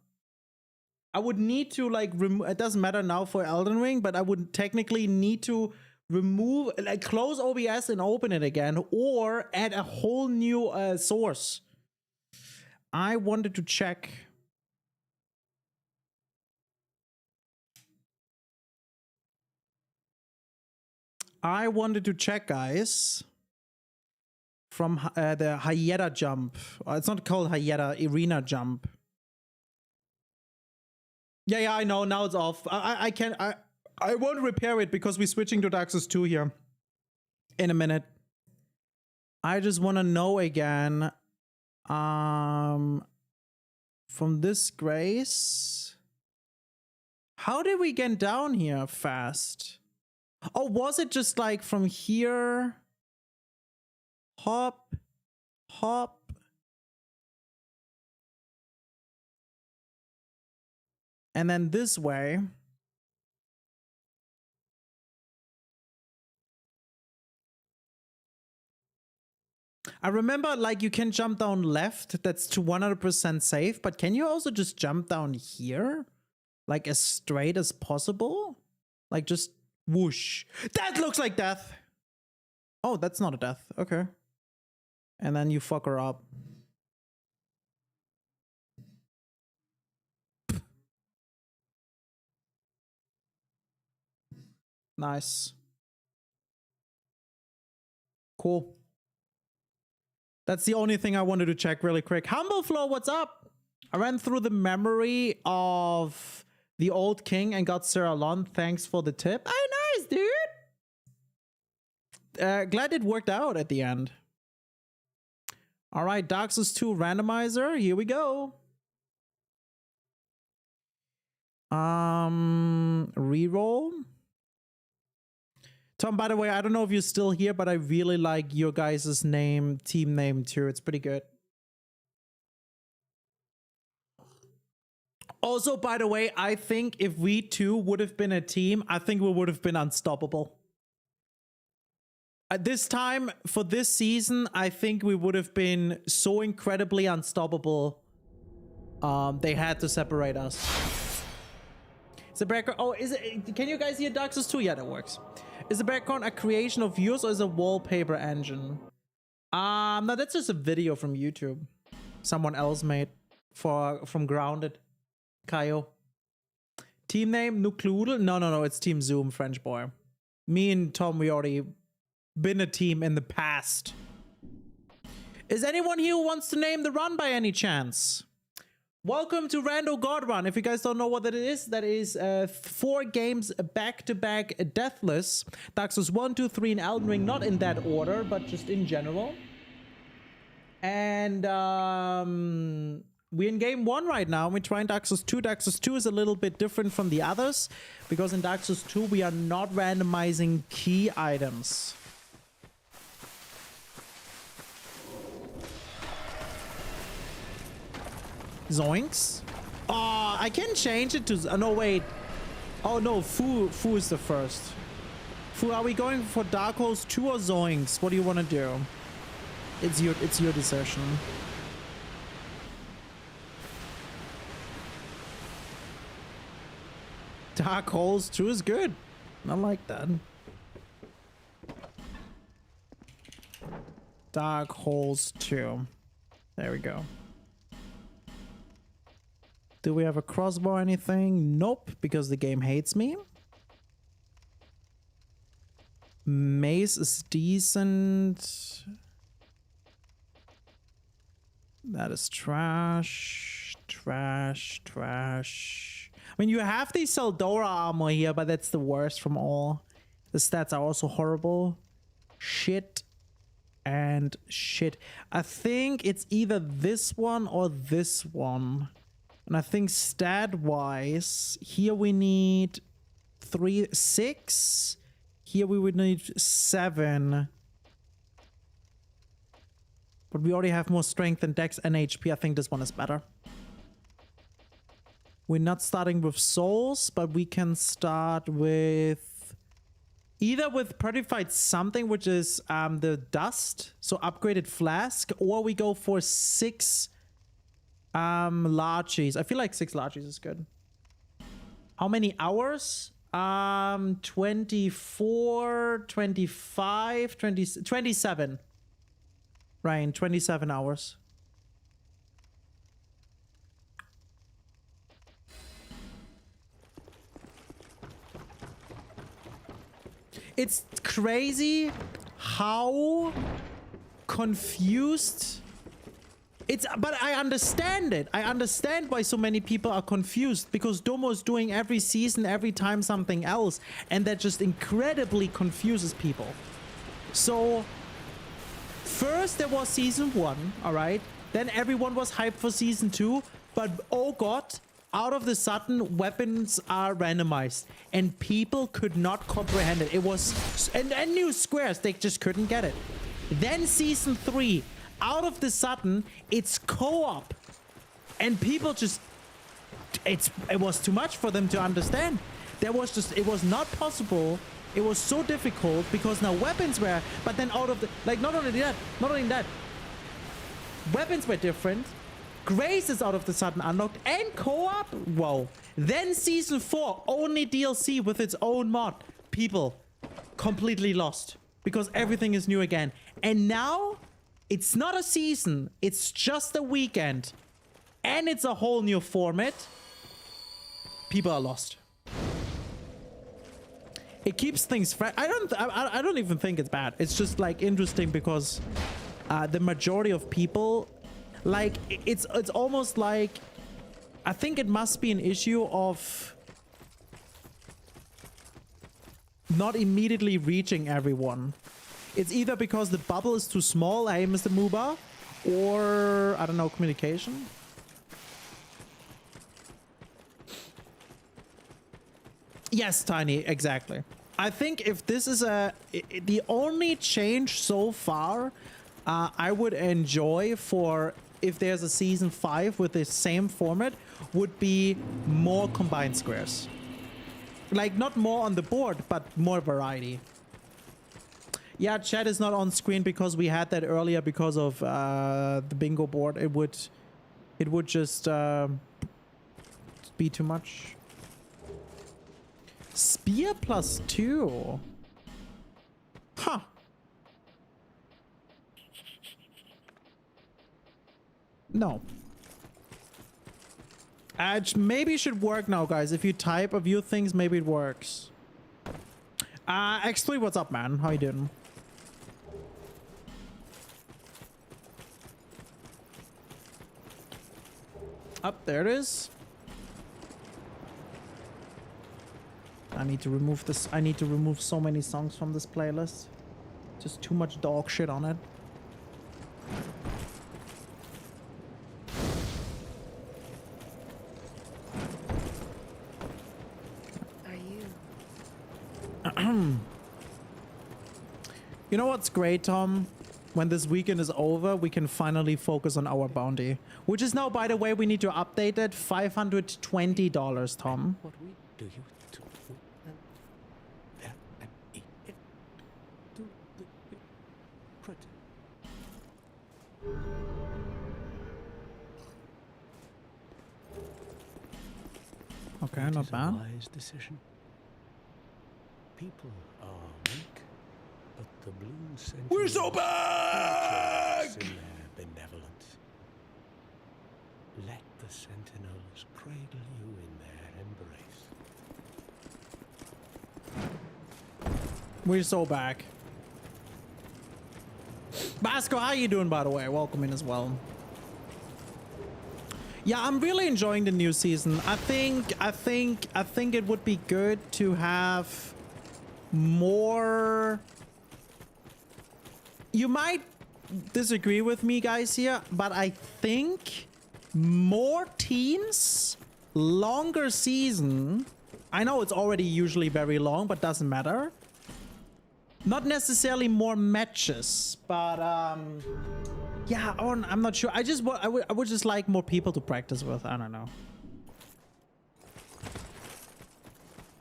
I would need to, like, it doesn't matter now for Elden Ring, but I would technically need to remove, like, close OBS and open it again, or add a whole new source. I wanted to check. Guys, from the Hyena jump. It's not called Hyena, arena jump. Yeah, I know. Now it's off. I won't repair it because we're switching to Dark Souls 2 here in a minute. I just want to know again, from this grace, How did we get down here fast? Oh, was it just like from here? Hop, hop. And then this way. I remember like you can jump down left. That's to 100% safe. But can you also just jump down here? Like as straight as possible? Like just whoosh. That looks like death. Oh, that's not a death. Okay. And then you fuck her up. Nice. Cool. That's the only thing I wanted to check really quick. Humbleflow, what's up? I ran through the memory of the old king and got Sarah Lon. Thanks for the tip. Oh, nice, dude. Glad it worked out at the end. All right, Dark Souls 2 randomizer. Here we go. Reroll. Tom, by the way, I don't know if you're still here, but I really like your guys' team name too. It's pretty good. Also, by the way, I think if we two would have been a team, I think we would have been unstoppable. At this time, for this season, I think we would have been so incredibly unstoppable. They had to separate us. Is the background... Oh, is it... Can you guys hear Dark Souls 2? Yeah, that works. Is the background a creation of yours or is it a wallpaper engine? No, that's just a video from YouTube. Someone else made from Grounded. Kaio. Team name Nucloodle? No, it's Team Zoom, French boy. Me and Tom, we already been a team in the past. Is anyone here who wants to name the run by any chance? Welcome to Randomizer God Run. If you guys don't know what that is 4 games back-to-back deathless. Dark Souls 1, 2, 3, and Elden Ring, not in that order, but just in general. And we're in game 1 right now. We're trying Dark Souls 2. Dark Souls 2 is a little bit different from the others, because in Dark Souls 2, we are not randomizing key items. Zoinks. Oh, I can change it to... no, wait. Oh, no. Fu is the first. Fu, are we going for Dark Souls 2 or Zoinks? What do you want to do? It's your decision. Dark Souls 2 is good. I like that. Dark Souls 2. There we go. Do we have a crossbow or anything? Nope, because the game hates me. Mace is decent. That is trash. Trash. I mean, you have the Saldora armor here, but that's the worst from all. The stats are also horrible. Shit. And shit. I think it's either this one or this one. And I think stat-wise, here we need 6. Here we would need 7. But we already have more strength than Dex and HP. I think this one is better. We're not starting with souls, but we can start with... either with Purified Something, which is the dust. So upgraded flask. Or we go for 6... larchies. I feel like 6 larchies is good. How many hours? 24, 25, 27. Ryan, 27 hours. It's crazy how confused... but I understand it. I understand why so many people are confused, because Domo is doing every season, every time something else, and that just incredibly confuses people. So, first there was season 1, all right? Then everyone was hyped for season 2, but oh god, out of the sudden weapons are randomized and people could not comprehend it. It was and new squares, they just couldn't get it. Then season 3, out of the sudden it's co-op and people just it was too much for them to understand. It was not possible. It was so difficult because now weapons were, but then out of the, like, not only that, weapons were different. Grace is out of the sudden unlocked and co-op. Whoa. Then season 4, only DLC with its own mod. People completely lost because everything is new again. And now it's not a season. It's just a weekend and it's a whole new format. People are lost. It keeps things fresh. I don't even think it's bad. It's just like interesting because the majority of people, like, it's almost like, I think it must be an issue of not immediately reaching everyone. It's either because the bubble is too small, hey Mr. Muba, or I don't know, communication. Yes, Tiny, exactly. I think if this is the only change so far I would enjoy for if there's a season 5 with the same format would be more combined squares. Like, not more on the board, but more variety. Yeah, chat is not on screen because we had that earlier because of the bingo board. It would just be too much. Spear +2. Huh. No. Maybe it should work now, guys. If you type a few things, maybe it works. X3, what's up, man? How you doing? Up there it is. I need to remove this. I need to remove so many songs from this playlist. Just too much dog shit on it. Are you? You know what's great, Tom? When this weekend is over, we can finally focus on our bounty. Which is now, by the way, we need to update it. $520, Tom. What we do you to and eat it to the critter. Okay, not bad. Wise decision. People are weak, but the blue sentinels We're so back! in their benevolence. Let the sentinels cradle you in their embrace. We're so back. Basco, how you doing, by the way? Welcome in as well. Yeah, I'm really enjoying the new season. I think it would be good to have more. You might disagree with me, guys, here, but I think more teams, longer season. I know it's already usually very long, but doesn't matter. Not necessarily more matches, but yeah, I'm not sure. I would just like more people to practice with. I don't know.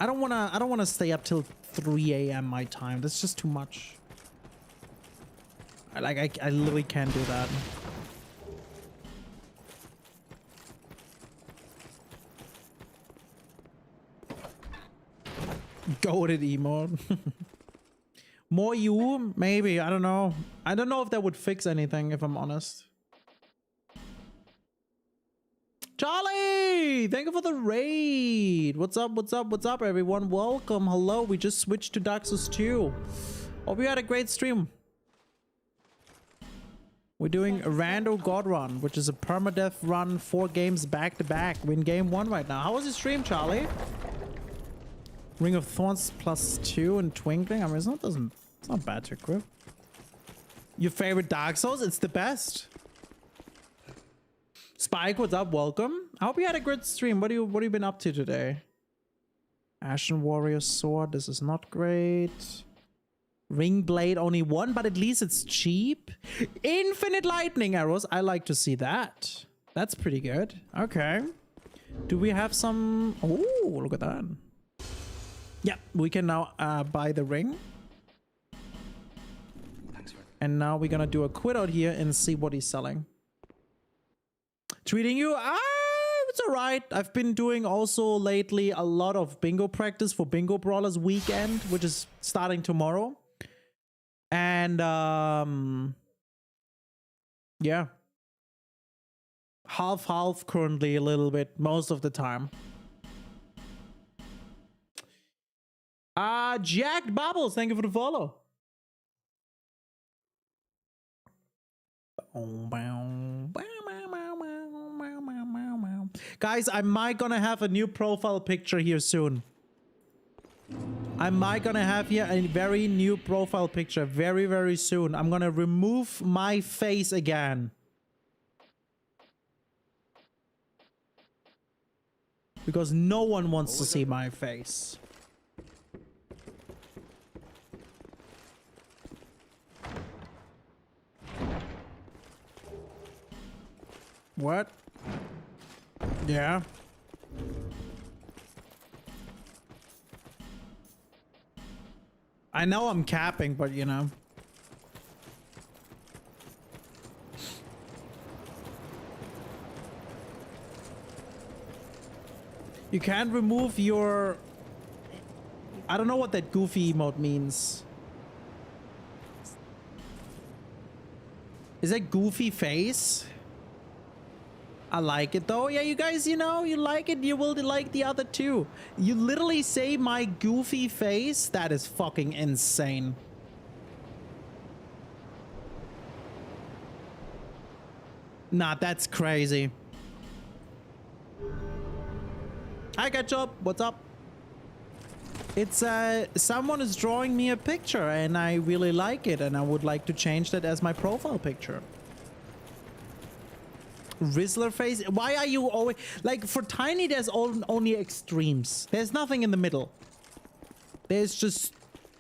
I don't wanna stay up till 3 a.m. my time. That's just too much. I literally can't do that. Goated emote. More you, maybe. I don't know. I don't know if that would fix anything, if I'm honest. Charlie! Thank you for the raid. What's up, what's up, what's up, everyone? Welcome. Hello. We just switched to Dark Souls 2. Hope you had a great stream. We're doing a Randomizer God Run, which is a permadeath run, 4 games back to back. We're in game 1 right now. How was your stream, Charlie? Ring of Thorns +2 and Twinkling. I mean, it's not bad to equip. Your favorite Dark Souls? It's the best. Spike, what's up? Welcome. I hope you had a good stream. What have you been up to today? Ashen Warrior Sword. This is not great. Ring Blade only one, but at least it's cheap. Infinite lightning arrows. I like to see that. That's pretty good. Okay. Do we have some? Oh, look at that. Yeah, we can now buy the ring. Thanks for And now we're gonna do a quit out here and see what he's selling. Treating you? It's alright. I've been doing also lately a lot of bingo practice for Bingo Brawlers weekend, which is starting tomorrow. And yeah. Half currently a little bit most of the time. Jacked Bubbles, thank you for the follow. Guys, I might gonna have a new profile picture here soon. I might gonna have here a very new profile picture very soon. I'm gonna remove my face again. Because no one wants to see my face. What? Yeah. I know I'm capping, but you know. You can't remove your... I don't know what that goofy emote means. Is that goofy face? I like it though. Yeah, you guys, you know, you like it, you will like the other two. You literally say my goofy face? That is fucking insane. Nah, that's crazy. Hi, Ketchup. What's up? It's someone is drawing me a picture and I really like it and I would like to change that as my profile picture. Rizzler face? Why are you always... Like, for Tiny, there's only extremes. There's nothing in the middle. There's just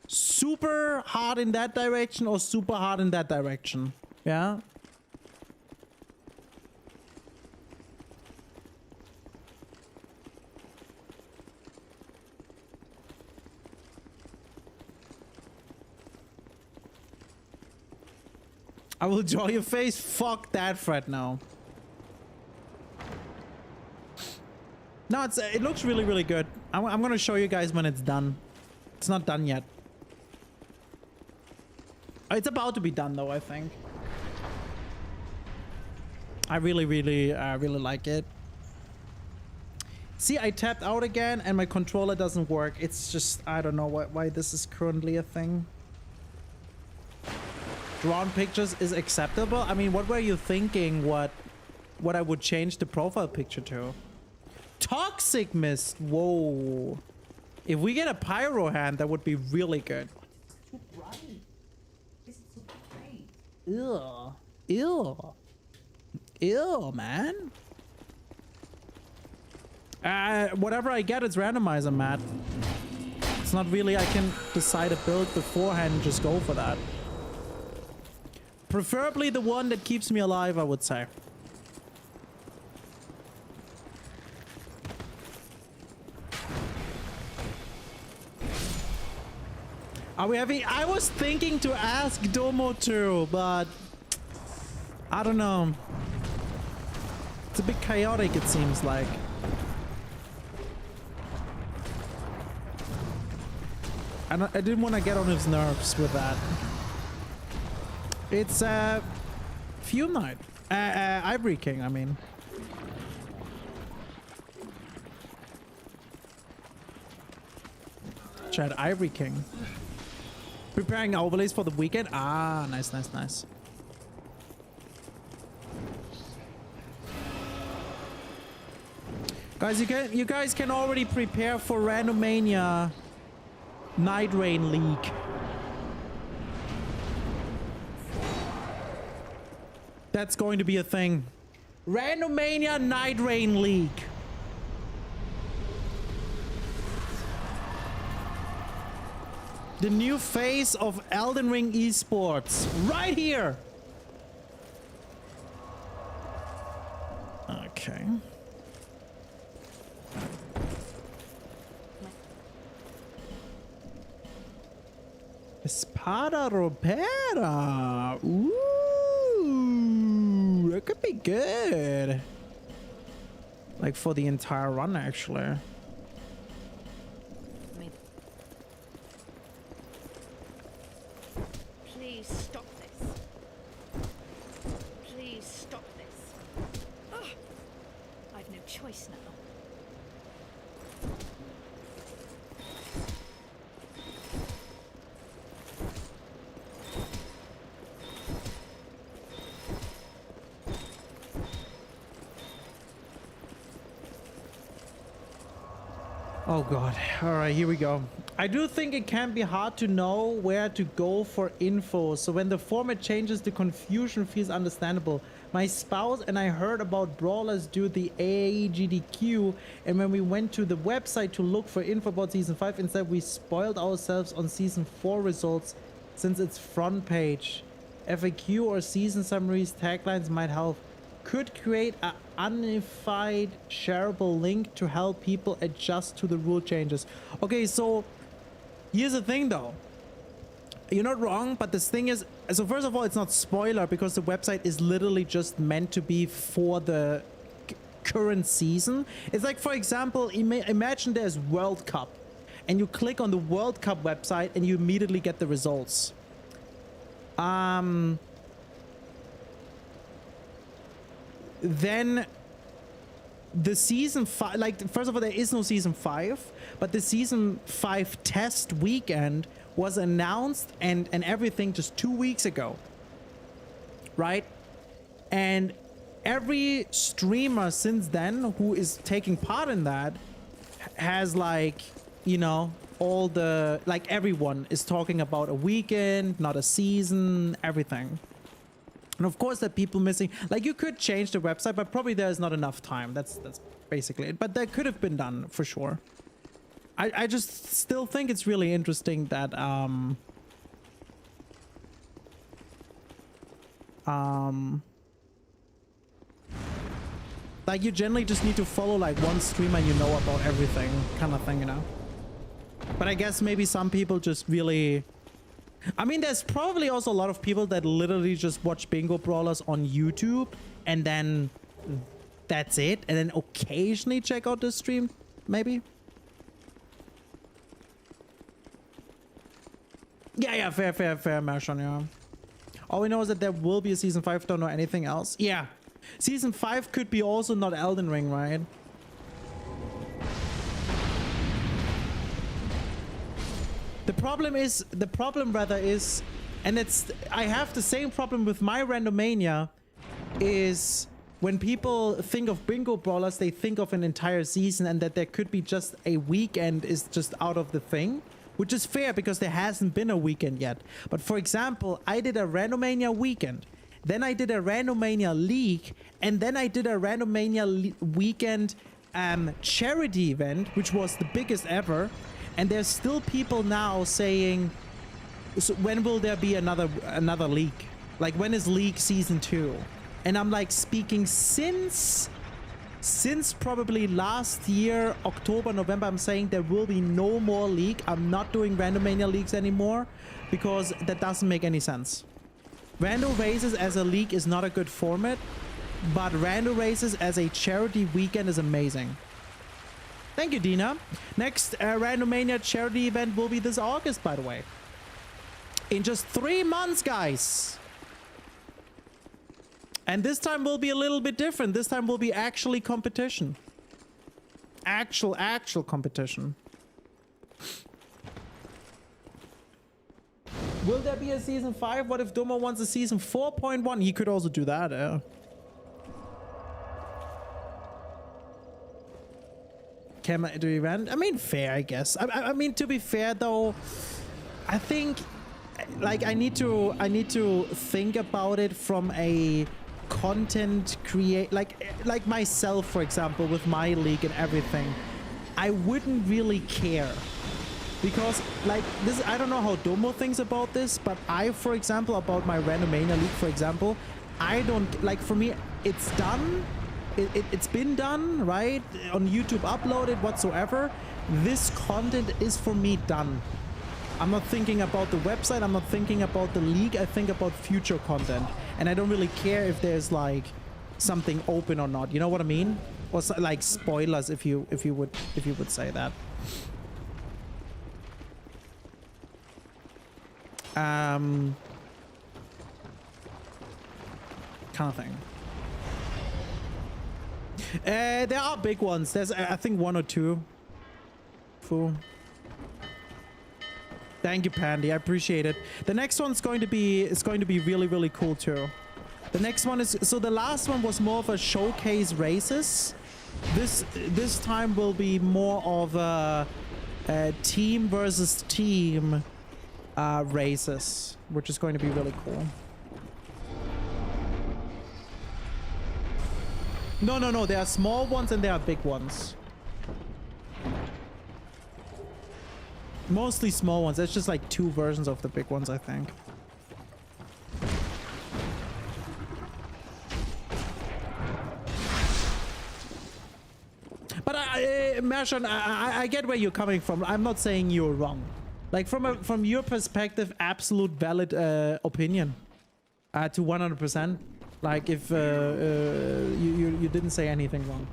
super hard in that direction or super hard in that direction. Yeah? I will draw your face. Fuck that, Fred, now. No, it looks really good. I'm gonna show you guys when it's done. It's not done yet. It's about to be done though, I think. I really like it. See, I tapped out again and my controller doesn't work. It's just, I don't know why this is currently a thing. Drawn pictures is acceptable. I mean, what were you thinking? What I would change the profile picture to? Toxic Mist. Whoa. If we get a pyro hand, that would be really good. Too bright. This is so bright. Ew. Ew, man. Whatever I get, it's randomizer, Matt. It's not really I can decide a build beforehand and just go for that. Preferably the one that keeps me alive, I would say. Are we having... I was thinking to ask Domo too, but... I don't know. It's a bit chaotic, it seems like. I didn't want to get on his nerves with that. It's Fume Knight. Ivory King, I mean. Chat, Ivory King. Preparing overlays for the weekend. Ah, nice. Guys, you guys can already prepare for Randomania Night Rain League. That's going to be a thing. Randomania Night Rain League. The new face of Elden Ring esports. Right here. Okay. Espada Ropera. Ooh, that could be good. Like for the entire run, actually. Please stop this. Please stop this. Ugh. I've no choice now. Oh god. All right, here we go. I do think it can be hard to know where to go for info, so when the format changes, the confusion feels understandable. My spouse and I heard about brawlers do the AAGDQ, and when we went to the website to look for info about season 5, instead we spoiled ourselves on season 4 results since it's front page. FAQ or season summaries taglines might help. Could create a unified shareable link to help people adjust to the rule changes. Okay, so here's the thing though. You're not wrong, but this thing is, so first of all, it's not spoiler because the website is literally just meant to be for the current season. It's like, for example, imagine there's World Cup and you click on the World Cup website and you immediately get the results. Then the season 5, like, first of all, there is no season 5, but the season 5 test weekend was announced and everything just 2 weeks ago, right? And every streamer since then who is taking part in that has, like, you know, all the, like, everyone is talking about a weekend, not a season, everything. And of course, there are people missing. Like, you could change the website, but probably there's not enough time. That's basically it. But that could have been done for sure. I just still think it's really interesting that like, you generally just need to follow like one streamer and you know about everything kind of thing, you know. But I guess maybe some people just really, I mean, there's probably also a lot of people that literally just watch bingo brawlers on YouTube and then that's it, and then occasionally check out the stream, maybe. Yeah, fair, Mershon, yeah. All we know is that there will be a season 5, don't know anything else. Yeah, season 5 could be also not Elden Ring, right? The problem rather is, and I have the same problem with my Randomania, is when people think of bingo brawlers, they think of an entire season, and that there could be just a weekend is just out of the thing, which is fair because there hasn't been a weekend yet. But for example, I did a Randomania weekend, then I did a Randomania league, and then I did a Randomania weekend charity event, which was the biggest ever. And there's still people now saying, so when will there be another league? Like, when is League Season 2? And I'm like, speaking since probably last year, October, November, I'm saying there will be no more league. I'm not doing Randomania leagues anymore because that doesn't make any sense. Random Races as a league is not a good format, but Random Races as a charity weekend is amazing. Thank you, Dina. Next Randomania charity event will be this August, by the way. In just 3 months, guys. And this time will be a little bit different. This time will be actually competition. Actual competition. Will there be a season 5? What if Domo wants a season 4.1? He could also do that, yeah. Can I do event? I mean, fair, I guess. I mean, to be fair though, I think, like, I need to think about it from a content create like myself, for example, with my league and everything, I wouldn't really care. Because like this, I don't know how Domo thinks about this, but I, for example, about my Randomizer league, for example, I don't like, for me, it's done. It's been done, right? On YouTube uploaded whatsoever. This content is for me done. I'm not thinking about the website. I'm not thinking about the league. I think about future content, and I don't really care if there's like something open or not. You know what I mean? Or so, like spoilers, if you would say that. Kind of thing. There are big ones. There's I think 1 or 2. Fool. Thank you, Pandy. I appreciate it. The next one's going to be really, really cool too. The next one is, so the last one was more of a showcase races. This time will be more of a team versus team races, which is going to be really cool. No, there are small ones and there are big ones. Mostly small ones. There's just like 2 versions of the big ones, I think. But Mershon, I get where you're coming from. I'm not saying you're wrong. Like from your perspective, absolute valid opinion. To 100%. Like if you didn't say anything wrong.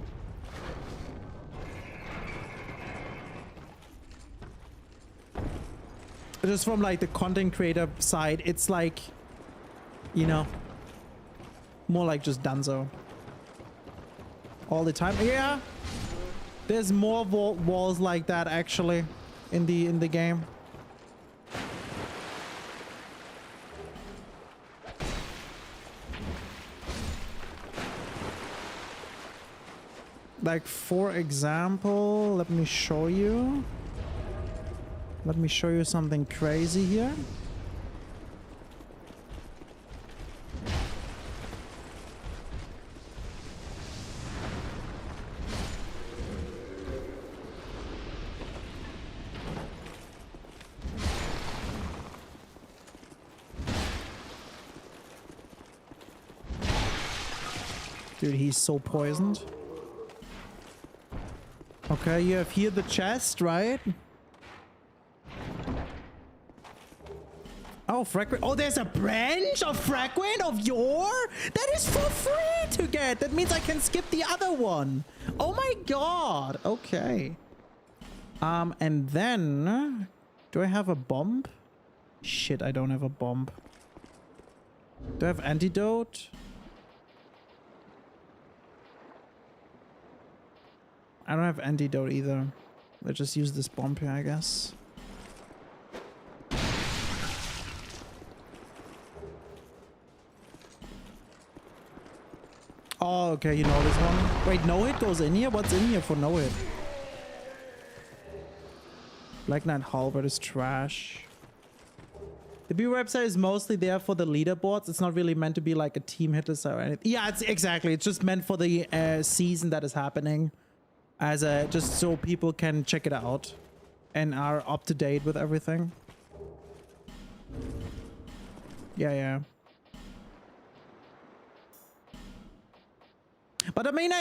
Just from like the content creator side, it's like, you know, more like just donezo all the time. Yeah, there's more walls like that actually in the game. Like, for example, let me show you. Let me show you something crazy here. Dude, he's so poisoned. Okay, you have here the chest, right? Oh, Fragrant. Oh, there's a branch of Fragrant of Yore? That is for free to get. That means I can skip the other one. Oh my god. Okay. And then... Do I have a bomb? Shit, I don't have a bomb. Do I have antidote? I don't have antidote either. Let's just use this bomb here, I guess. Oh, okay, you know this one. Wait, no hit goes in here? What's in here for no hit? Black Knight Halberd is trash. The B website is mostly there for the leaderboards. It's not really meant to be like a team hit list or anything. Yeah, it's exactly. It's just meant for the season that is happening. As a, just so people can check it out and are up to date with everything. Yeah. But I mean,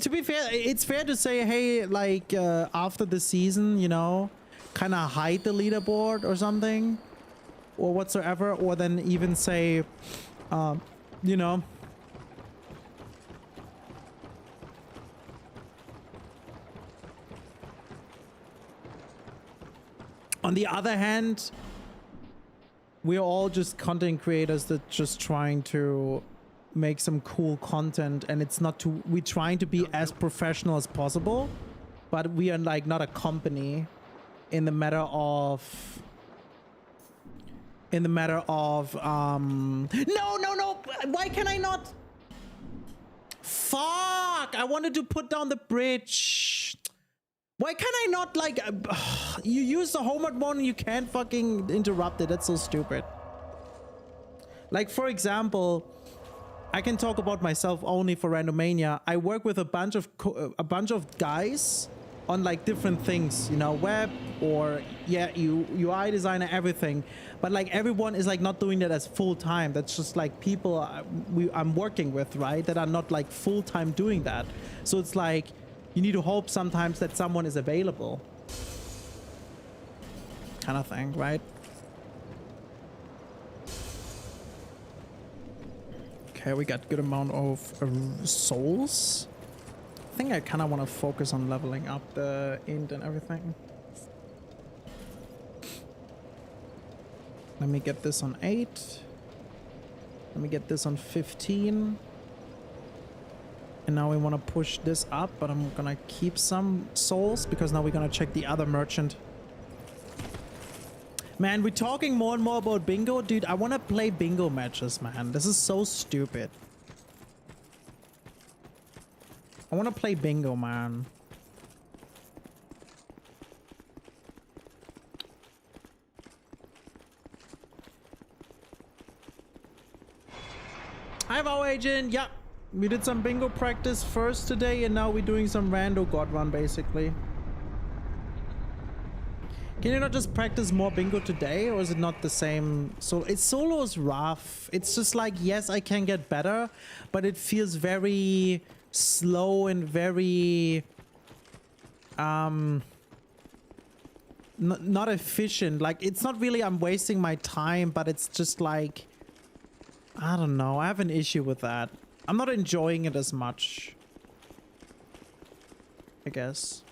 to be fair, it's fair to say, hey, like after the season, you know, kind of hide the leaderboard or something, or whatsoever, or then even say, you know. On the other hand, we're all just content creators that just trying to make some cool content, and it's not too, we're trying to be as professional as possible, but we are like not a company in the matter of no, why can I not? Fuck, I wanted to put down the bridge. Why can I not, like, you use the homework one and you can't fucking interrupt it. That's so stupid. Like, for example, I can talk about myself only for Randomania. I work with a bunch of guys on like different things, you know, web or yeah, UI designer, everything. But like everyone is like not doing that as full time. That's just like people I'm working with, right? That are not like full time doing that. So it's like you need to hope sometimes that someone is available, kind of thing, right? Okay, we got good amount of souls. I think I kind of want to focus on leveling up the int and everything. Let me get this on 8. Let me get this on 15. And now we want to push this up, but I'm gonna keep some souls because now we're gonna check the other merchant. Man, we're talking more and more about bingo. Dude, I want to play bingo matches, man. This is so stupid. I want to play bingo, man. Hi, Vow Agent. Yeah, we did some bingo practice first today, and now we're doing some rando God Run, basically. Can you not just practice more bingo today, or is it not the same? So it's solo is rough. It's just like, yes, I can get better, but it feels very slow and very not efficient. Like, it's not really I'm wasting my time, but it's just like, I don't know. I have an issue with that. I'm not enjoying it as much, I guess.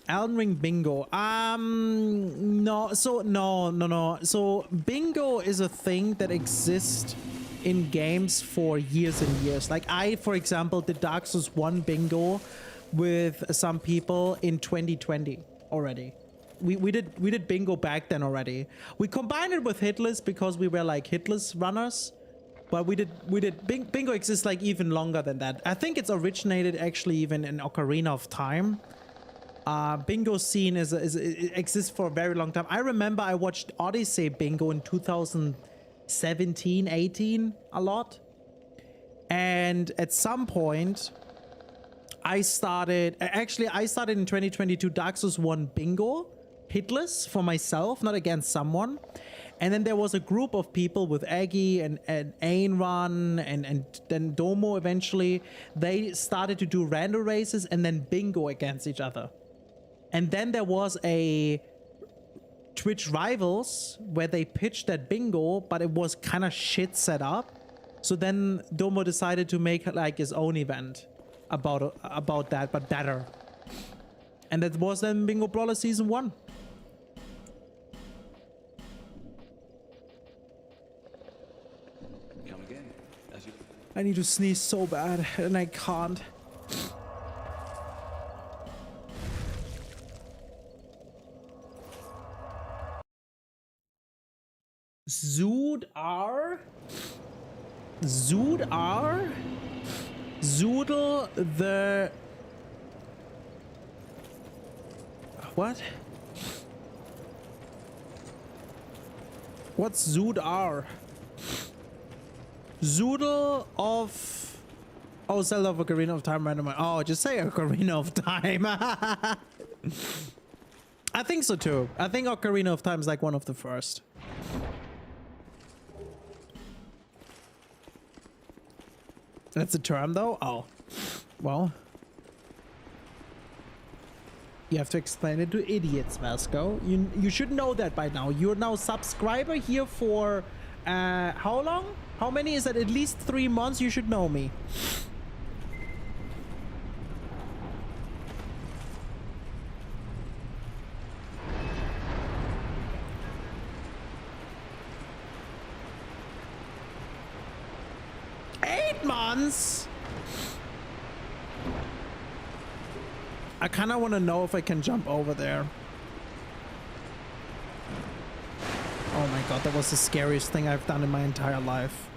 Elden Ring bingo. No. So no. So bingo is a thing that exists in games for years and years. Like I, for example, did Dark Souls 1 bingo with some people in 2020 already. We did bingo back then already. We combined it with hitless because we were like hitless runners. But we did bingo exists like even longer than that. I think it's originated actually even in Ocarina of Time. Bingo scene it exists for a very long time. I remember I watched Odyssey bingo in 2017, 18 a lot. And at some point I started in 2022 Dark Souls 1 bingo, hitless for myself, not against someone. And then there was a group of people with Aggie and Ain Run and then Domo eventually. They started to do random races and then bingo against each other. And then there was a Twitch Rivals where they pitched that bingo, but it was kind of shit set up. So then Domo decided to make like his own event about that, but better. And that was then Bingo Brawler Season 1. Come again. I need to sneeze so bad, and I can't. Zoodle the... What? What's Zoodle? Zoodle of... Oh, Zelda of Ocarina of Time Randomizer. Oh, just say Ocarina of Time. I think so too. I think Ocarina of Time is like one of the first. That's a term though? Oh. Well. You have to explain it to idiots, Vasco. You should know that by now. You're now subscriber here for how long? How many is that? At least 3 months. You should know me. I kind of want to know if I can jump over there. Oh my god, that was the scariest thing I've done in my entire life.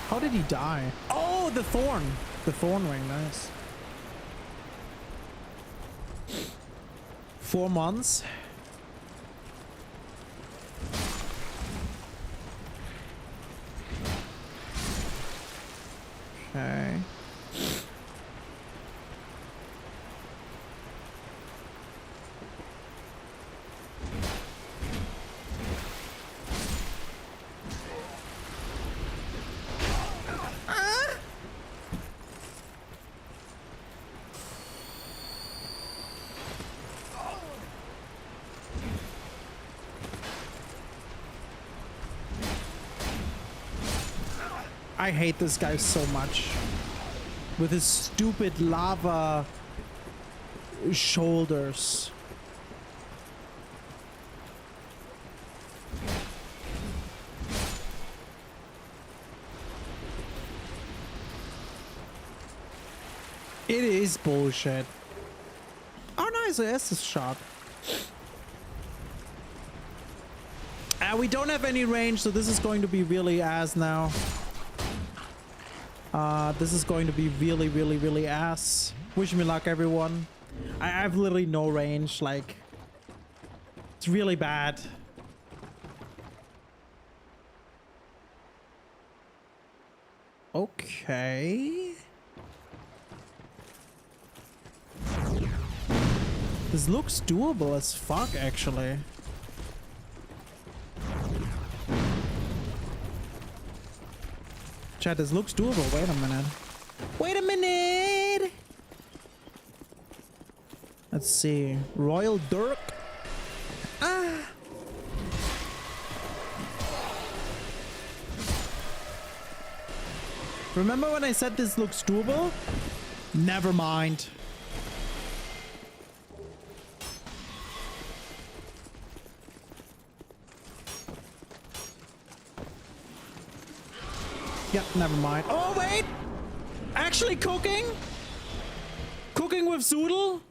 How did he die? Oh, the thorn. The thorn ring, nice. 4 months. Okay. I hate this guy so much. With his stupid lava shoulders. It is bullshit. Oh nice, that's a shot. We don't have any range, so this is going to be really ass now. This is going to be really, really, really ass. Wish me luck, everyone. I have literally no range, like... It's really bad. Okay. This looks doable as fuck, actually. Chat, this looks doable. Wait a minute. Wait a minute! Let's see. Royal Dirk. Ah! Remember when I said this looks doable? Never mind. Yeah, never mind. Oh, wait! Actually cooking? Cooking with Zoodle?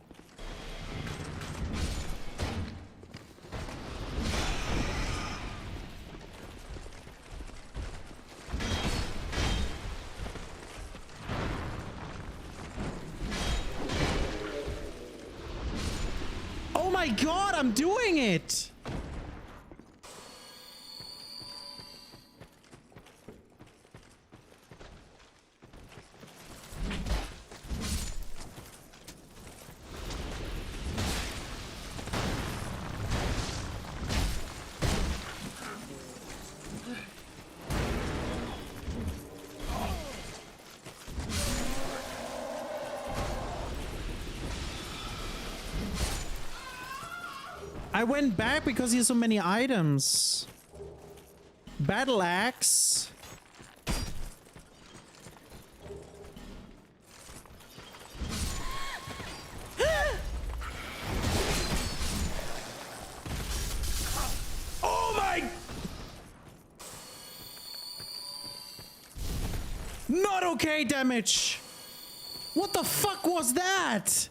Oh my god, I'm doing it! I went back because he has so many items. Battle axe. Oh my! Not okay damage. What the fuck was that?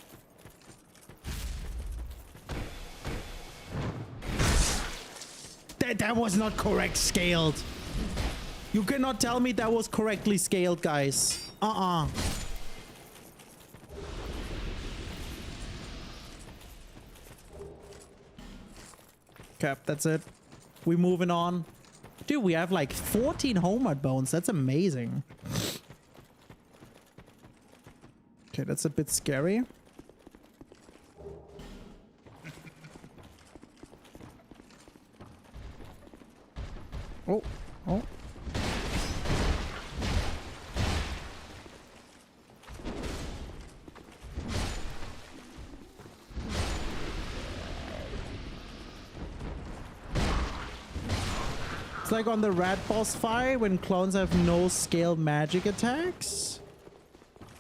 That was not correct scaled. You cannot tell me that was correctly scaled, guys. Okay, that's it. We're moving on. Dude, we have like 14 homeward bones. That's amazing. Okay, that's a bit scary. Oh, oh. It's like on the rat boss fight when clones have no scale magic attacks.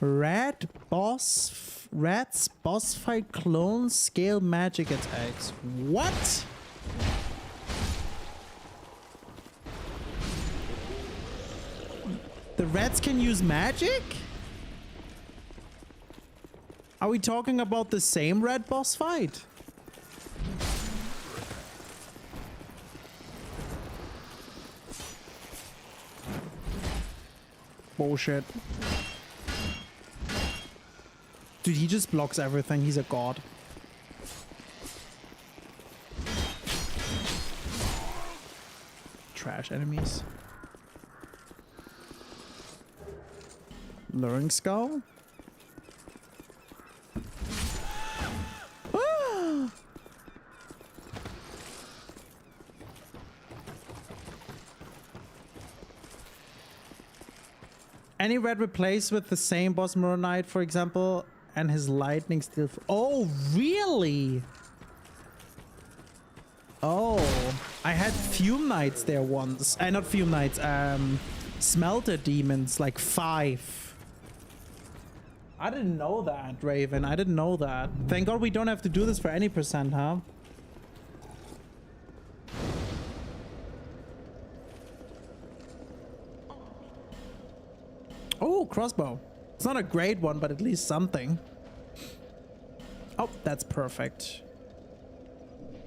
Rats boss fight clones scale magic attacks. What? The rats can use magic? Are we talking about the same rat boss fight? Bullshit. Dude, he just blocks everything. He's a god. trash enemies. Luring skull. Ah! Any red replaced with the same boss Mirror Knight, for example, and his lightning still. Oh, really? Oh, I had Fume Knights there once. Not Fume Knights, Smelter Demons, like 5. I didn't know that, Raven. I didn't know that. Thank God we don't have to do this for any percent, huh? Oh, crossbow. It's not a great one, but at least something. Oh, that's perfect.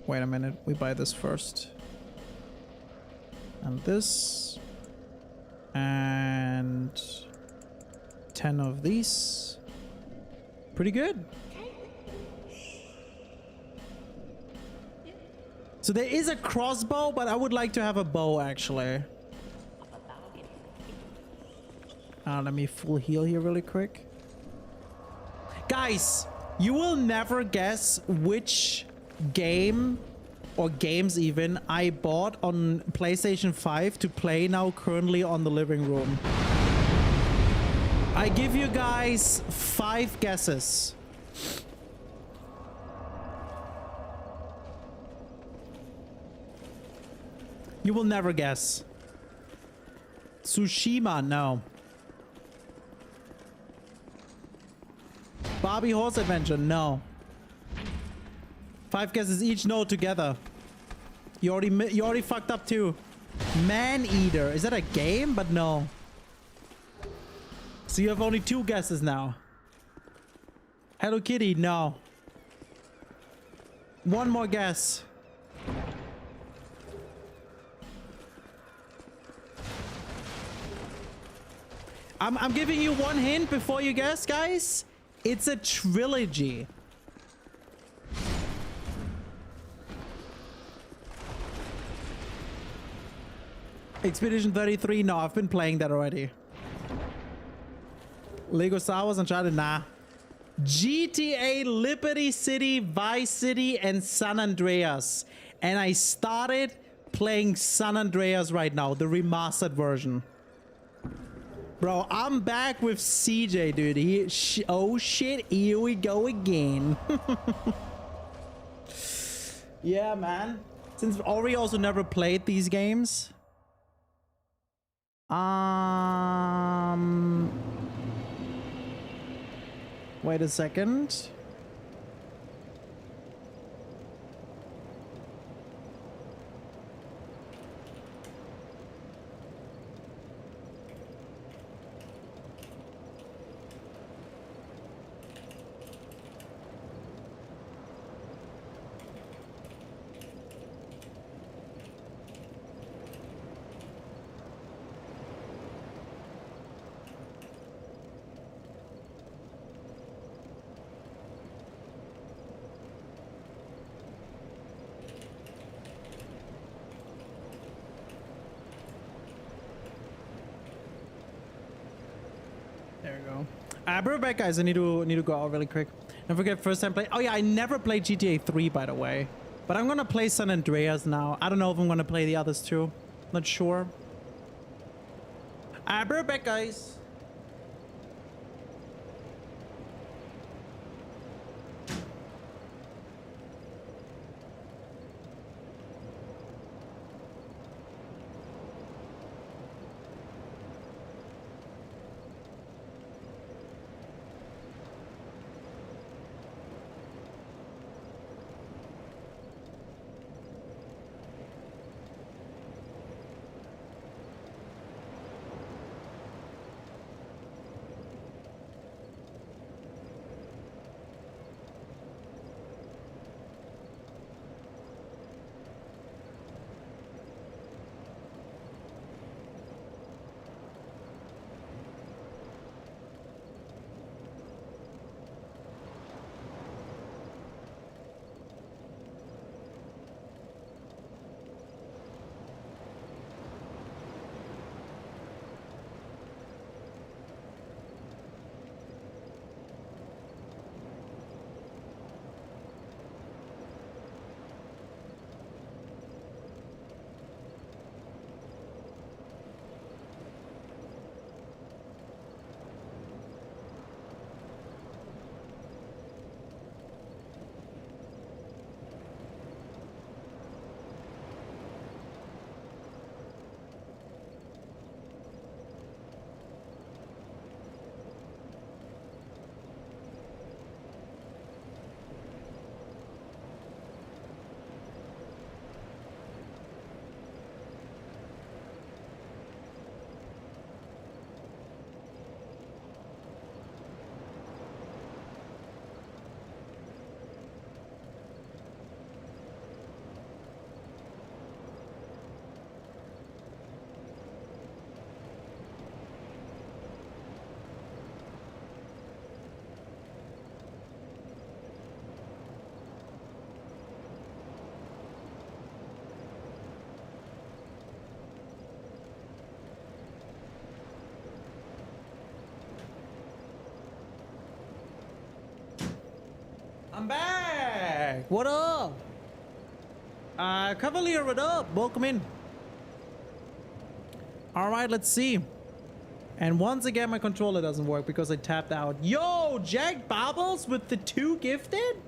Wait a minute. We buy this first. And this. And 10 of these. Pretty good. So there is a crossbow, but I would like to have a bow actually. Let me full heal here really quick. Guys, you will never guess which game or games even I bought on PlayStation 5 to play now currently on the living room. I give you guys 5 guesses. You will never guess. Tsushima, no. Barbie Horse Adventure, no. 5 guesses each, no, together. You already fucked up too. Man Eater, is that a game? But no. So you have only 2 guesses now. Hello Kitty, no. One more guess. I'm giving you one hint before you guess, guys. It's a trilogy. Expedition 33, no, I've been playing that already. Lego Star Wars Uncharted, nah. GTA Liberty City, Vice City, and San Andreas. And I started playing San Andreas right now, the remastered version. Bro, I'm back with CJ, dude. Oh shit, here we go again. Yeah, man. Since Ori also never played these games. Wait a second. There we go. Be right back, guys. I need to go out really quick. Don't forget first time play. Oh yeah, I never played GTA 3 by the way. But I'm gonna play San Andreas now. I don't know if I'm gonna play the others too. Not sure. Be right back, guys. I'm back. What up? Cavalier, what up? Welcome in. All right, let's see. And once again, my controller doesn't work because I tapped out. Yo, Jack Bobbles with the 2 gifted?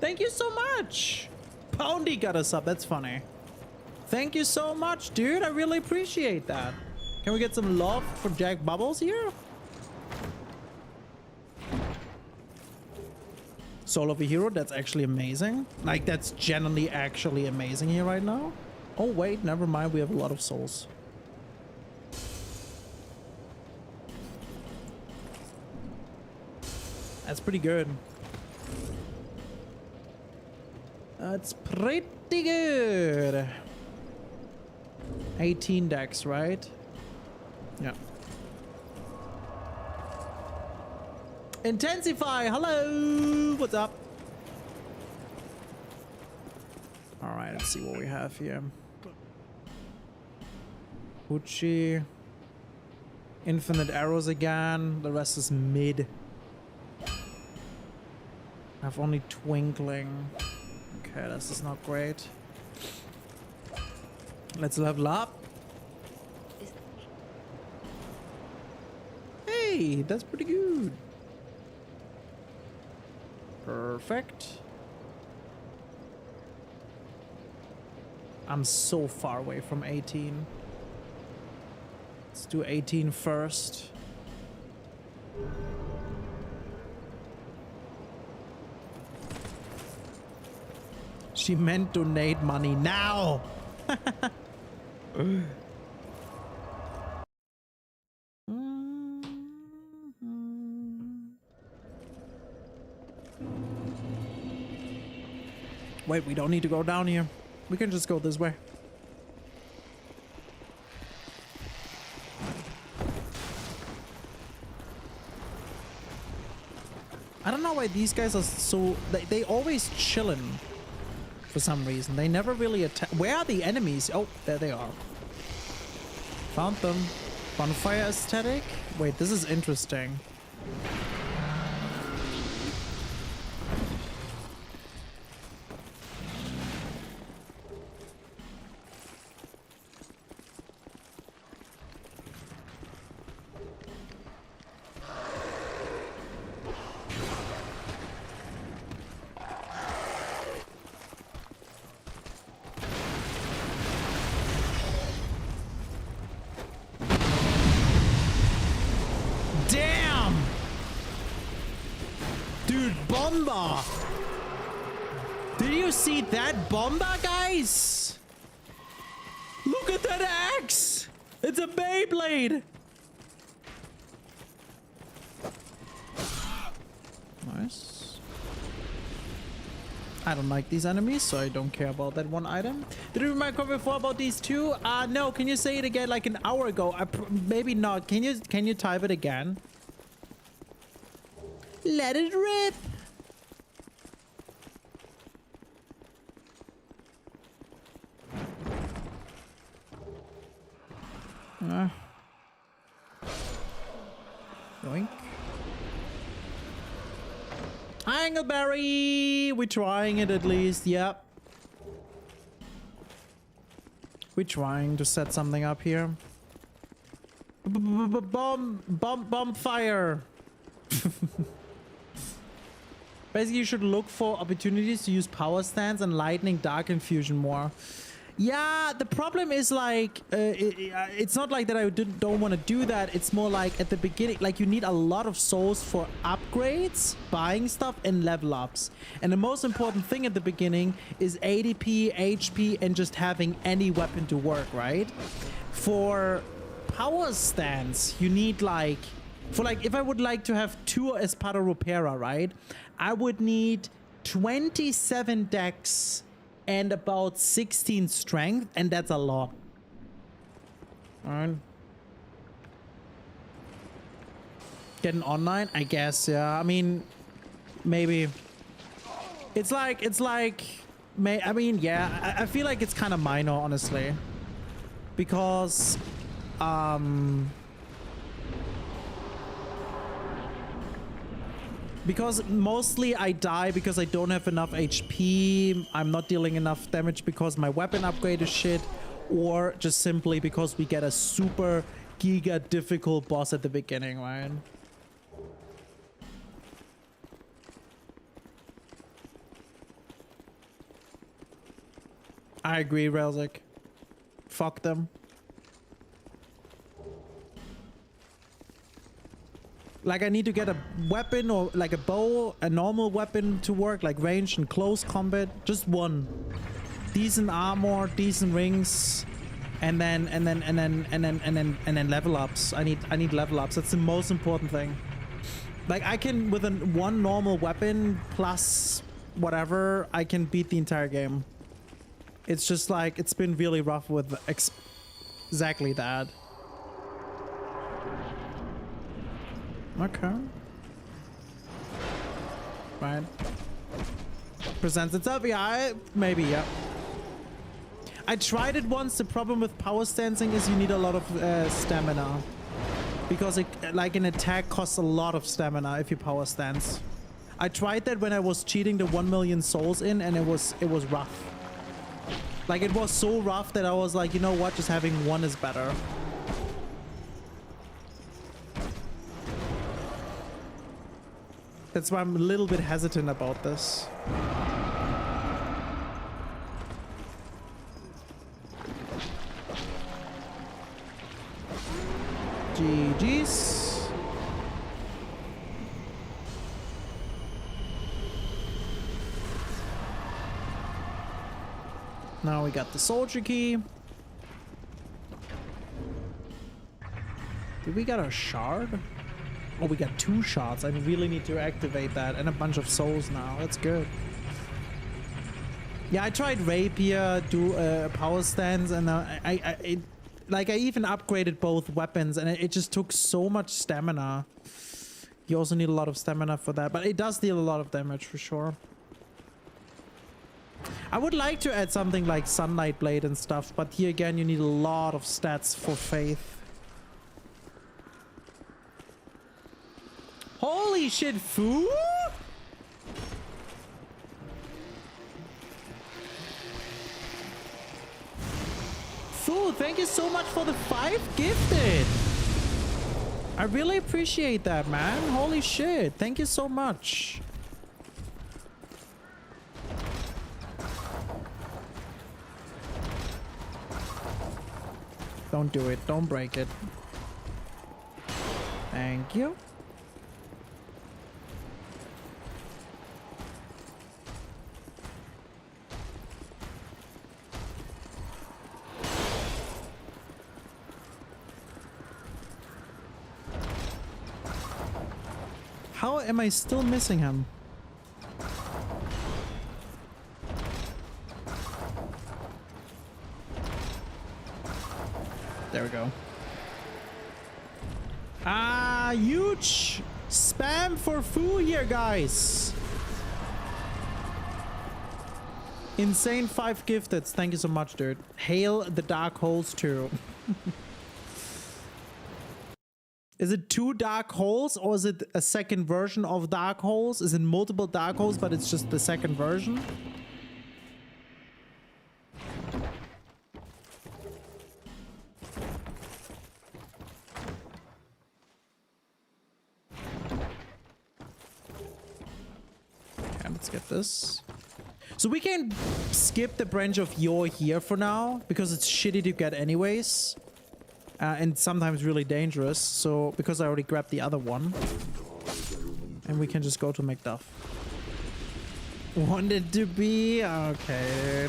Thank you so much. Poundy got us up. That's funny. Thank you so much, dude. I really appreciate that. Can we get some love for Jack Bubbles here? Soul of a Hero, that's actually amazing. Like, that's genuinely actually amazing here right now. Oh, wait, never mind. We have a lot of souls. That's pretty good. That's pretty good. 18 decks, right? Yeah. Intensify, hello, what's up? All right, let's see what we have here. Uchi, infinite arrows again. The rest is mid. I have only twinkling. Okay, this is not great. Let's level up. Hey, that's pretty good. Perfect. I'm so far away from 18. Let's do 18 first. She meant donate money now. Wait, we don't need to go down here. We can just go this way. I don't know why these guys are so... They always chillin' for some reason. They never really attack. Where are the enemies? Oh, there they are. Found them. Bonfire aesthetic? Wait, this is interesting. Bomba! Did you see that bomba, guys? Look at that axe! It's a Beyblade! Nice. I don't like these enemies, so I don't care about that one item. Did you remind me before about these two? No. Can you say it again like an hour ago? Maybe not. Can you type it again? Let it rip! Yoink. Angleberry! We're trying it at least, yep. We're trying to set something up here. Bomb fire! Basically, you should look for opportunities to use power stance and lightning dark infusion more. Yeah, the problem is like, it's not like that I don't want to do that. It's more like at the beginning, like you need a lot of souls for upgrades, buying stuff, and level ups. And the most important thing at the beginning is ADP, HP, and just having any weapon to work, right? For power stance, you need like, if I would like to have 2 Espada Rupera, right? I would need 27 dex and about 16 strength, and that's a lot. Alright. Getting online, I guess, yeah. I mean, maybe. It's like, I mean, yeah, I feel like it's kind of minor, honestly. Because, Because mostly I die because I don't have enough HP, I'm not dealing enough damage because my weapon upgrade is shit, or just simply because we get a super giga difficult boss at the beginning, right? I agree, Relzik. Fuck them. Like, I need to get a weapon or like a bow, a normal weapon to work, like range and close combat. Just one. Decent armor, decent rings, and then level ups. I need level ups. That's the most important thing. Like, I can, with one normal weapon plus whatever, I can beat the entire game. It's just like, it's been really rough with exactly that. Okay. Right. Presents itself. Yeah, maybe, yeah. I tried it once. The problem with power stancing is you need a lot of stamina. Because it, like an attack costs a lot of stamina if you power stance. I tried that when I was cheating the 1 million souls in, and it was rough. Like, it was so rough that I was like, you know what, just having one is better. That's why I'm a little bit hesitant about this. GG's. Now we got the soldier key. Did we get a shard? Oh, we got 2 shots. I really need to activate that, and a bunch of souls now. That's good. Yeah, I tried rapier, do power stance, and I even upgraded both weapons, and it just took so much stamina. You also need a lot of stamina for that, but it does deal a lot of damage for sure. I would like to add something like Sunlight Blade and stuff, but here again, you need a lot of stats for Faith. Holy shit, Foo! Foo, thank you so much for the 5 gifted. I really appreciate that, man. Holy shit, thank you so much. Don't do it. Don't break it. Thank you. How am I still missing him? There we go. Ah, huge spam for Foo here, guys. Insane 5 gifted. Thank you so much, dude. Hail the dark holes too. Is it 2 dark holes, or is it a second version of dark holes? Is it multiple dark holes, but it's just the second version? Okay, let's get this. So we can skip the branch of Yor here for now, because it's shitty to get anyways. And sometimes really dangerous, so because I already grabbed the other one. And we can just go to Macduff. Wanted to be? Okay.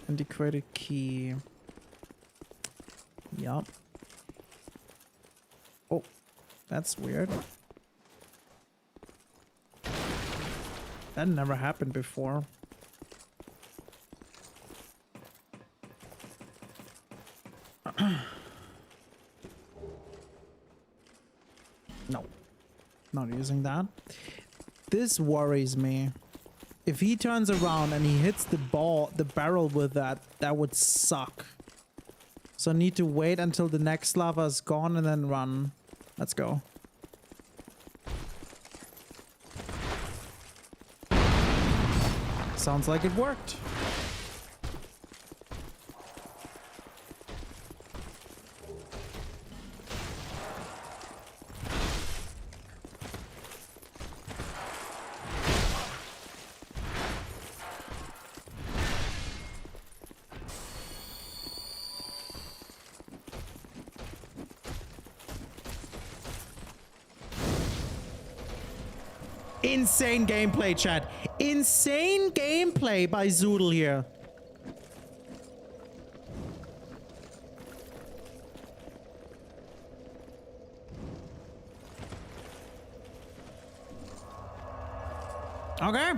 Antiquated key. Yup. Oh, that's weird. That never happened before. No. Not using that. This worries me. If he turns around and he hits the barrel with that, that would suck. So I need to wait until the next lava is gone and then run. Let's go. Sounds like it worked. Insane gameplay, chat. Insane gameplay by Zoodle here. Okay.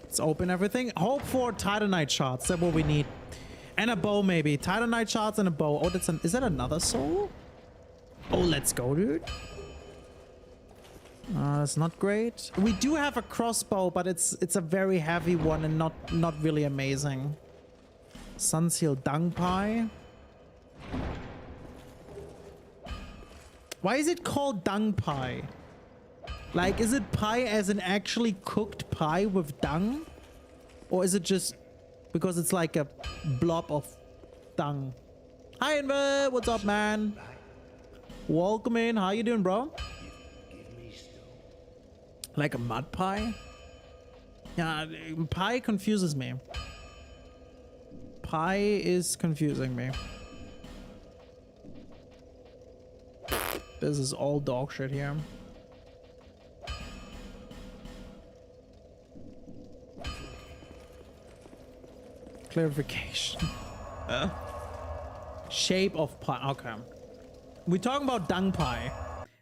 Let's open everything. Hope for Titanite shards. That's what we need. And a bow, maybe. Titanite shards and a bow. Oh, that's is that another soul? Oh, let's go, dude. That's not great. We do have a crossbow, but it's a very heavy one and not really amazing. Sunseal dung pie. Why is it called dung pie? Like, is it pie as an actually cooked pie with dung? Or is it just because it's like a blob of dung? Hi, Inver. What's up, man? Welcome in. How you doing, bro? Like a mud pie? Yeah, pie confuses me. Pie is confusing me. This is all dog shit here. Clarification. Shape of pie. Okay. We're talking about dung pie.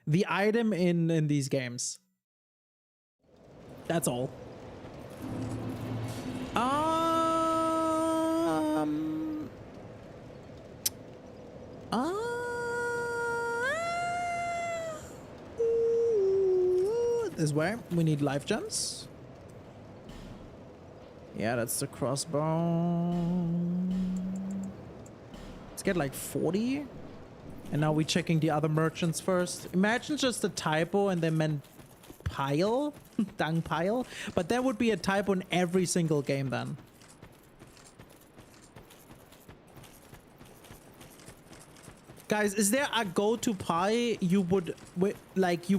The item in these games. That's all. This way. We need life gems. Yeah, that's the crossbow. Let's get like 40. And now we're checking the other merchants first. Imagine just a typo and they meant pile. Dung pile. But that would be a typo in every single game then. Guys, is there a go-to pie you would like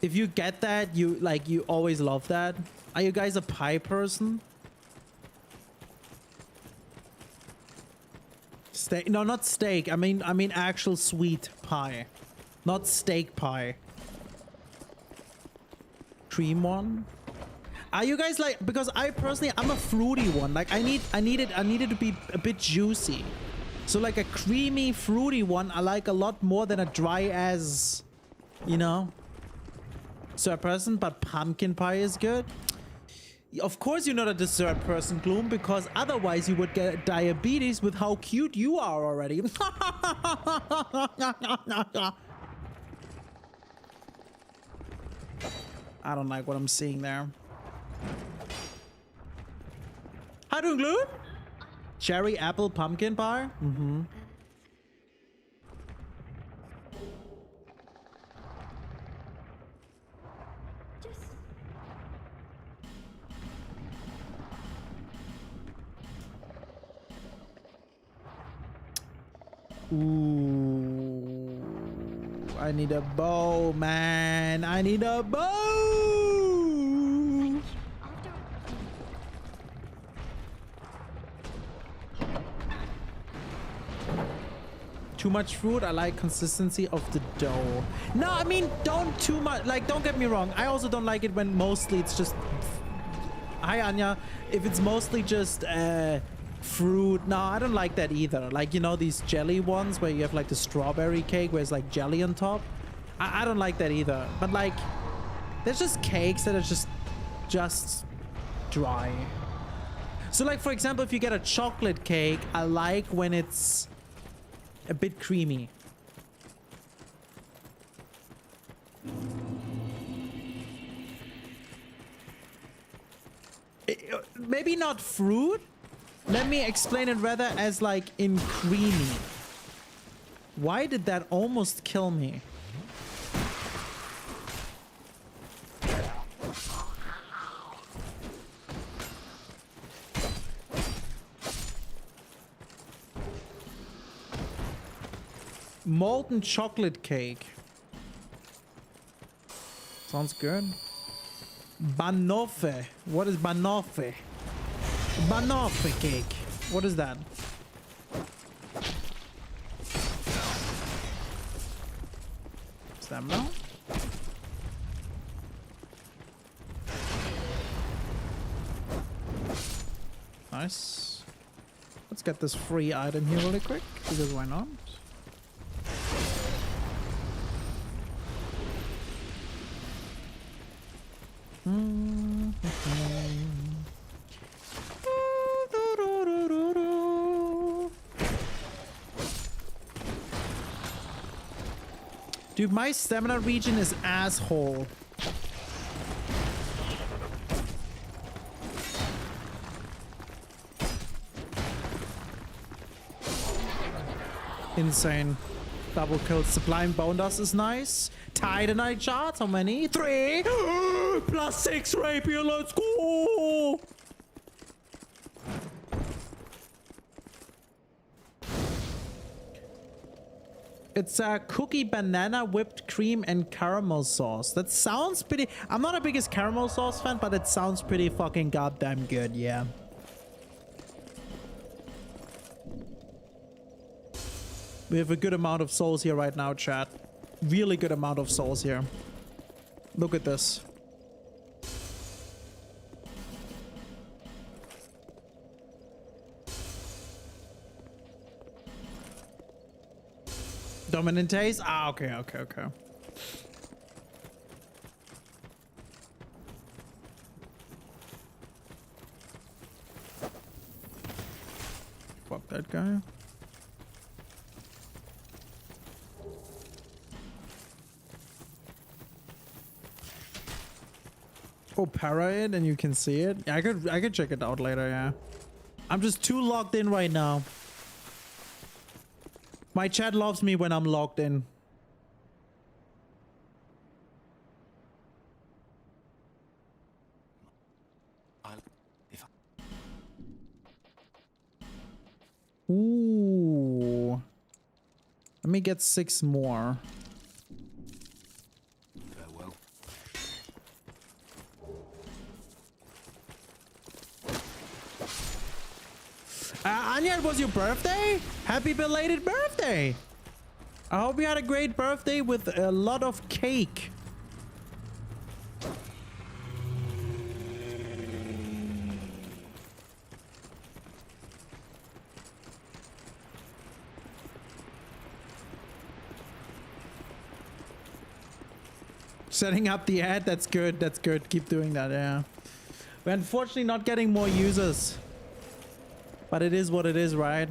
if you get that you always love that? Are you guys a pie person? Steak? No, not steak. I mean actual sweet pie, not steak pie. Cream one. Are you guys like? Because I personally, I'm a fruity one. Like I need it to be a bit juicy. So like a creamy, fruity one, I like a lot more than a dry as, you know, dessert person. But pumpkin pie is good. Of course you're not a dessert person, Gloom, because otherwise you would get diabetes with how cute you are already. I don't like what I'm seeing there. How doing, Gloom? Cherry, apple, pumpkin pie? Mm-hmm. Ooh, I need a bow, man. I need a bow. Too much fruit. I like consistency of the dough. No, I mean, don't too much. Like, don't get me wrong. I also don't like it when mostly it's just. Hi, Anya. If it's mostly just fruit. No, I don't like that either. Like, you know, these jelly ones where you have like the strawberry cake where it's like jelly on top. I don't like that either. But like, there's just cakes that are just dry. So like, for example, if you get a chocolate cake, I like when it's a bit creamy. Maybe not fruit. Let me explain it rather as like in creamy. Why did that almost kill me? Molten chocolate cake. Sounds good. Banoffee. What is banoffee? Banoffee cake. What is that? Stamina. Nice. Let's get this free item here really quick, because why not? Dude, my stamina region is asshole. Insane. Double kill. Sublime Bone Dust is nice. Titanite shots. How many? 3. Plus 6 rapier. Let's go. It's a cookie, banana, whipped cream, and caramel sauce. That sounds pretty... I'm not the biggest caramel sauce fan, but it sounds pretty fucking goddamn good, yeah. We have a good amount of souls here right now, chat. Really good amount of souls here. Look at this. Dominant taste? Ah, okay. Fuck that guy. Oh, para it and you can see it. Yeah, I could check it out later, yeah. I'm just too logged in right now. My chat loves me when I'm logged in. Ooh. Let me get 6 more. Farewell. Anya, it was your birthday? Happy belated birthday! I hope you had a great birthday with a lot of cake. Setting up the ad, that's good, that's good. Keep doing that, yeah. We're unfortunately not getting more users. But it is what it is, right?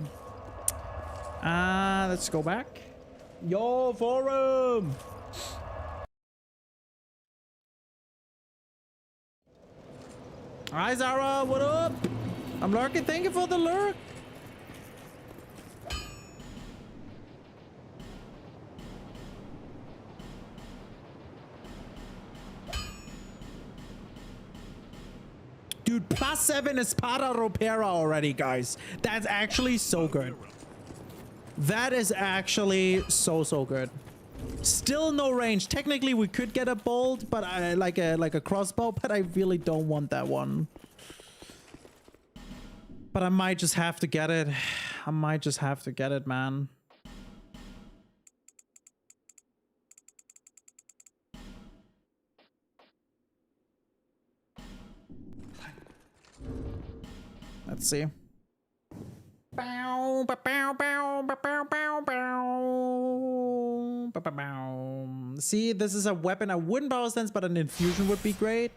Let's go back. Yo, forum! Hi, Zara, what up? I'm lurking. Thank you for the lurk. Dude, +7 Espada Ropera already, guys. That's actually so good. That is actually so good. Still no range. Technically, we could get a bolt, but I like a crossbow, but I really don't want that one. But I might just have to get it. I might just have to get it, man. Let's see. See, this is a weapon I wouldn't power stance, but an infusion would be great.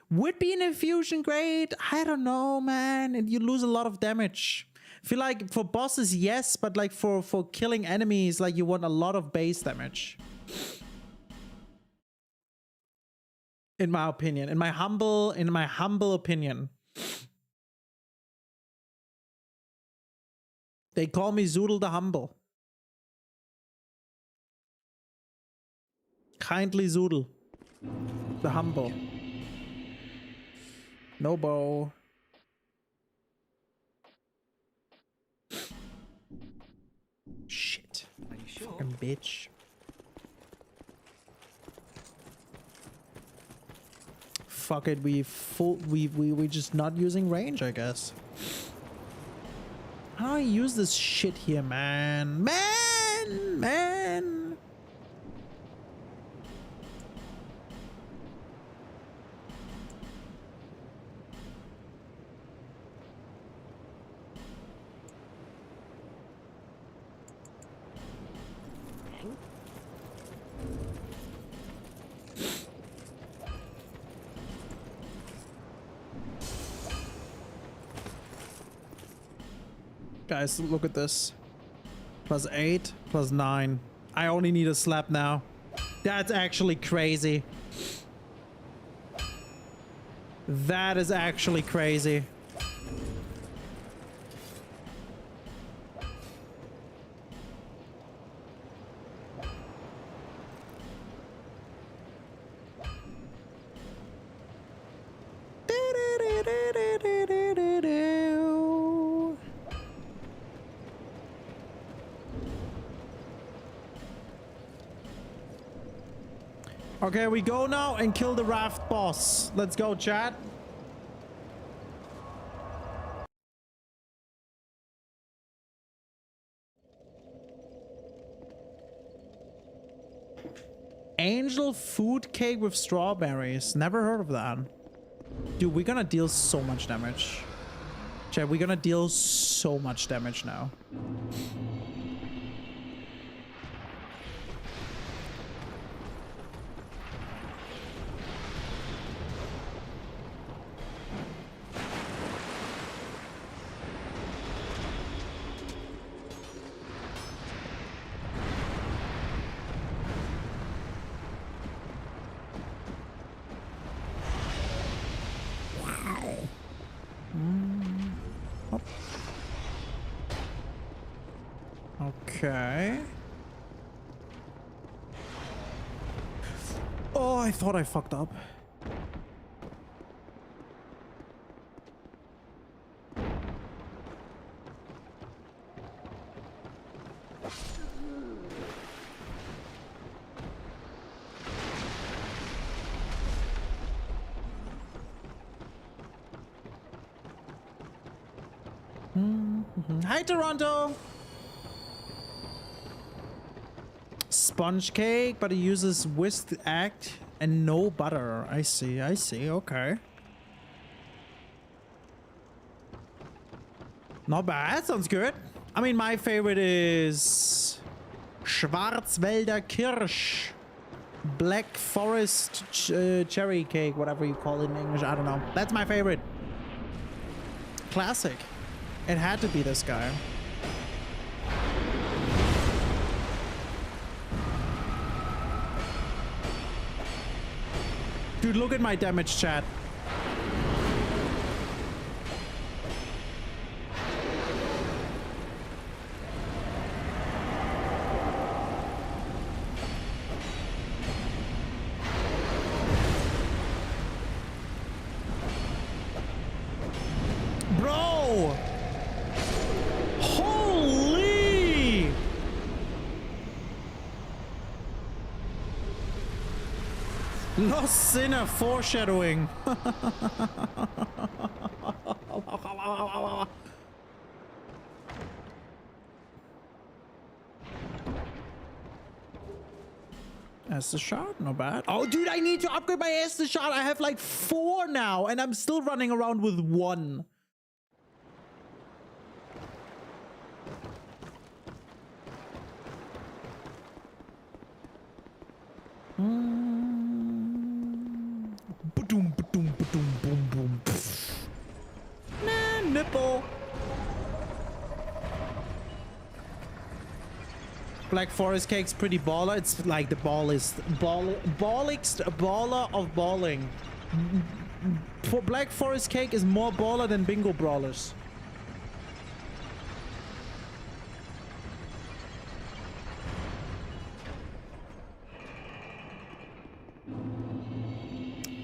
Would be an infusion great? I don't know, man. And you lose a lot of damage. I feel like for bosses, yes, but like for killing enemies, like you want a lot of base damage. In my opinion, in my humble opinion. They call me Zoodle the Humble. Kindly Zoodle the Humble. No bow. Shit. Are you sure? Fucking bitch. Fuck it, we just not using range, I guess. How do I use this shit here, man? Man! Guys, look at this. +8, +9. I only need a slap now. That's actually crazy. That is actually crazy. Okay, we go now and kill the raft boss. Let's go, chat. Angel food cake with strawberries. Never heard of that. Dude, we're gonna deal so much damage. Chat, we're gonna deal so much damage now. Okay. Oh, I thought I fucked up. Hi, Toronto. Sponge cake, but it uses whisked egg and no butter. I see, okay. Not bad, sounds good. I mean, my favorite is Schwarzwälder Kirsch. Black Forest cherry cake, whatever you call it in English, I don't know. That's my favorite. Classic. It had to be this guy. Dude, look at my damage, chat. Bro! Holy! Lost Sinner foreshadowing. That's the shot, not bad. Oh, dude, I need to upgrade my Estes shot. I have like 4 now, and I'm still running around with 1. Ba-doom, ba-doom, ba-doom, boom, boom. Nah, nipple. Black Forest Cake's pretty baller. It's like the balliest baller of balling. For Black Forest Cake is more baller than Bingo Brawlers.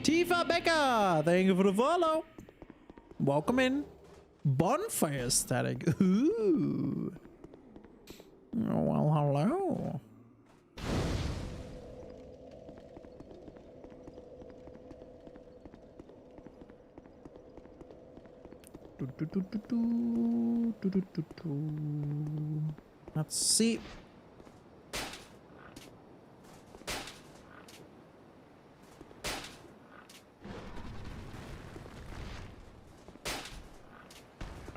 Tifa Becker, thank you for the follow. Welcome in. Bonfire static. Ooh. Oh, well, hello. Let's see.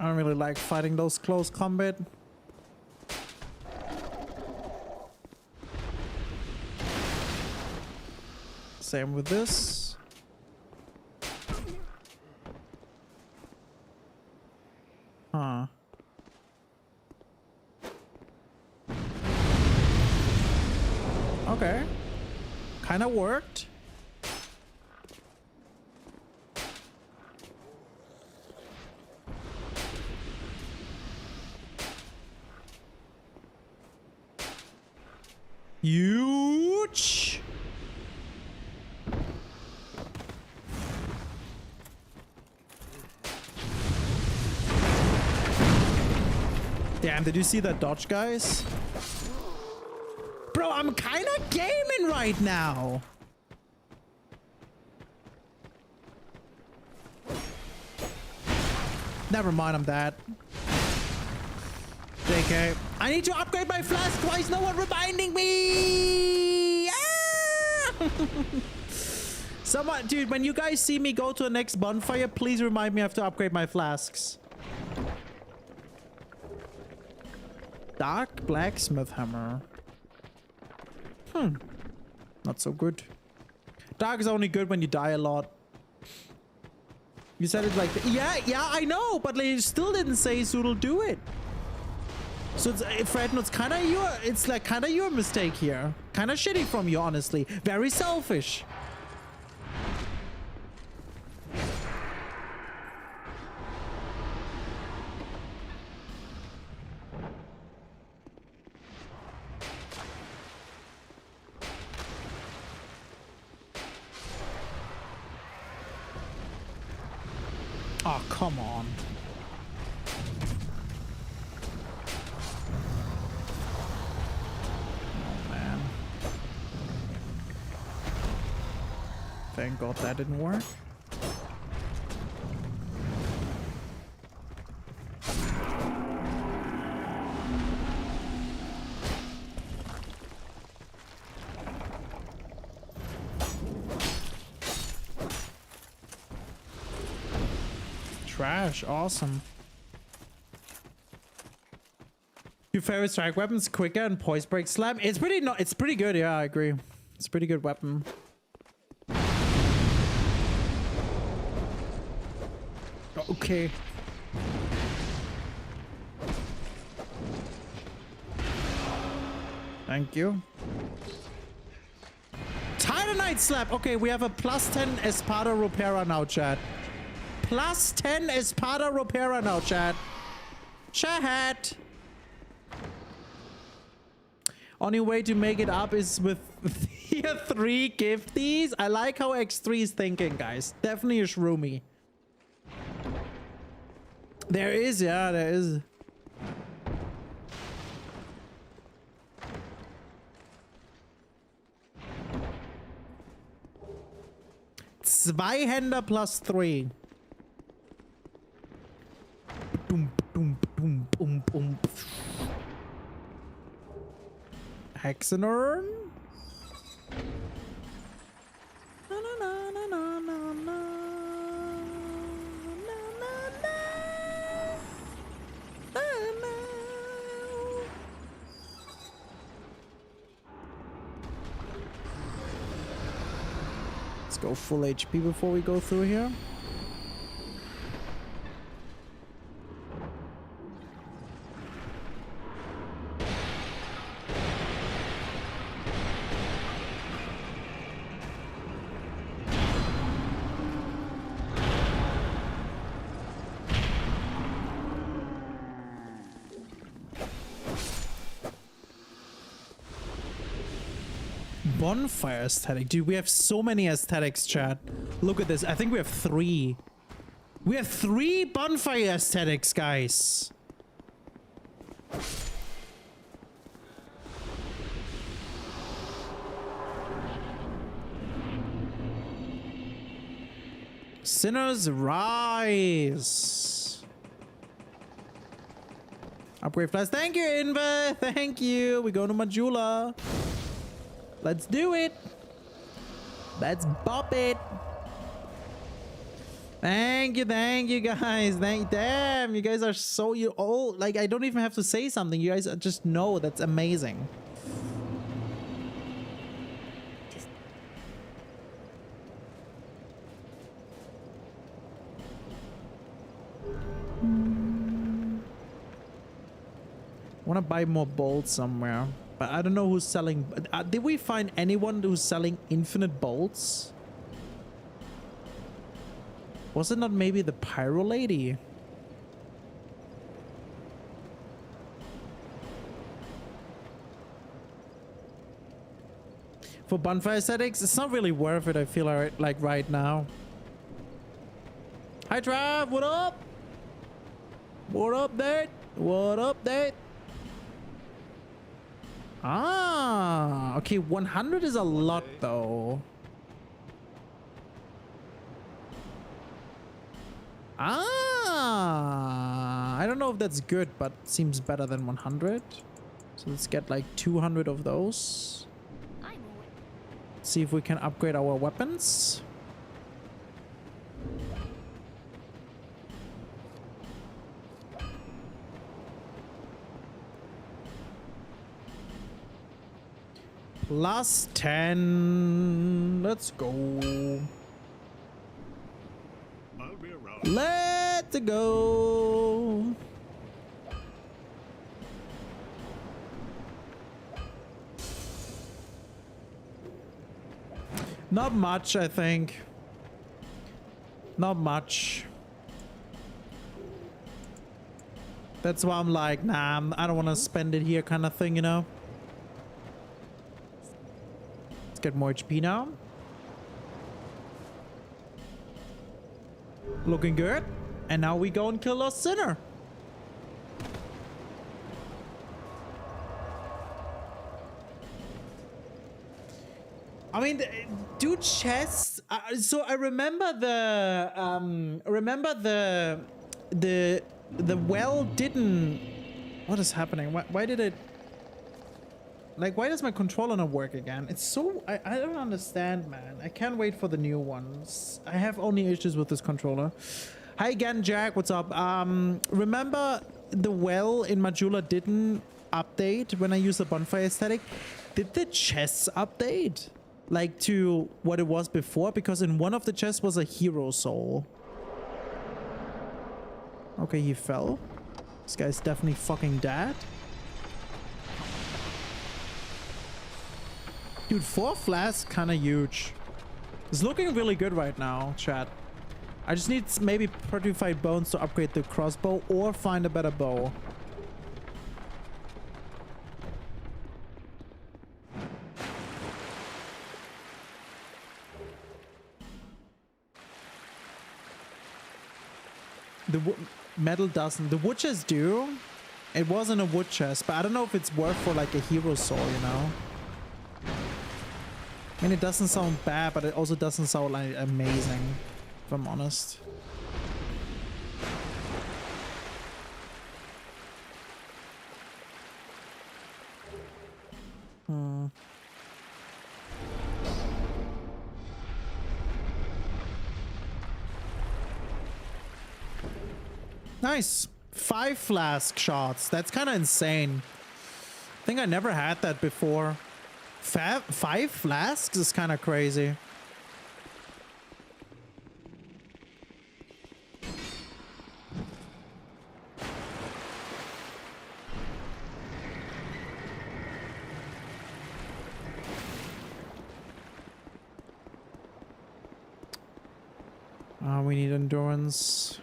I don't really like fighting those close combat. Same with this. Huh. Okay. Kind of worked. Huge. Damn, did you see that dodge, guys? Bro, I'm kind of gaming right now. Never mind, I'm dead. JK. I need to upgrade my flask. Why is no one reminding me? Ah! Someone, dude, when you guys see me go to the next bonfire, please remind me I have to upgrade my flasks. Dark blacksmith hammer. Not so good. Dark is only good when you die a lot. You said it like, yeah, I know, but they still didn't say Zoodle do it. So it's, Fred, it's kind of your, it's like kind of your mistake here. Kind of shitty from you, honestly. Very selfish. Oh, come on. Oh, man. Thank God that didn't work. Trash, awesome. Your favorite strike weapons quicker and poise break slam. It's pretty it's pretty good, yeah, I agree. It's a pretty good weapon. Okay. Thank you. Titanite slap. Okay, we have a +10 Espada Ropera now, chat. +10 Espada Ropera now, chat. Chat. Only way to make it up is with tier 3 gifties. I like how X3 is thinking, guys. Definitely a shroomy. There is, yeah, there is. Zweihänder +3. Hexenurn. Let's go full HP before we go through here. bonfire aesthetic. Dude, we have so many aesthetics, chat. Look at this. I think we have 3. We have 3 bonfire aesthetics, guys. Sinners rise. Upgrade flash. Thank you, Inva. Thank you. We go to Majula. Let's do it. Let's bop it. Thank you guys. Damn, you guys are so old. Like, I don't even have to say something. You guys just know. That's amazing. I want to buy more bolts somewhere, but I don't know who's selling. Did we find anyone who's selling infinite bolts? Was it not maybe the pyro lady? For bonfire aesthetics, it's not really worth it, I feel like right now. Hi Trav, what up? What up, dude? What up, dude? Ah, okay, 100 is a lot though. Ah, I don't know if that's good, but seems better than 100. So let's get like 200 of those. See if we can upgrade our weapons. Plus 10. Let's go. I'll be around. Let's go. Not much, I think. Not much. That's why I'm like, nah, I don't want to spend it here kind of thing, you know? Let's get more HP now. Looking good. And now we go and kill our sinner. I mean, dude, chests. So I remember the well didn't. What is happening? Why did it? Like, why does my controller not work again? It's so... I don't understand, man. I can't wait for the new ones. I have only issues with this controller. Hi again, Jack. What's up? Remember the well in Majula didn't update when I used the bonfire aesthetic? Did the chests update? Like, to what it was before? Because in one of the chests was a hero soul. Okay, he fell. This guy's definitely fucking dead. Dude, 4 flasks, kind of huge. It's looking really good right now, chat. I just need maybe petrified bones to upgrade the crossbow or find a better bow. The metal doesn't. The wood chest do. It wasn't a wood chest, but I don't know if it's worth for like a hero soul, you know? I mean, it doesn't sound bad, but it also doesn't sound like amazing, if I'm honest. Nice. 5 flask shots. That's kind of insane. I think I never had that before. 5 flasks is kind of crazy. We need endurance.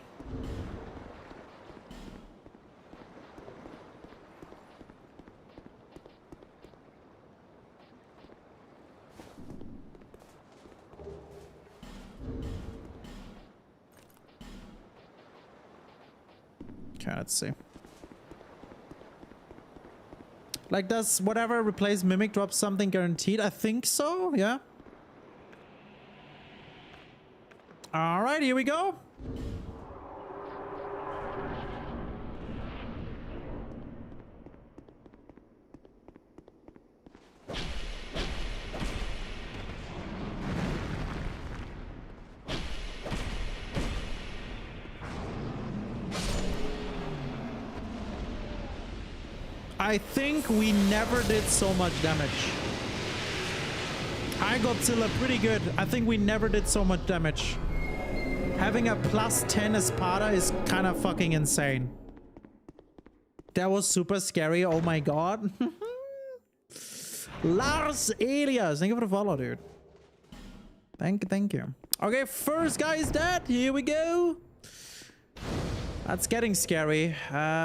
Okay, let's see. Like, does whatever replace Mimic drop something guaranteed? I think so, yeah. Alright, here we go. I think we never did so much damage. I Godzilla pretty good. I think we never did so much damage. Having a +10 Espada is kind of fucking insane. That was super scary. Oh my god. Lars Elias, thank you for the follow, dude. Thank you. Okay, first guy is dead. Here we go. That's getting scary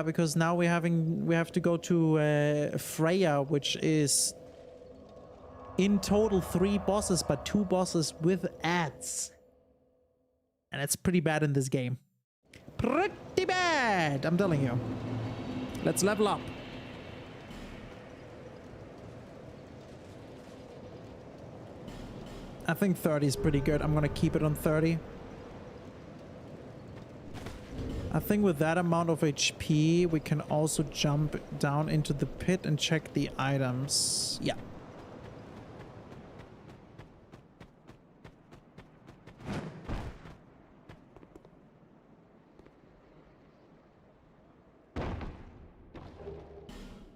because now we have to go to Freya, which is in total 3 bosses, but 2 bosses with ads, and it's pretty bad in this game. Pretty bad, I'm telling you. Let's level up. I think 30 is pretty good. I'm gonna keep it on 30. I think with that amount of HP, we can also jump down into the pit and check the items. Yeah.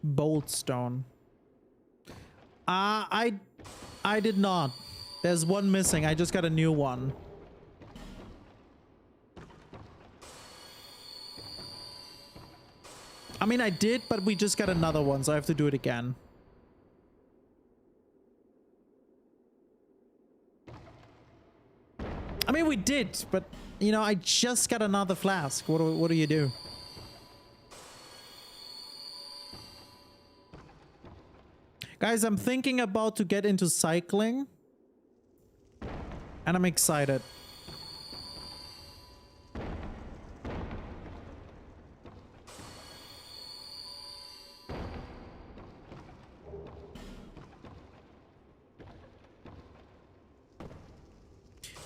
Bolt stone. I did not. There's one missing. I just got a new one. I mean, I did, but we just got another one, so I have to do it again. I mean, we did, but, you know, I just got another flask. What do you do? Guys, I'm thinking about to get into cycling. And I'm excited.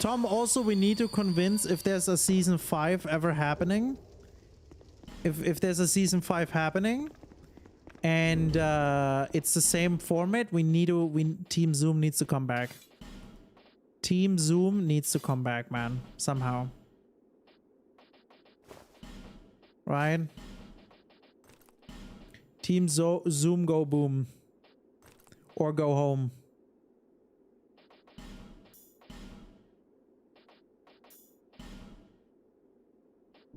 Tom, also we need to convince if there's a season 5 ever happening. If there's a season 5 happening and it's the same format, Team Zoom needs to come back. Team Zoom needs to come back, man, somehow. Right? Team Zoom go boom. Or go home.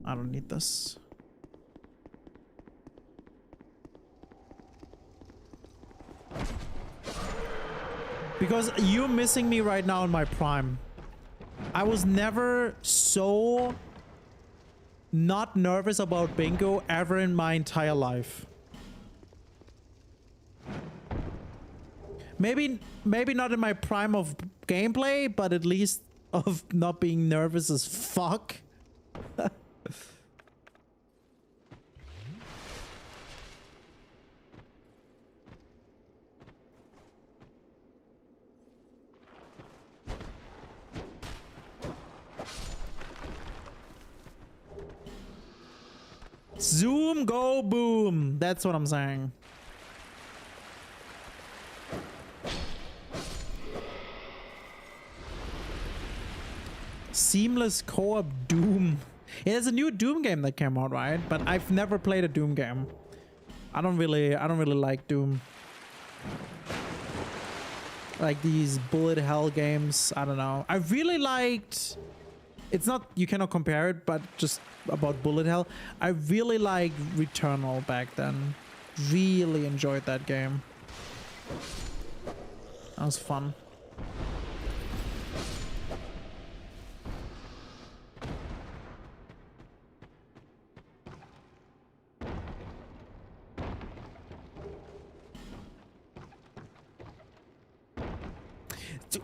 I don't need this. Because you're missing me right now in my prime. I was never so not nervous about bingo ever in my entire life. Maybe not in my prime of gameplay, but at least of not being nervous as fuck. Zoom go boom. That's what I'm saying. Seamless co-op Doom. Yeah, there's a new Doom game that came out, right? But I've never played a Doom game. I don't really like Doom. Like these bullet hell games. I don't know. I really liked... It's not... You cannot compare it, but just about bullet hell. I really liked Returnal back then. Really enjoyed that game. That was fun.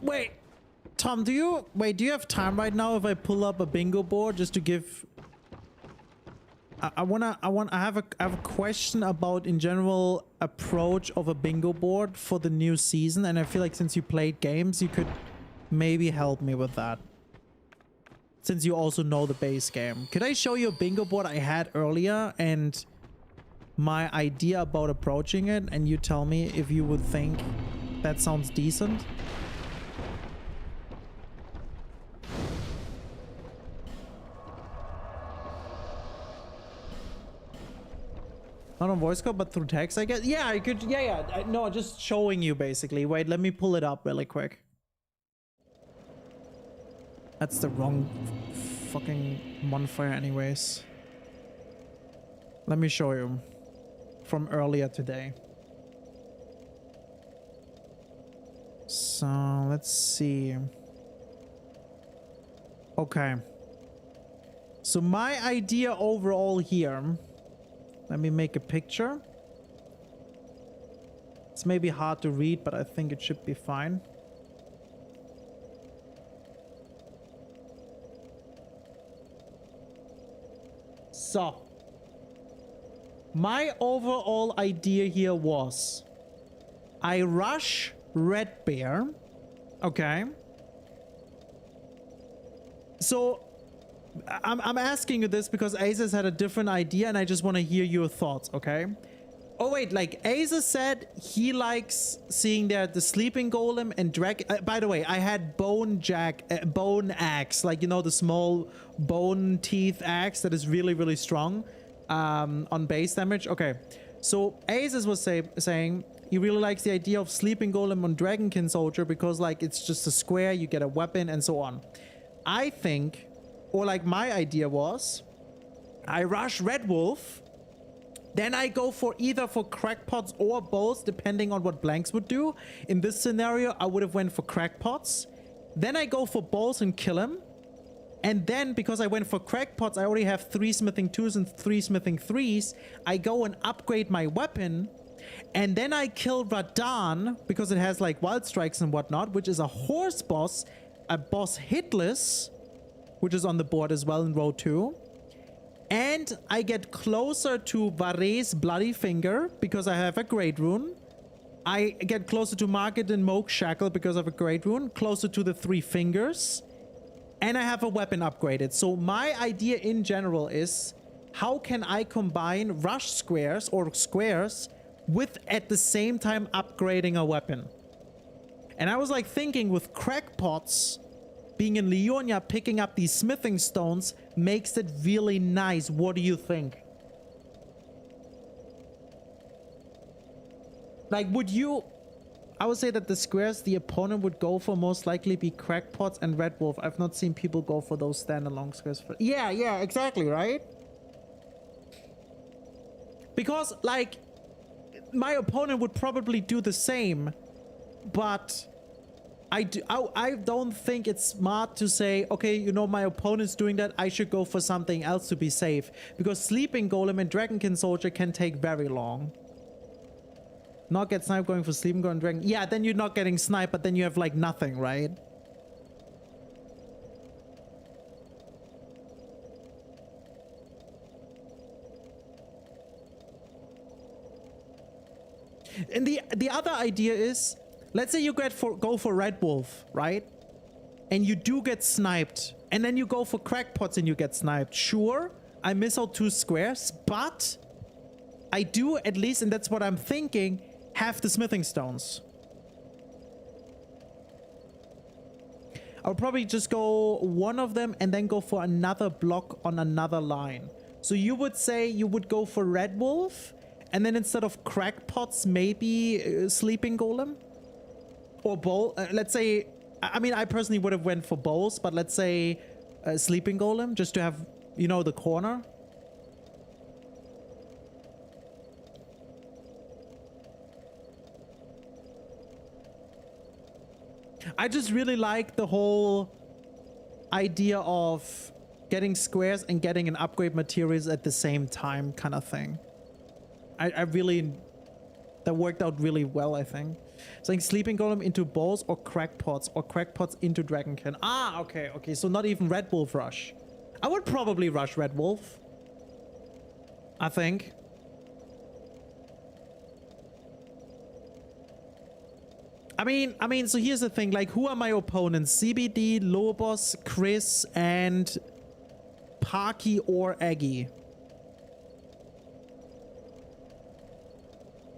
Wait, Tom, do you have time right now if I pull up a bingo board just to give... I have a question about in general approach of a bingo board for the new season, and I feel like since you played games, you could maybe help me with that. Since you also know the base game. Could I show you a bingo board I had earlier and my idea about approaching it, and you tell me if you would think that sounds decent? Not on voice call, but through text, I guess. Yeah, I could. Yeah. No, just showing you basically. Wait, let me pull it up really quick. That's the wrong fucking bonfire anyways. Let me show you from earlier today. So let's see. Okay. So my idea overall here, let me make a picture. It's maybe hard to read, but I think it should be fine. So, my overall idea here was I rush Red Bear. Okay. So, I'm asking you this because Aces had a different idea and I just want to hear your thoughts, okay? Oh wait, like Aces said he likes seeing there the sleeping golem and drag. By the way, I had bone axe, like, you know, the small bone teeth axe that is really, really strong on base damage. Okay, so Aces was saying he really likes the idea of sleeping golem on dragonkin soldier because like it's just a square, you get a weapon and so on. I think, or like my idea was, I rush Red Wolf. Then I go for either for crackpots or both, depending on what blanks would do. In this scenario, I would have went for crackpots. Then I go for balls and kill him. And then, because I went for crackpots, I already have 3 smithing 2s and 3 smithing 3s. I go and upgrade my weapon. And then I kill Radan, because it has like wild strikes and whatnot, which is a horse boss, a boss hitless, which is on the board as well in row 2. And I get closer to Vare's Bloody Finger because I have a Great Rune. I get closer to Market and Moke Shackle because of a Great Rune. Closer to the 3 fingers. And I have a weapon upgraded. So my idea in general is, how can I combine rush squares or squares with at the same time upgrading a weapon? And I was like thinking with crackpots, being in Leonia, picking up these smithing stones makes it really nice. What do you think? Like, would you... I would say that the squares the opponent would go for most likely be crackpots and Red Wolf. I've not seen people go for those standalone squares. Yeah, exactly, right? Because, like, my opponent would probably do the same, but... I don't think it's smart to say, okay, you know, my opponent's doing that, I should go for something else to be safe. Because Sleeping Golem and Dragonkin Soldier can take very long. Not get sniped going for Sleeping Golem and Dragon. Yeah, then you're not getting sniped, but then you have like nothing, right? And the other idea is, let's say you go for Red Wolf, right? And you do get sniped. And then you go for crackpots and you get sniped. Sure, I miss out 2 squares, but I do at least, and that's what I'm thinking, have the smithing stones. I'll probably just go one of them and then go for another block on another line. So you would say you would go for Red Wolf, and then instead of crackpots, maybe Sleeping Golem? Or bowl, let's say, I mean, I personally would have went for bowls, but let's say Sleeping Golem, just to have, you know, the corner. I just really like the whole idea of getting squares and getting an upgrade materials at the same time kind of thing. I really, that worked out really well, I think. Saying Sleeping Golem into balls or crackpots into Dragonkin. Ah, okay. So not even Red Wolf rush. I would probably rush Red Wolf. I think. I mean, so here's the thing, like, who are my opponents? CBD, Lobos, Chris, and Parky or Aggie.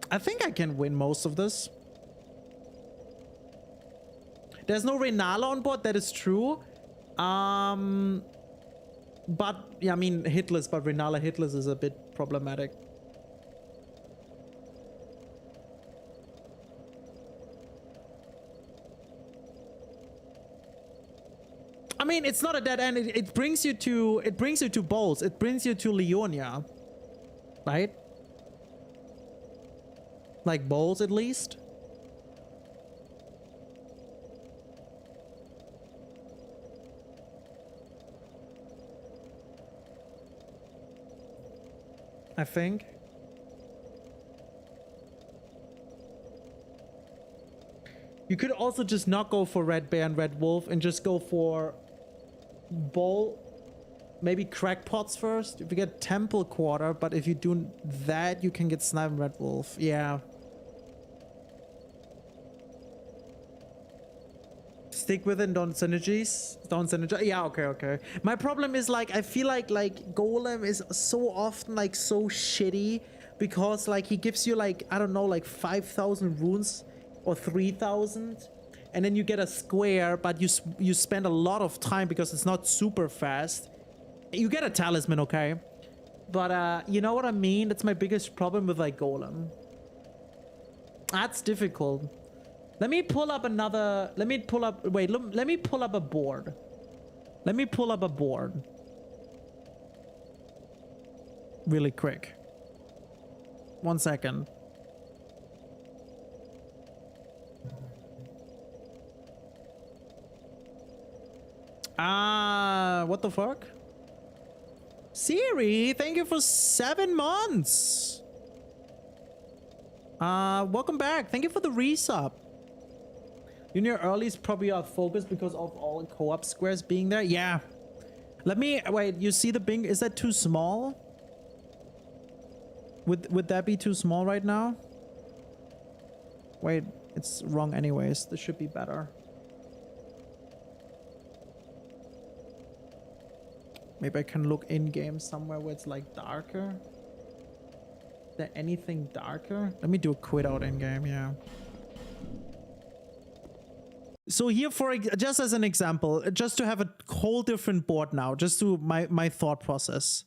I think I can win most of this. There's no Renala on board, that is true. But, yeah, I mean, hitless, but Renala hitless is a bit problematic. I mean, it's not a dead end. It brings you to Bowls. It brings you to Leonia, right? Like Bowls, at least. I think. You could also just not go for Red Bear and Red Wolf and just go for Bowl, maybe Crackpots first. If you get Temple Quarter, but if you do that, you can get Snipe and Red Wolf. Yeah. Stick with it, don't synergize. Don't synergize. Yeah, okay, okay. My problem is, like, I feel like Golem is so often, like, so shitty because, like, he gives you, like, I don't know, like 5,000 runes or 3,000. And then you get a square, but you spend a lot of time because it's not super fast. You get a talisman, okay? But, you know what I mean? That's my biggest problem with, like, Golem. That's difficult. Let me pull up another... Let me pull up... Wait, let me pull up a board. Let me pull up a board. Really quick. 1 second. What the fuck? Siri, thank you for 7 months. Welcome back. Thank you for the resub. Junior early is probably our focus because of all co-op squares being there. Yeah. Let me... Wait, you see the bing? Is that too small? Would that be too small right now? Wait, it's wrong anyways. This should be better. Maybe I can look in-game somewhere where it's like darker. Is there anything darker? Let me do a quit out in-game, yeah. So here, just as an example, just to have a whole different board now, just to my thought process.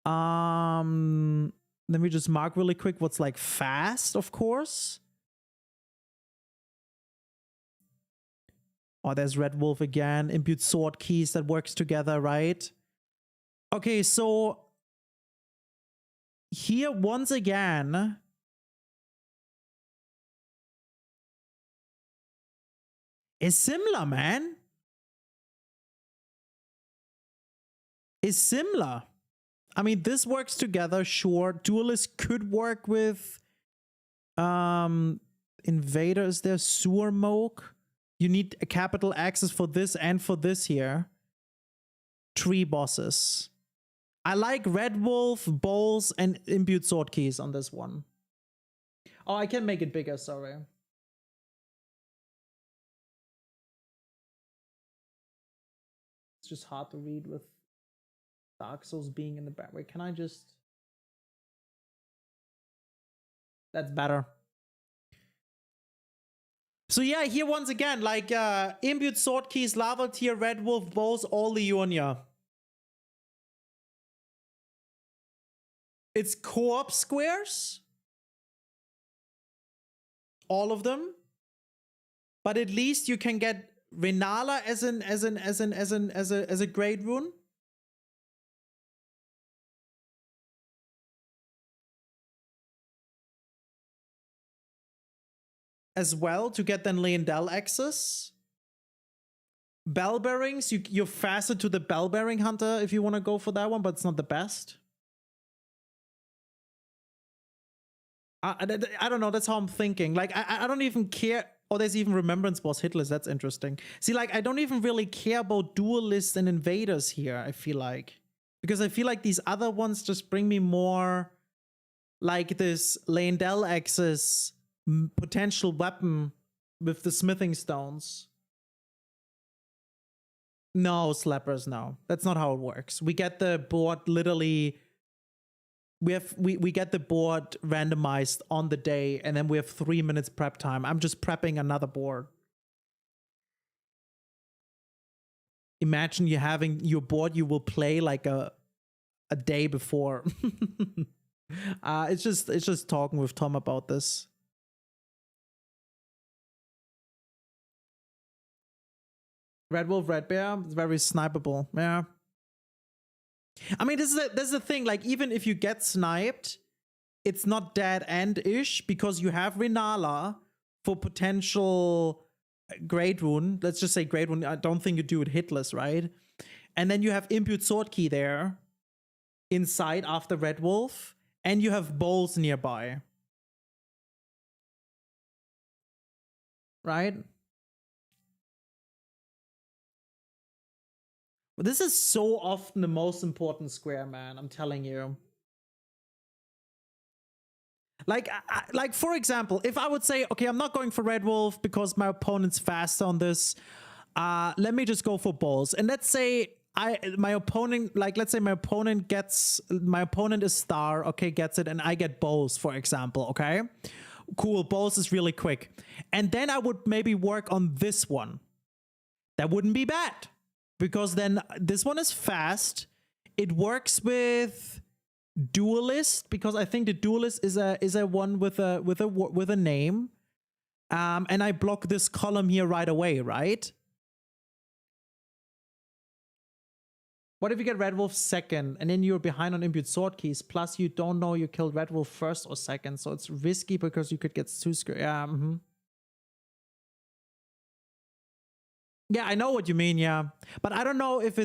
Let me just mark really quick what's like fast, of course. Oh, there's Red Wolf again. Imbued sword keys that works together, right? Okay, so here once again, is similar, man. Is similar. I mean, this works together, sure. Duelist could work with Invaders. There's Sewer Moke. You need a capital access for this and for this here. Tree bosses. I like Red Wolf, Bowls, and Imbued Sword Keys on this one. Oh, I can make it bigger, sorry. It's just hard to read with Dark Souls being in the back. Wait, can I just... That's better. So yeah, here once again, like Imbued Sword Keys, Lava Tier, Red Wolf, Bowls, all Leonia. It's co-op squares. All of them. But at least you can get Renala as a great rune. As well to get then Leondel access. Bell bearings, you're faster to the bell bearing hunter if you want to go for that one, but it's not the best. I don't know, that's how I'm thinking. Like, I don't even care. Oh, there's even Remembrance Boss hitless. That's interesting. See, like, I don't even really care about duelists and invaders here, I feel like. Because I feel like these other ones just bring me more like this Landell Axis potential weapon with the smithing stones. No, slappers, no. That's not how it works. We get the board literally... We get the board randomized on the day, and then we have 3 minutes prep time. I'm just prepping another board. Imagine you having your board you will play like a day before. It's just talking with Tom about this. Red Wolf, Red Bear, it's very snipeable. Yeah. I mean, this is the thing. Like, even if you get sniped, it's not dead end-ish because you have Renala for potential Great Rune. Let's just say Great Rune. I don't think you do it hitless, right? And then you have Imbued Sword Key there inside after Red Wolf, and you have bowls nearby. Right? This is so often the most important square, man. I'm telling you. Like, for example, if I would say, okay, I'm not going for Red Wolf because my opponent's fast on this. Let me just go for bowls. And let's say my opponent is star, okay, gets it, and I get bowls, for example, okay? Cool, bowls is really quick. And then I would maybe work on this one. That wouldn't be bad. Because then this one is fast. It works with Duelist, because I think the Duelist is a one with a name. And I block this column here right away, right? What if you get Red Wolf second and then you're behind on Imbued Sword Keys, plus you don't know you killed Red Wolf first or second, so it's risky because you could get too scared. Yeah, Yeah, I know what you mean, yeah. But I don't know if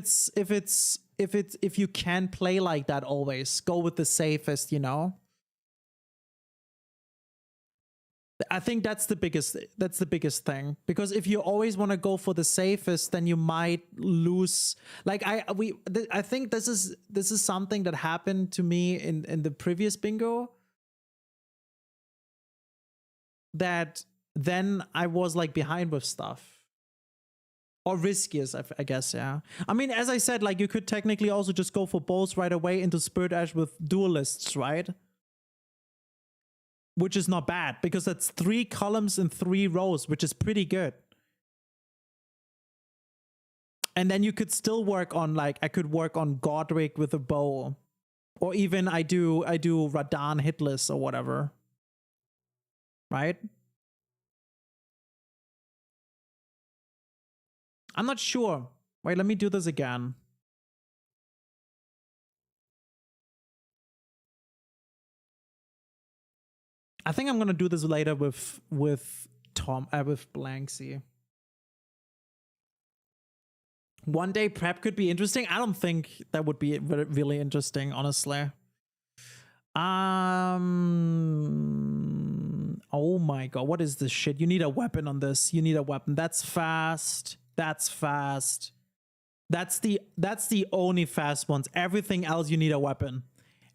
you can play like that always. Go with the safest, you know? I think that's the biggest thing. Because if you always want to go for the safest, then you might lose. Like I think this is something that happened to me in the previous bingo. That then I was like behind with stuff. Or riskiest, I guess, yeah. I mean, as I said, like, you could technically also just go for bowls right away into Spirit Ash with Duelists, right? Which is not bad, because that's 3 columns in 3 rows, which is pretty good. And then you could still work on, like, I could work on Godric with a bow. Or even I do Radan hitless or whatever. Right? I'm not sure. Wait, let me do this again. I think I'm gonna do this later with Tom, with Blanksy. One day prep could be interesting. I don't think that would be really interesting, honestly. Oh my god, what is this shit? You need a weapon on this. You need a weapon. That's fast. That's fast. That's the only fast ones. Everything else you need a weapon.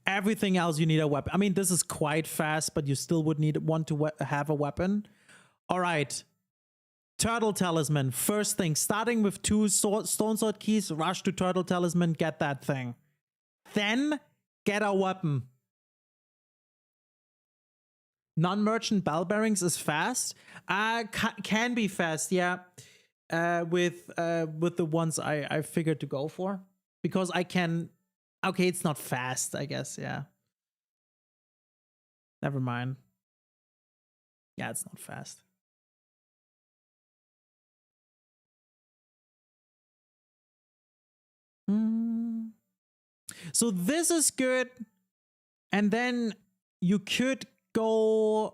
Everything else you need a weapon. I mean, this is quite fast, but you still would want to have a weapon. All right. Turtle Talisman. First thing, starting with 2 Stone Sword Keys, rush to Turtle Talisman, get that thing. Then get a weapon. Non-merchant bell bearings is fast. Can be fast, yeah. With the ones I figured to go for, because I can. Okay, it's not fast, I guess. Yeah. Never mind. Yeah, it's not fast. So this is good, and then you could go.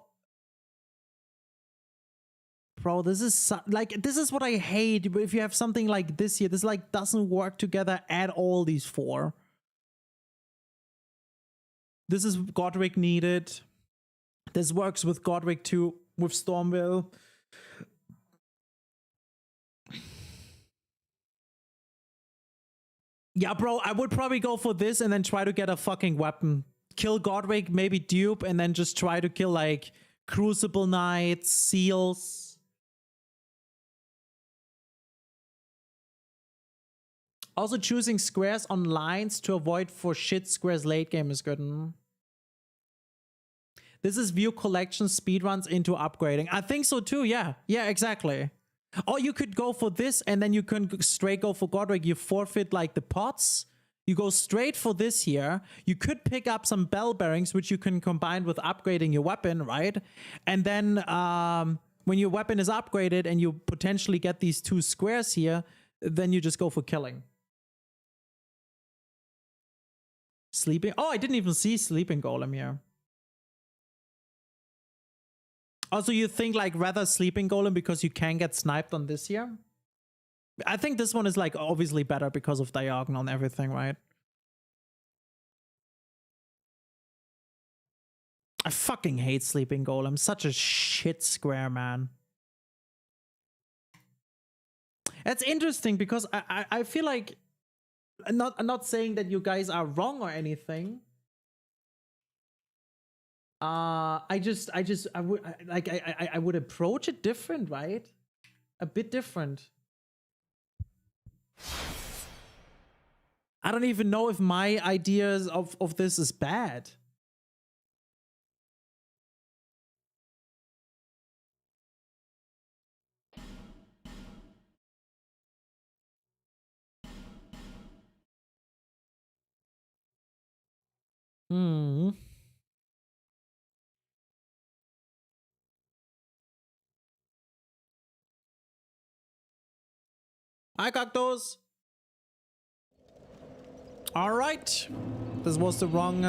Bro, this is this is what I hate. If you have something like this here, this like doesn't work together at all, these 4. This is Godric needed. This works with Godric too, with Stormville. Yeah, bro, I would probably go for this and then try to get a fucking weapon. Kill Godric, maybe dupe, and then just try to kill like Crucible Knights, Seals. Also choosing squares on lines to avoid for shit squares late game is good. This is view collection speedruns into upgrading. I think so too, yeah. Yeah, exactly. Or you could go for this and then you can straight go for Godric. You forfeit like the pots. You go straight for this here. You could pick up some bell bearings, which you can combine with upgrading your weapon, right? And then when your weapon is upgraded and you potentially get these 2 squares here, then you just go for killing. Sleeping. Oh, I didn't even see Sleeping Golem here. Also, you think like rather Sleeping Golem because you can get sniped on this here? I think this one is like obviously better because of diagonal and everything, right? I fucking hate Sleeping Golem. Such a shit square, man. It's interesting because I feel like I'm not saying that you guys are wrong or anything. I would approach it different, right? A bit different. I don't even know if my ideas of this is bad. Hi, Cactus. All right. This was the wrong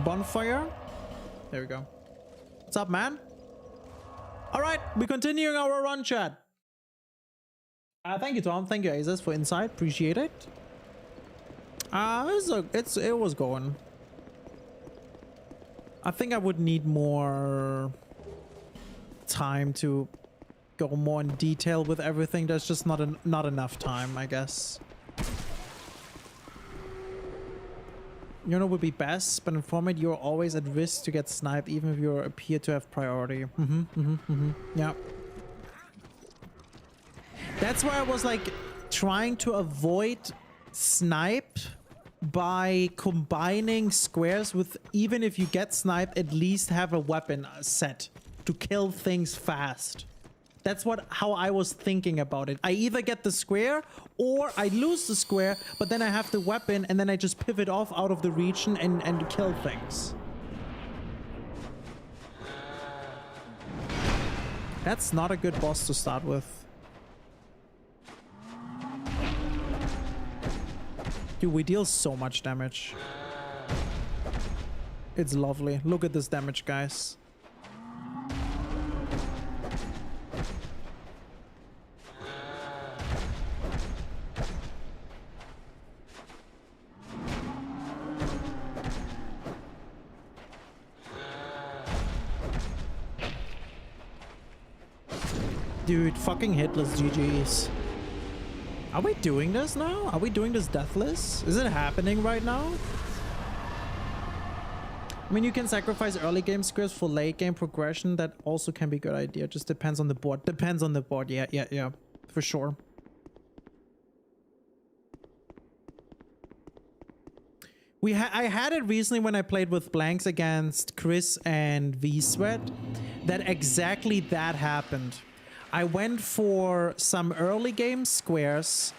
bonfire. There we go. What's up, man? All right, we're continuing our run, chat. Thank you, Tom. Thank you, Aces, for insight. Appreciate it. It was going. I think I would need more time to go more in detail with everything. There's just not enough time, I guess. You know, would be best, but in format you're always at risk to get sniped, even if you appear to have priority. Yeah. That's why I was like trying to avoid snipe by combining squares with, even if you get sniped, at least have a weapon set to kill things fast. That's how I was thinking about it. I either get the square or I lose the square, but then I have the weapon and then I just pivot off out of the region and kill things. That's not a good boss to start with. Dude, we deal so much damage. It's lovely. Look at this damage, guys. Dude, fucking hitless GG's. Are we doing this now? Are we doing this deathless? Is it happening right now? I mean, you can sacrifice early game squares for late game progression. That also can be a good idea. Just depends on the board. Depends on the board. Yeah. For sure. I had it recently when I played with blanks against Chris and V-Sweat. That exactly that happened. I went for some early game squares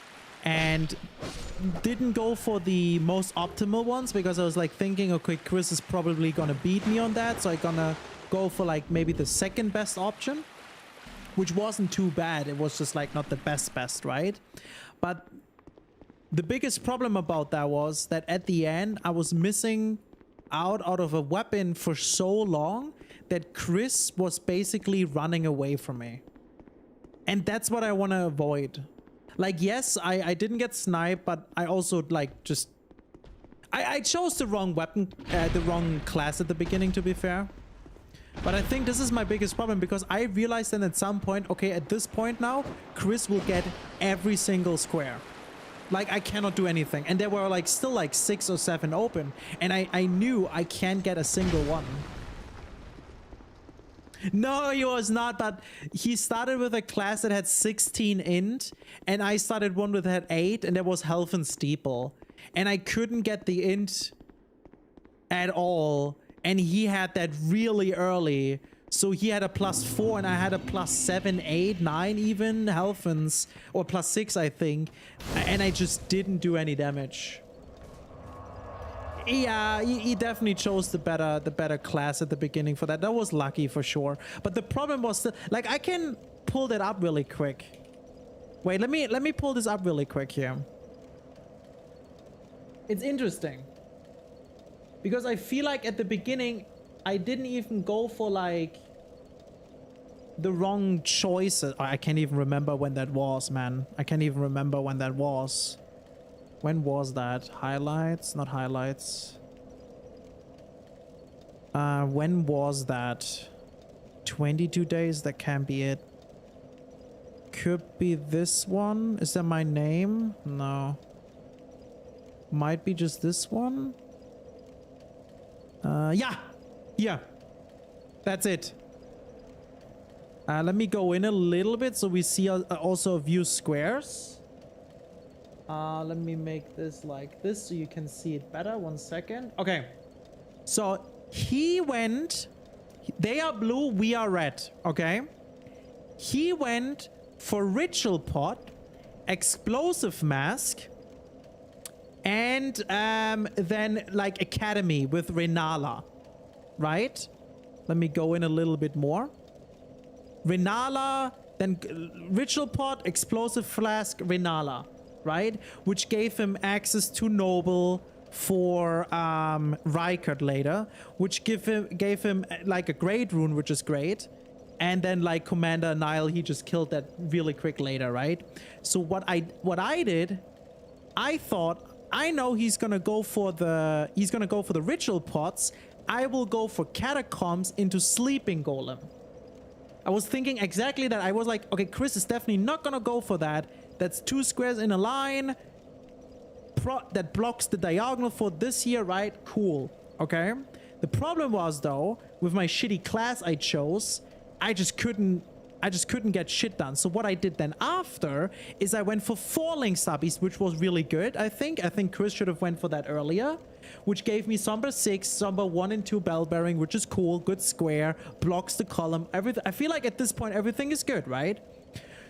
and didn't go for the most optimal ones because I was like thinking, okay, Chris is probably gonna beat me on that, so I'm gonna go for like maybe the second best option, which wasn't too bad. It was just like not the best, right? But the biggest problem about that was that at the end I was missing out of a weapon for so long that Chris was basically running away from me. And that's what I want to avoid. Like, yes, I didn't get sniped, but I also like just... I chose the wrong weapon, the wrong class at the beginning, to be fair. But I think this is my biggest problem because I realized then at some point, okay, at this point now, Chris will get every single square. Like, I cannot do anything. And there were like still like 6 or 7 open. And I knew I can't get a single one. No, he was not, but he started with a class that had 16 int, and I started one that had 8, and there was health and steeple. And I couldn't get the int at all, and he had that really early. So he had a +4, and I had a +7, 8, 9 even health, or +6, I think. And I just didn't do any damage. Yeah, he definitely chose the better class at the beginning for that. That was lucky for sure. But the problem was that, like, I can pull that up really quick. Wait, let me pull this up really quick here. It's interesting. Because I feel like at the beginning, I didn't even go for like the wrong choices. Oh, I can't even remember when that was, man. I can't even remember when that was. When was that? Highlights? Not highlights. When was that? 22 days? That can't be it. Could be this one. Is that my name? No. Might be just this one. Yeah. Yeah. That's it. Let me go in a little bit so we see also view squares. Let me make this like this so you can see it better. 1 second. Okay. So he went, they are blue, we are red. Okay. He went for ritual pot, explosive mask, and then like academy with Renala. Right? Let me go in a little bit more. Renala, then ritual pot, explosive flask, Renala. Right? Which gave him access to Noble for Rykard later, which gave him like a great rune, which is great. And then like Commander Nile, he just killed that really quick later, right? So what I did, I thought, I know he's gonna go for the ritual pots. I will go for catacombs into sleeping golem. I was thinking exactly that. I was like, okay, Chris is definitely not gonna go for that. That's 2 squares in a line. That blocks the diagonal for this here, right? Cool. Okay. The problem was though, with my shitty class I chose, I just couldn't get shit done. So what I did then after is I went for falling subbies, which was really good. I think Chris should have went for that earlier, which gave me Somber 6, Somber 1 and 2 bell bearing, which is cool. Good square, blocks the column. Everything. I feel like at this point everything is good, right?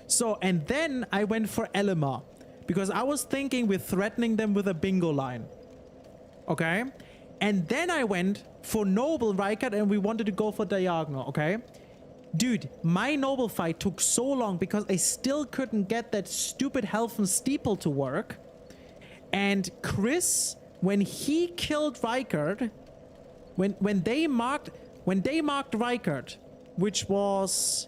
So, and then I went for Elima, because I was thinking we're threatening them with a bingo line. Okay? And then I went for Noble Rykard, and we wanted to go for diagonal, okay? Dude, my Noble fight took so long because I still couldn't get that stupid health and steeple to work. And Chris, when he killed Rykard, when they marked Rykard, which was...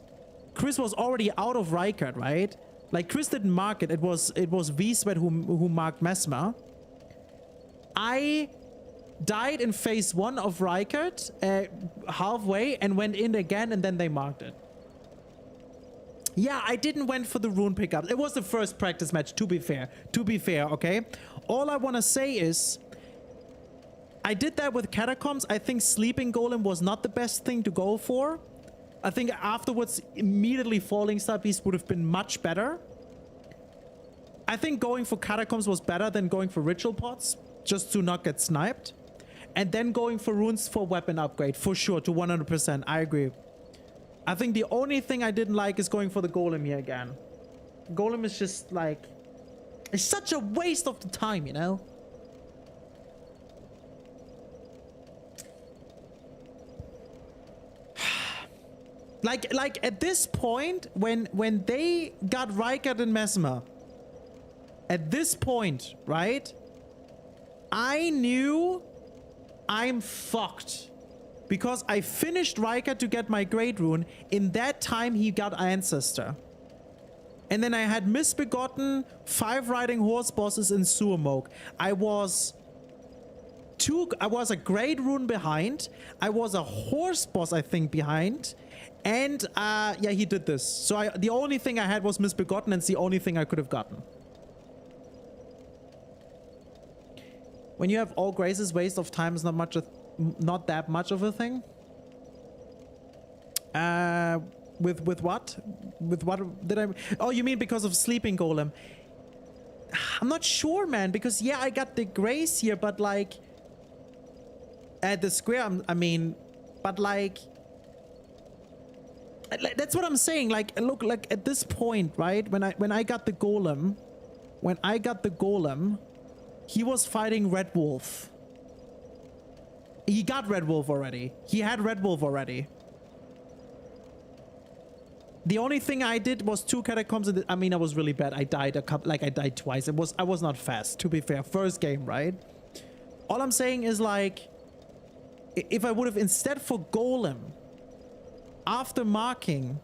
Chris was already out of Rykard, right? Like, Chris didn't mark it. It was V-Sweat who marked Mesmer. I died in phase 1 of Rykard halfway and went in again, and then they marked it. Yeah, I didn't went for the rune pickup. It was the first practice match, to be fair. To be fair, okay? All I want to say is, I did that with Catacombs. I think Sleeping Golem was not the best thing to go for. I think afterwards, immediately Falling Star Beast would have been much better. I think going for Catacombs was better than going for Ritual Pots, just to not get sniped. And then going for runes for weapon upgrade, for sure, to 100%. I agree. I think the only thing I didn't like is going for the Golem here again. Golem is just like... It's such a waste of the time, you know? Like at this point, when they got Rykard and Mesmer, at this point, right? I knew I'm fucked. Because I finished Rykard to get my Great Rune. In that time, he got Ancestor. And then I had Misbegotten, 5 Riding Horse bosses in Suamok. I was a Great Rune behind. I was a Horse boss, I think, behind. And, yeah, he did this. So the only thing I had was Misbegotten, and it's the only thing I could have gotten. When you have all graces, waste of time is not that much of a thing. With what? With what did I? Oh, you mean because of sleeping golem? I'm not sure, man. Because yeah, I got the grace here, but like at the square, I mean, but like that's what I'm saying. Like, look, like at this point, right? When I got the golem, he was fighting Red Wolf. He got Red Wolf already. He had Red Wolf already. The only thing I did was 2 catacombs. I mean, I was really bad. I died a couple, like I died twice. I was not fast, to be fair. First game, right? All I'm saying is like, if I would have instead for golem, after marking,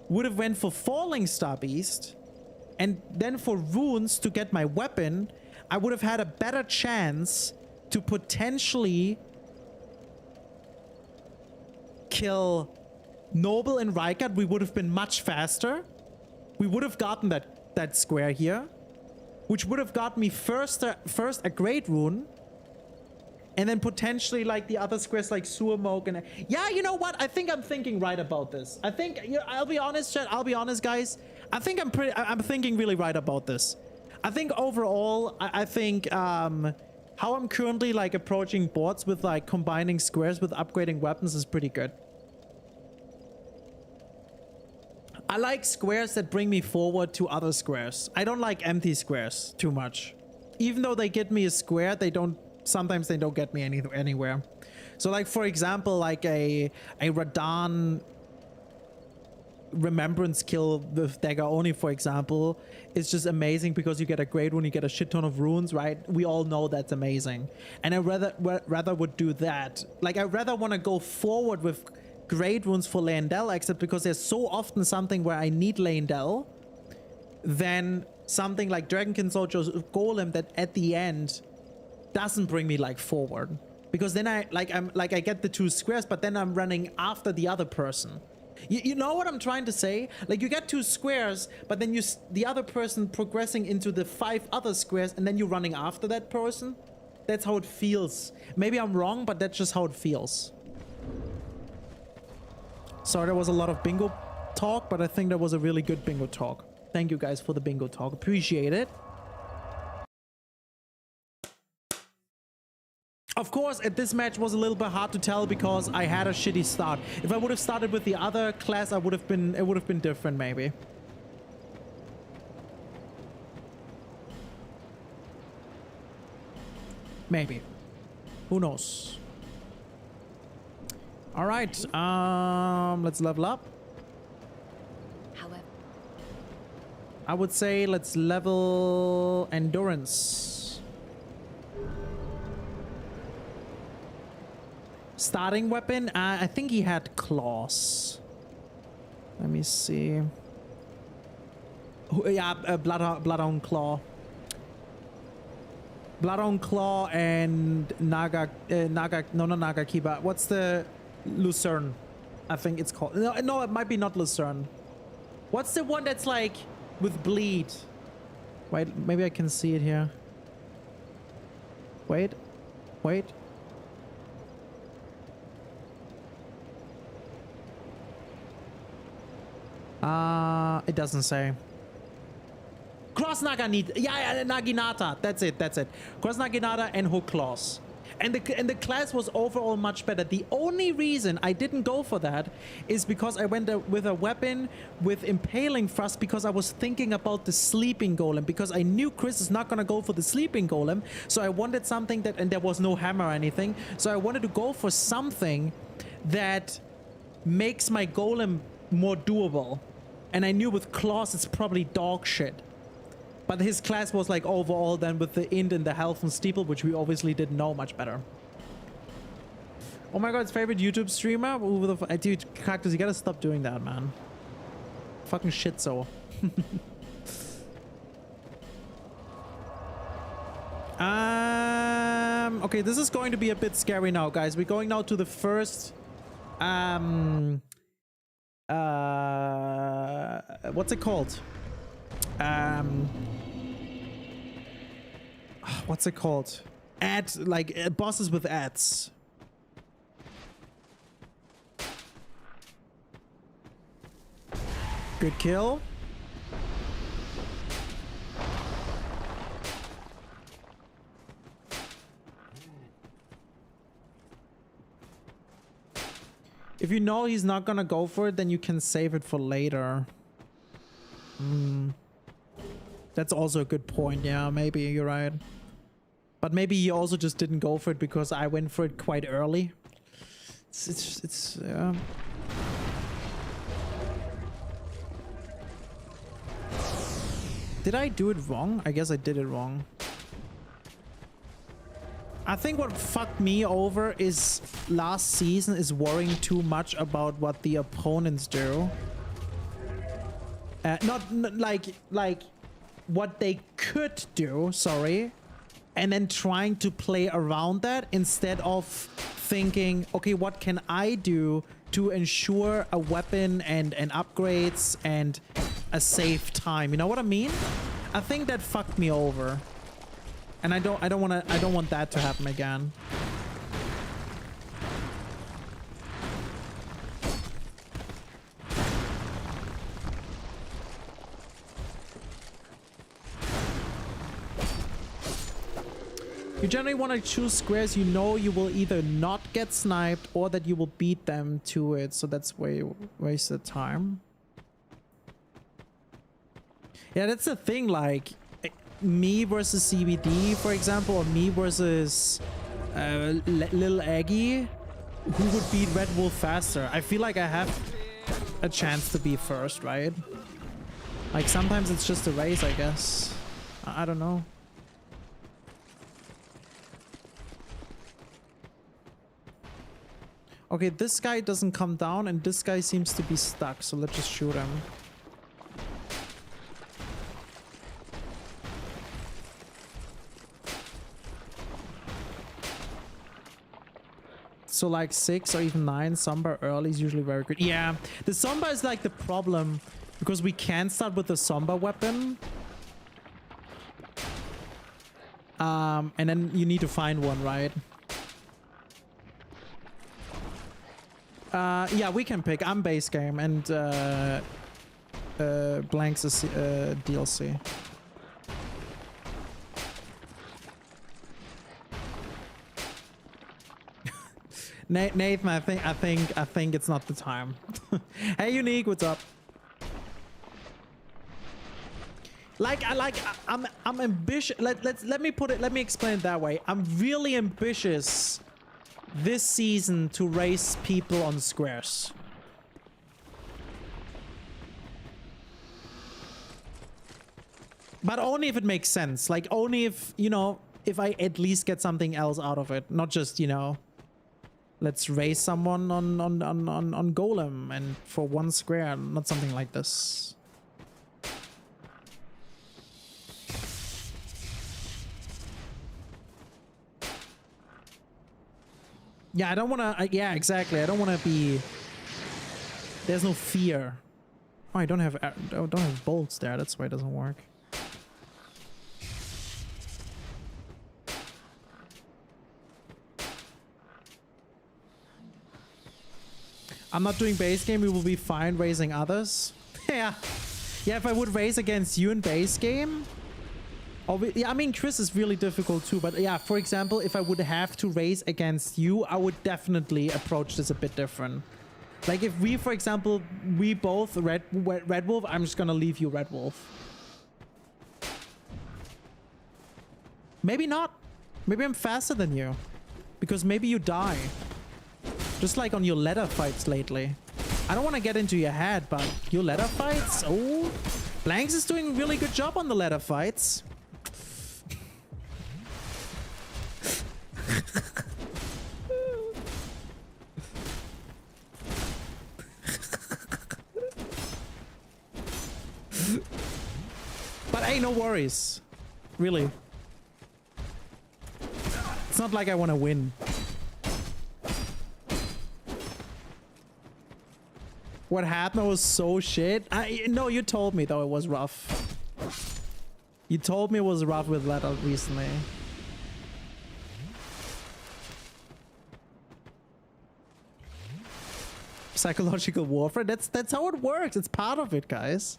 would have went for falling star beast, and then for runes to get my weapon, I would have had a better chance to potentially kill Noble and Rykard. We would have been much faster. We would have gotten that square here, which would have got me first a great rune, and then potentially like the other squares like Suamok and yeah, you know what? I think I'm thinking right about this. I think, you know, I'll be honest, chat. I'll be honest, guys. I think I'm thinking really right about this. I think overall, I think how I'm currently like approaching boards with like combining squares with upgrading weapons is pretty good. I like squares that bring me forward to other squares. I don't like empty squares too much. Even though they get me a square, sometimes they don't get me anywhere. So like, for example, like a Radahn remembrance kill with dagger only, for example, is just amazing because you get a great rune, you get a shit ton of runes, right? We all know that's amazing. And I rather would do that. Like, I rather want to go forward with great runes for Leyndell, except because there's so often something where I need Leyndell, than something like Dragonkin Soldier's Golem that at the end doesn't bring me like forward. Because then I get the 2 squares, but then I'm running after the other person. You know what I'm trying to say? Like, you get 2 squares, but then the other person progressing into the 5 other squares, and then you're running after that person. That's how it feels. Maybe I'm wrong, but that's just how it feels. Sorry, there was a lot of bingo talk, but I think that was a really good bingo talk. Thank you guys for the bingo talk. Appreciate it. Of course, at this match was a little bit hard to tell because I had a shitty start. If I would have started with the other class, it would have been different, maybe. Maybe. Who knows? All right. Let's level up. However, I would say let's level endurance. Starting weapon, I think he had claws. Let me see. Yeah, Bloodhound Claw. Bloodhound Claw and Naga, no, not Naga Kiba. What's the Lucerne? I think it's called. No, it might be not Lucerne. What's the one that's like with bleed? Wait, maybe I can see it here. Wait. It doesn't say. Cross Naginata. Yeah, Naginata. That's it. Cross Naginata and Hook Claws. And the class was overall much better. The only reason I didn't go for that is because I went with a weapon with Impaling Thrust because I was thinking about the Sleeping Golem, because I knew Chris is not going to go for the Sleeping Golem. So I wanted something that, and there was no hammer or anything. So I wanted to go for something that makes my Golem more doable. And I knew with Claws it's probably dog shit. But his class was like overall then with the Int and the Health and Steeple, which we obviously didn't know much better. Oh my god, his favorite YouTube streamer? Dude, Cactus, you gotta stop doing that, man. Fucking shit so. Okay, this is going to be a bit scary now, guys. We're going now to the first what's it called? What's it called? bosses with ads. Good kill. If you know he's not gonna go for it, then you can save it for later. That's also a good point. Yeah, maybe you're right. But maybe he also just didn't go for it because I went for it quite early. It's Did I do it wrong? I guess I did it wrong. I think what fucked me over is last season is worrying too much about what the opponents do. Not like what they could do, sorry. And then trying to play around that instead of thinking, okay, what can I do to ensure a weapon and upgrades and a safe time? You know what I mean? I think that fucked me over. And I don't want that to happen again. You generally want to choose squares you know you will either not get sniped or that you will beat them to it, so that's where you waste the time. Yeah, that's the thing, like me versus CBD, for example, or me versus Lil Aggie, who would beat Red Wolf faster? I feel like I have a chance to be first, right? Like sometimes it's just a race, I guess. I don't know. Okay, this guy doesn't come down and this guy seems to be stuck, so let's just shoot him. So like 6 or even 9, Samba early is usually very good. Yeah, the Samba is like the problem because we can't start with the Samba weapon. And then you need to find one, right? Yeah, we can pick. I'm base game and Blanks is DLC. Nathan, I think it's not the time. Hey, Unique, what's up? I'm ambitious. Let me explain it that way. I'm really ambitious this season to race people on squares. But only if it makes sense. Like only if, you know, if I at least get something else out of it. Not just, you know, let's race someone on Golem and for one square, not something like this. Yeah, I don't want to... yeah, exactly. I don't want to be... There's no fear. Oh, I don't have bolts there. That's why it doesn't work. I'm not doing base game. We will be fine racing others. Yeah. Yeah, if I would race against you in base game... yeah, I mean, Chris is really difficult too, but yeah, for example, if I would have to race against you, I would definitely approach this a bit different. Like if we, for example, we both Red Wolf, I'm just gonna leave you Red Wolf. Maybe not. Maybe I'm faster than you. Because maybe you die. Just like on your ladder fights lately. I don't want to get into your head, but your ladder fights? Oh, Blanks is doing a really good job on the ladder fights. But hey, no worries. Really. It's not like I want to win. What happened was so shit. No, you told me though it was rough. You told me it was rough with ladder recently. Psychological warfare. That's how it works. It's part of it, guys.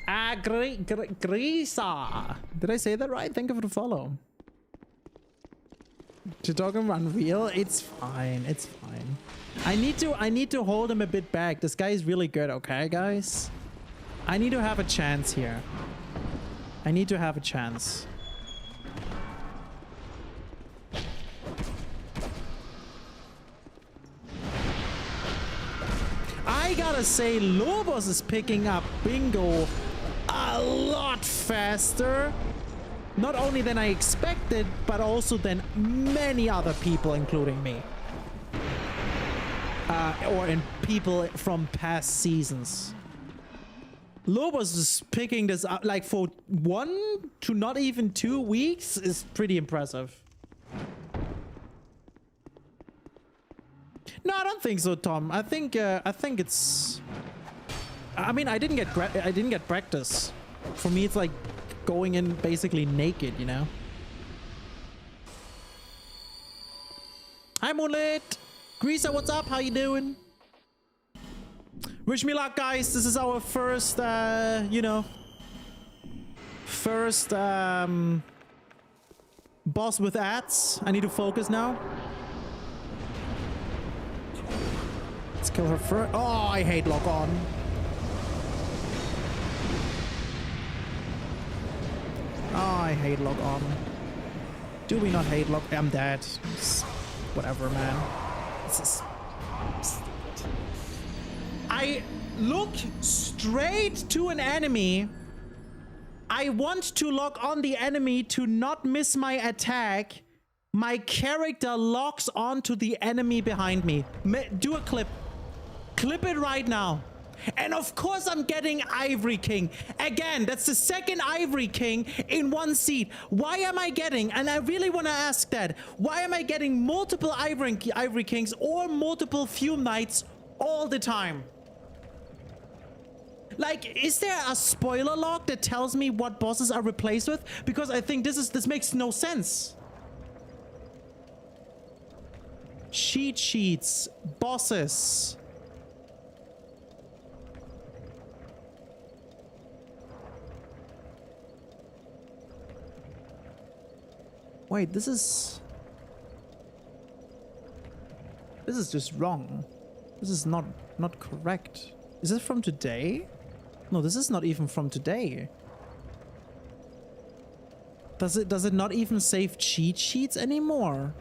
Grisa. Did I say that right? Thank you for the follow. To talk him Unreal, it's fine. It's fine. I need to hold him a bit back. This guy is really good, okay, guys? I need to have a chance here. I need to have a chance. I gotta say, Lobos is picking up bingo a lot faster. Not only than I expected, but also than many other people, including me. Or in people from past seasons. Lobos is picking this up like for 1 to not even 2 weeks is pretty impressive. No, I don't think so, Tom. I think it's. I mean, I didn't get practice. For me, it's like going in basically naked, you know. Hi, Moonlit. Greaser, what's up? How you doing? Wish me luck, guys. This is our first, you know, first boss with ads. I need to focus now. Let's kill her first. Oh, I hate lock on. Oh, I hate lock on. Do we not hate lock? I'm dead. Whatever, man. This is stupid. I look straight to an enemy. I want to lock on the enemy to not miss my attack. My character locks onto the enemy behind me. Do a clip. Clip it right now. And of course I'm getting Ivory King. Again, that's the second Ivory King in one seat. Why am I getting, and I really want to ask that, why am I getting multiple Ivory Kings or multiple Fume Knights all the time? Like, is there a spoiler log that tells me what bosses are replaced with? Because I think this makes no sense. Cheat sheets, bosses. Wait, this is just wrong. This is not correct. Is this from today? No, this is not even from today. Does it not even save cheat sheets anymore?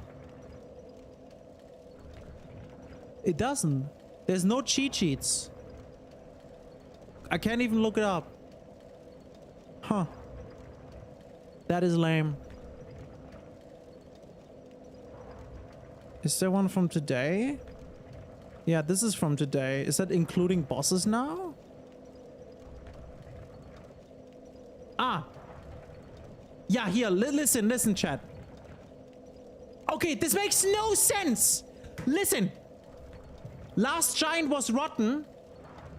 It doesn't. There's no cheat sheets. I can't even look it up. Huh. That is lame. Is there one from today? Yeah, this is from today. Is that including bosses now? Ah. Yeah, here, listen, chat. Okay, this makes no sense. Listen. Last Giant was rotten.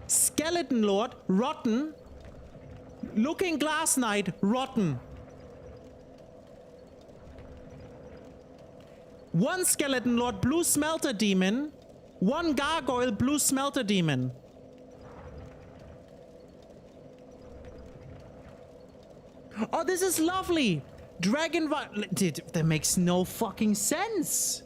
Skeleton Lord, rotten. Looking Glass Knight, rotten. One Skeleton Lord, Blue Smelter Demon. One Gargoyle, Blue Smelter Demon. Oh, this is lovely. Dragon... Dude, that makes no fucking sense.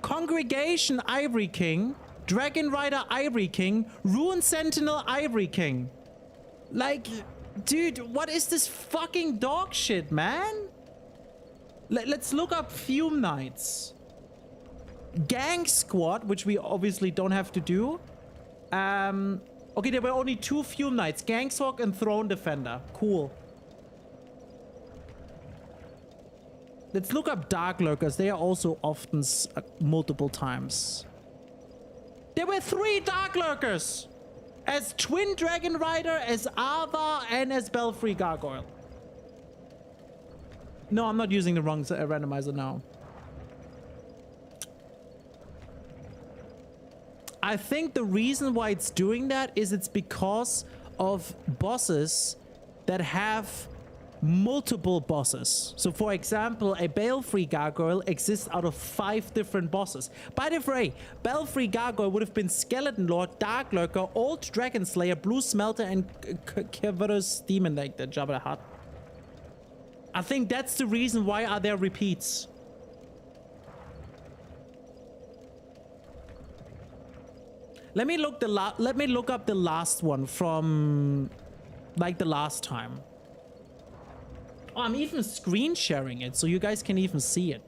Congregation Ivory King. Dragon Rider Ivory King. Ruin Sentinel Ivory King. Like, dude, what is this fucking dog shit, man? Let's look up Fume Knights. Gang Squad, which we obviously don't have to do. Okay, there were only 2 Fume Knights. Gangswalk and Throne Defender. Cool. Let's look up Dark Lurkers. They are also often multiple times. There were 3 Dark Lurkers. As Twin Dragon Rider, as Ava, and as Belfry Gargoyle. No, I'm not using the wrong randomizer now. I think the reason why it's doing that is it's because of bosses that have multiple bosses. So for example, a Balefree Gargoyle exists out of 5 different bosses. By the way, Balefree Gargoyle would have been Skeleton Lord, Dark Lurker, Old Dragon Slayer, Blue Smelter, and Caverous Demon, like the Jabba the Hutt. I think that's the reason why are there repeats. Let me look up the last one from like the last time. Oh, I'm even screen sharing it so you guys can even see it.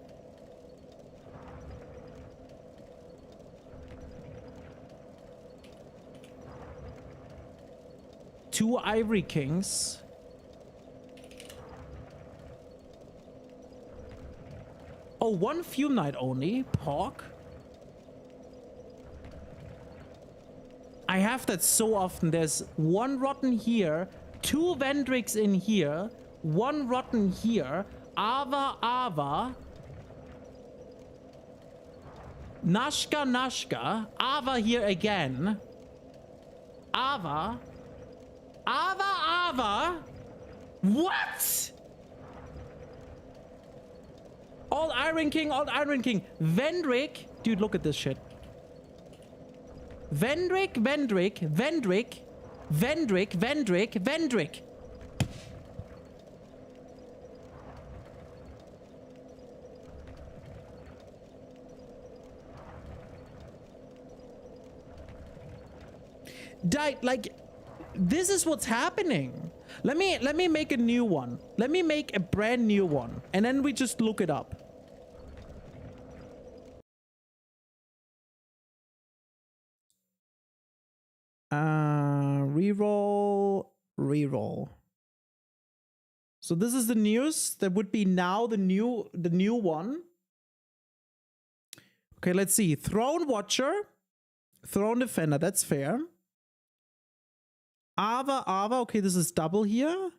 Two Ivory Kings. Oh, one Fume Knight only. Pork. I have that so often. There's one Rotten here, 2 Vendricks in here, 1 Rotten here, Ava, Nashka, Ava here again, Ava, what? Old Iron King, Vendrick, dude, look at this shit. Vendrick. Like, this is what's happening. Let me make a new one. Let me make a brand new one, and then we just look it up. Reroll. So this is the news. That would be now the new one. Okay, let's see. Throne Watcher, Throne Defender, that's fair. Ava, okay, this is double here.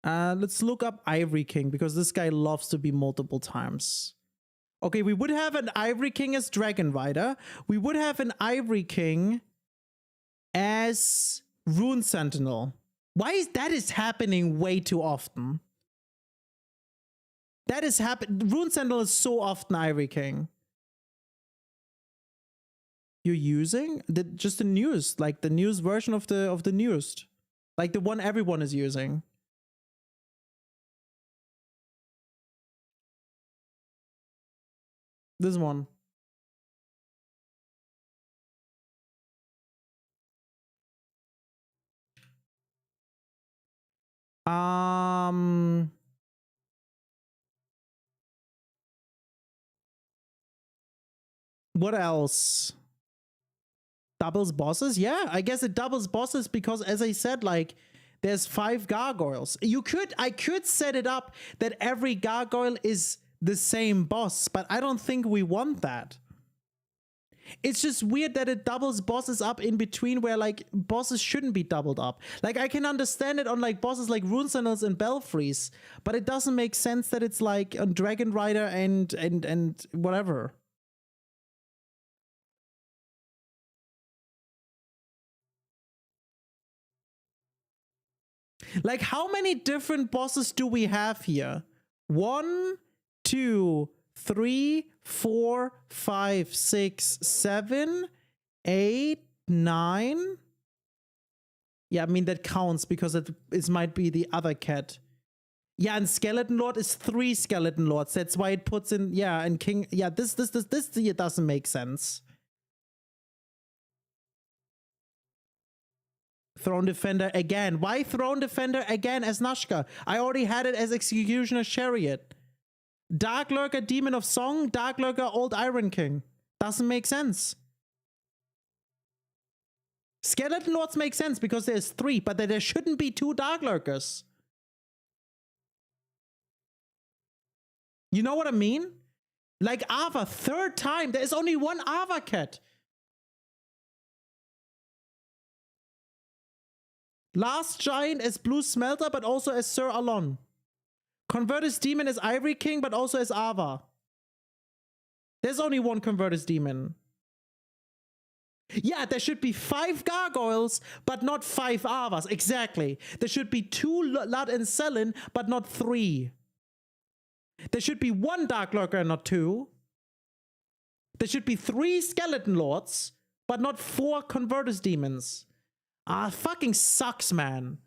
Let's look up Ivory King, because this guy loves to be multiple times. Okay, we would have an Ivory King as Dragon Rider. We would have an Ivory King as Rune Sentinel. Why is that happening way too often? That is Rune Sentinel is so often Ivory King. You're using just the newest, like the newest version of the newest, like the one everyone is using. This one. What else? Doubles bosses? Yeah, I guess it doubles bosses because, as I said, like, there's 5 gargoyles. I could set it up that every gargoyle is the same boss, but I don't think we want that. It's just weird that it doubles bosses up in between where, like, bosses shouldn't be doubled up. Like, I can understand it on, like, bosses like Rune Sentinels and Belfries, but it doesn't make sense that it's, like, on Dragon Rider and whatever. Like, how many different bosses do we have here? 1, 2, 3, 4, 5, 6, 7, 8, 9. Yeah, I mean, that counts because it might be the other cat. Yeah, and Skeleton Lord is 3 Skeleton Lords. That's why it puts in, yeah, and King. Yeah, this here doesn't make sense. Throne Defender again. Why Throne Defender again as Nashka? I already had it as Executioner Chariot. Dark Lurker, Demon of Song, Dark Lurker, Old Iron King. Doesn't make sense. Skeleton Lords make sense because there's 3, but there shouldn't be 2 Dark Lurkers. You know what I mean? Like Ava, 3rd time. There is only 1 Ava cat. Last Giant as Blue Smelter, but also as Sir Alon. Convertus Demon as Ivory King, but also as Ava. There's only 1 Convertus Demon. Yeah, there should be 5 gargoyles, but not 5 avars. Exactly. There should be 2 Lud and Selin, but not 3. There should be 1 Dark Lurker, not 2. There should be 3 Skeleton Lords, but not 4 Convertus Demons. Ah, fucking sucks, man.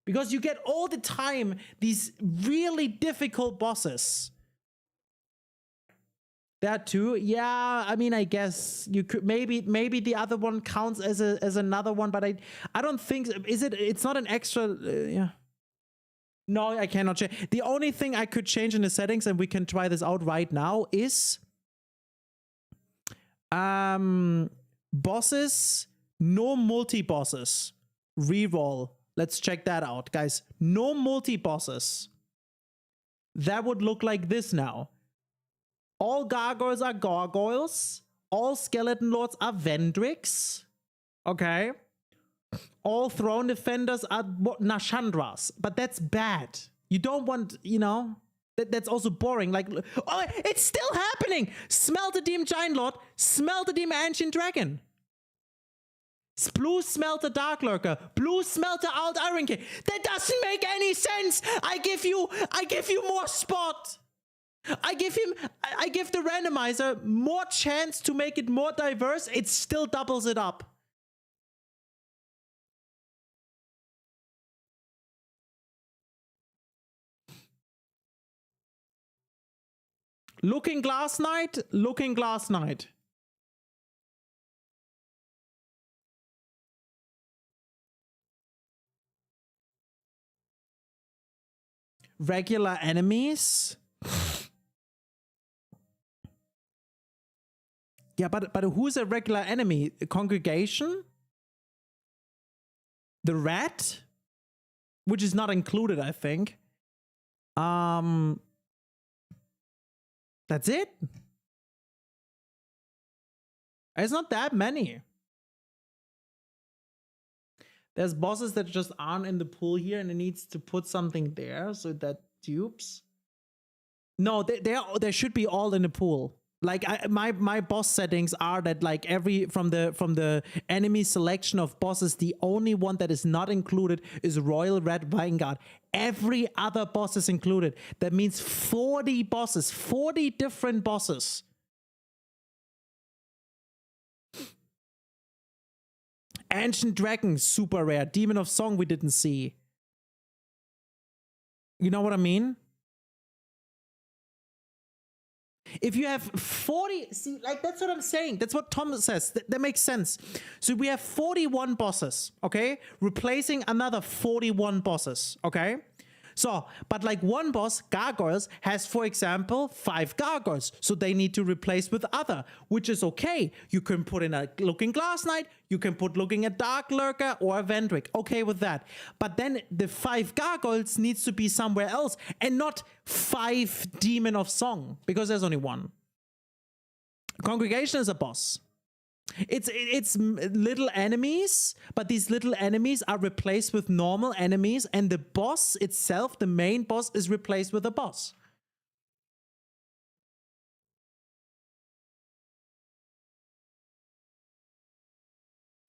Because you get all the time these really difficult bosses. That too, yeah. I mean, I guess you could maybe the other one counts as another one, but I don't think is it. It's not an extra. Yeah. No, I cannot change. The only thing I could change in the settings, and we can try this out right now, is bosses, no multi bosses. Reroll. Let's check that out, guys. No multi bosses. That would look like this now. All gargoyles are gargoyles. All skeleton lords are Vendricks. Okay. All throne defenders are Nashandras. But that's bad. You don't want, you know, that's also boring. Like, oh, it's still happening. Smell the Demon Giant Lord. Smell the Demon Ancient Dragon. Blue smelt the Dark Lurker. Blue smelt the Alt Iron King. That doesn't make any sense. I give you more spot. I give the randomizer more chance to make it more diverse. It still doubles it up. Looking Glass Knight, Looking Glass Knight. Regular enemies. Yeah, but who's a regular enemy? A congregation? The rat? Which is not included, I think. That's it? It's not that many. There's bosses that just aren't in the pool here, and it needs to put something there so that dupes. No, they should be all in the pool. Like my boss settings are that like from the enemy selection of bosses, the only one that is not included is Royal Red Vanguard. Every other boss is included. That means 40 bosses, 40 different bosses. Ancient Dragon, super rare. Demon of Song we didn't see. You know what I mean? If you have 40, see, like that's what I'm saying. That's what Tom says. That makes sense. So we have 41 bosses, okay? Replacing another 41 bosses, okay? So, but like one boss, Gargoyles, has, for example, 5 Gargoyles. So they need to replace with other, which is okay. You can put in a Looking Glass Knight, you can put looking at Dark Lurker or a Vendrick. Okay with that. But then the 5 Gargoyles needs to be somewhere else and not 5 Demon of Song, because there's only one. Congregation is a boss. It's little enemies, but these little enemies are replaced with normal enemies, and the boss itself, the main boss, is replaced with a boss.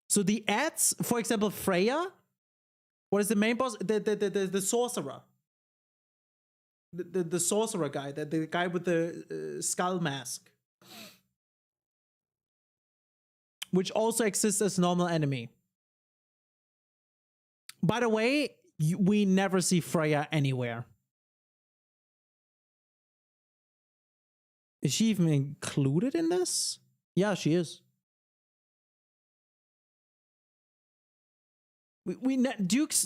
So the ads, for example, Freya, what is the main boss? The sorcerer. The sorcerer guy, the guy with the skull mask. Which also exists as normal enemy. By the way, we never see Freya anywhere. Is she even included in this? Yeah, she is. The Duke's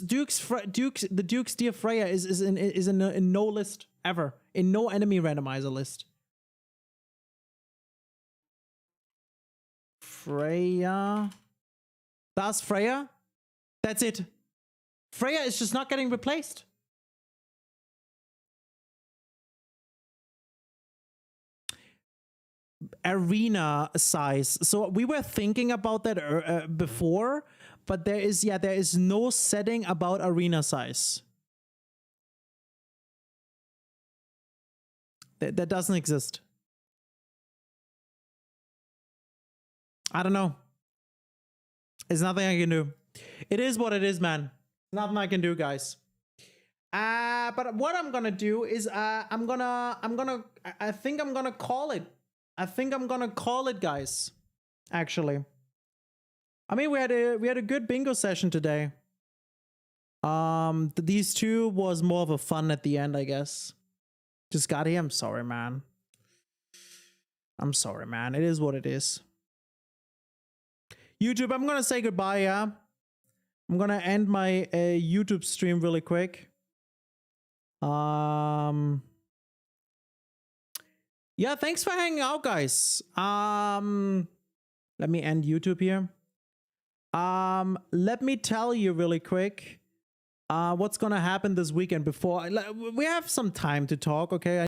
Dear Freya is in no list ever, in no enemy randomizer list. Freya. That's Freya. That's it. Freya is just not getting replaced. Arena size. So we were thinking about that before, but there is no setting about arena size. That doesn't exist. I don't know. It's nothing I can do. It is what it is, man. Nothing I can do, guys. But what I'm gonna do is I think I'm gonna call it. I think I'm gonna call it, guys. Actually, I mean, we had a good bingo session today. These two was more of a fun at the end, I guess. Just got here. I'm sorry, man. I'm sorry, man. It is what it is. YouTube, I'm gonna say goodbye, yeah? I'm gonna end my YouTube stream really quick. Yeah, thanks for hanging out, guys. Let me end YouTube here. Let me tell you really quick what's gonna happen this weekend before we have some time to talk, okay?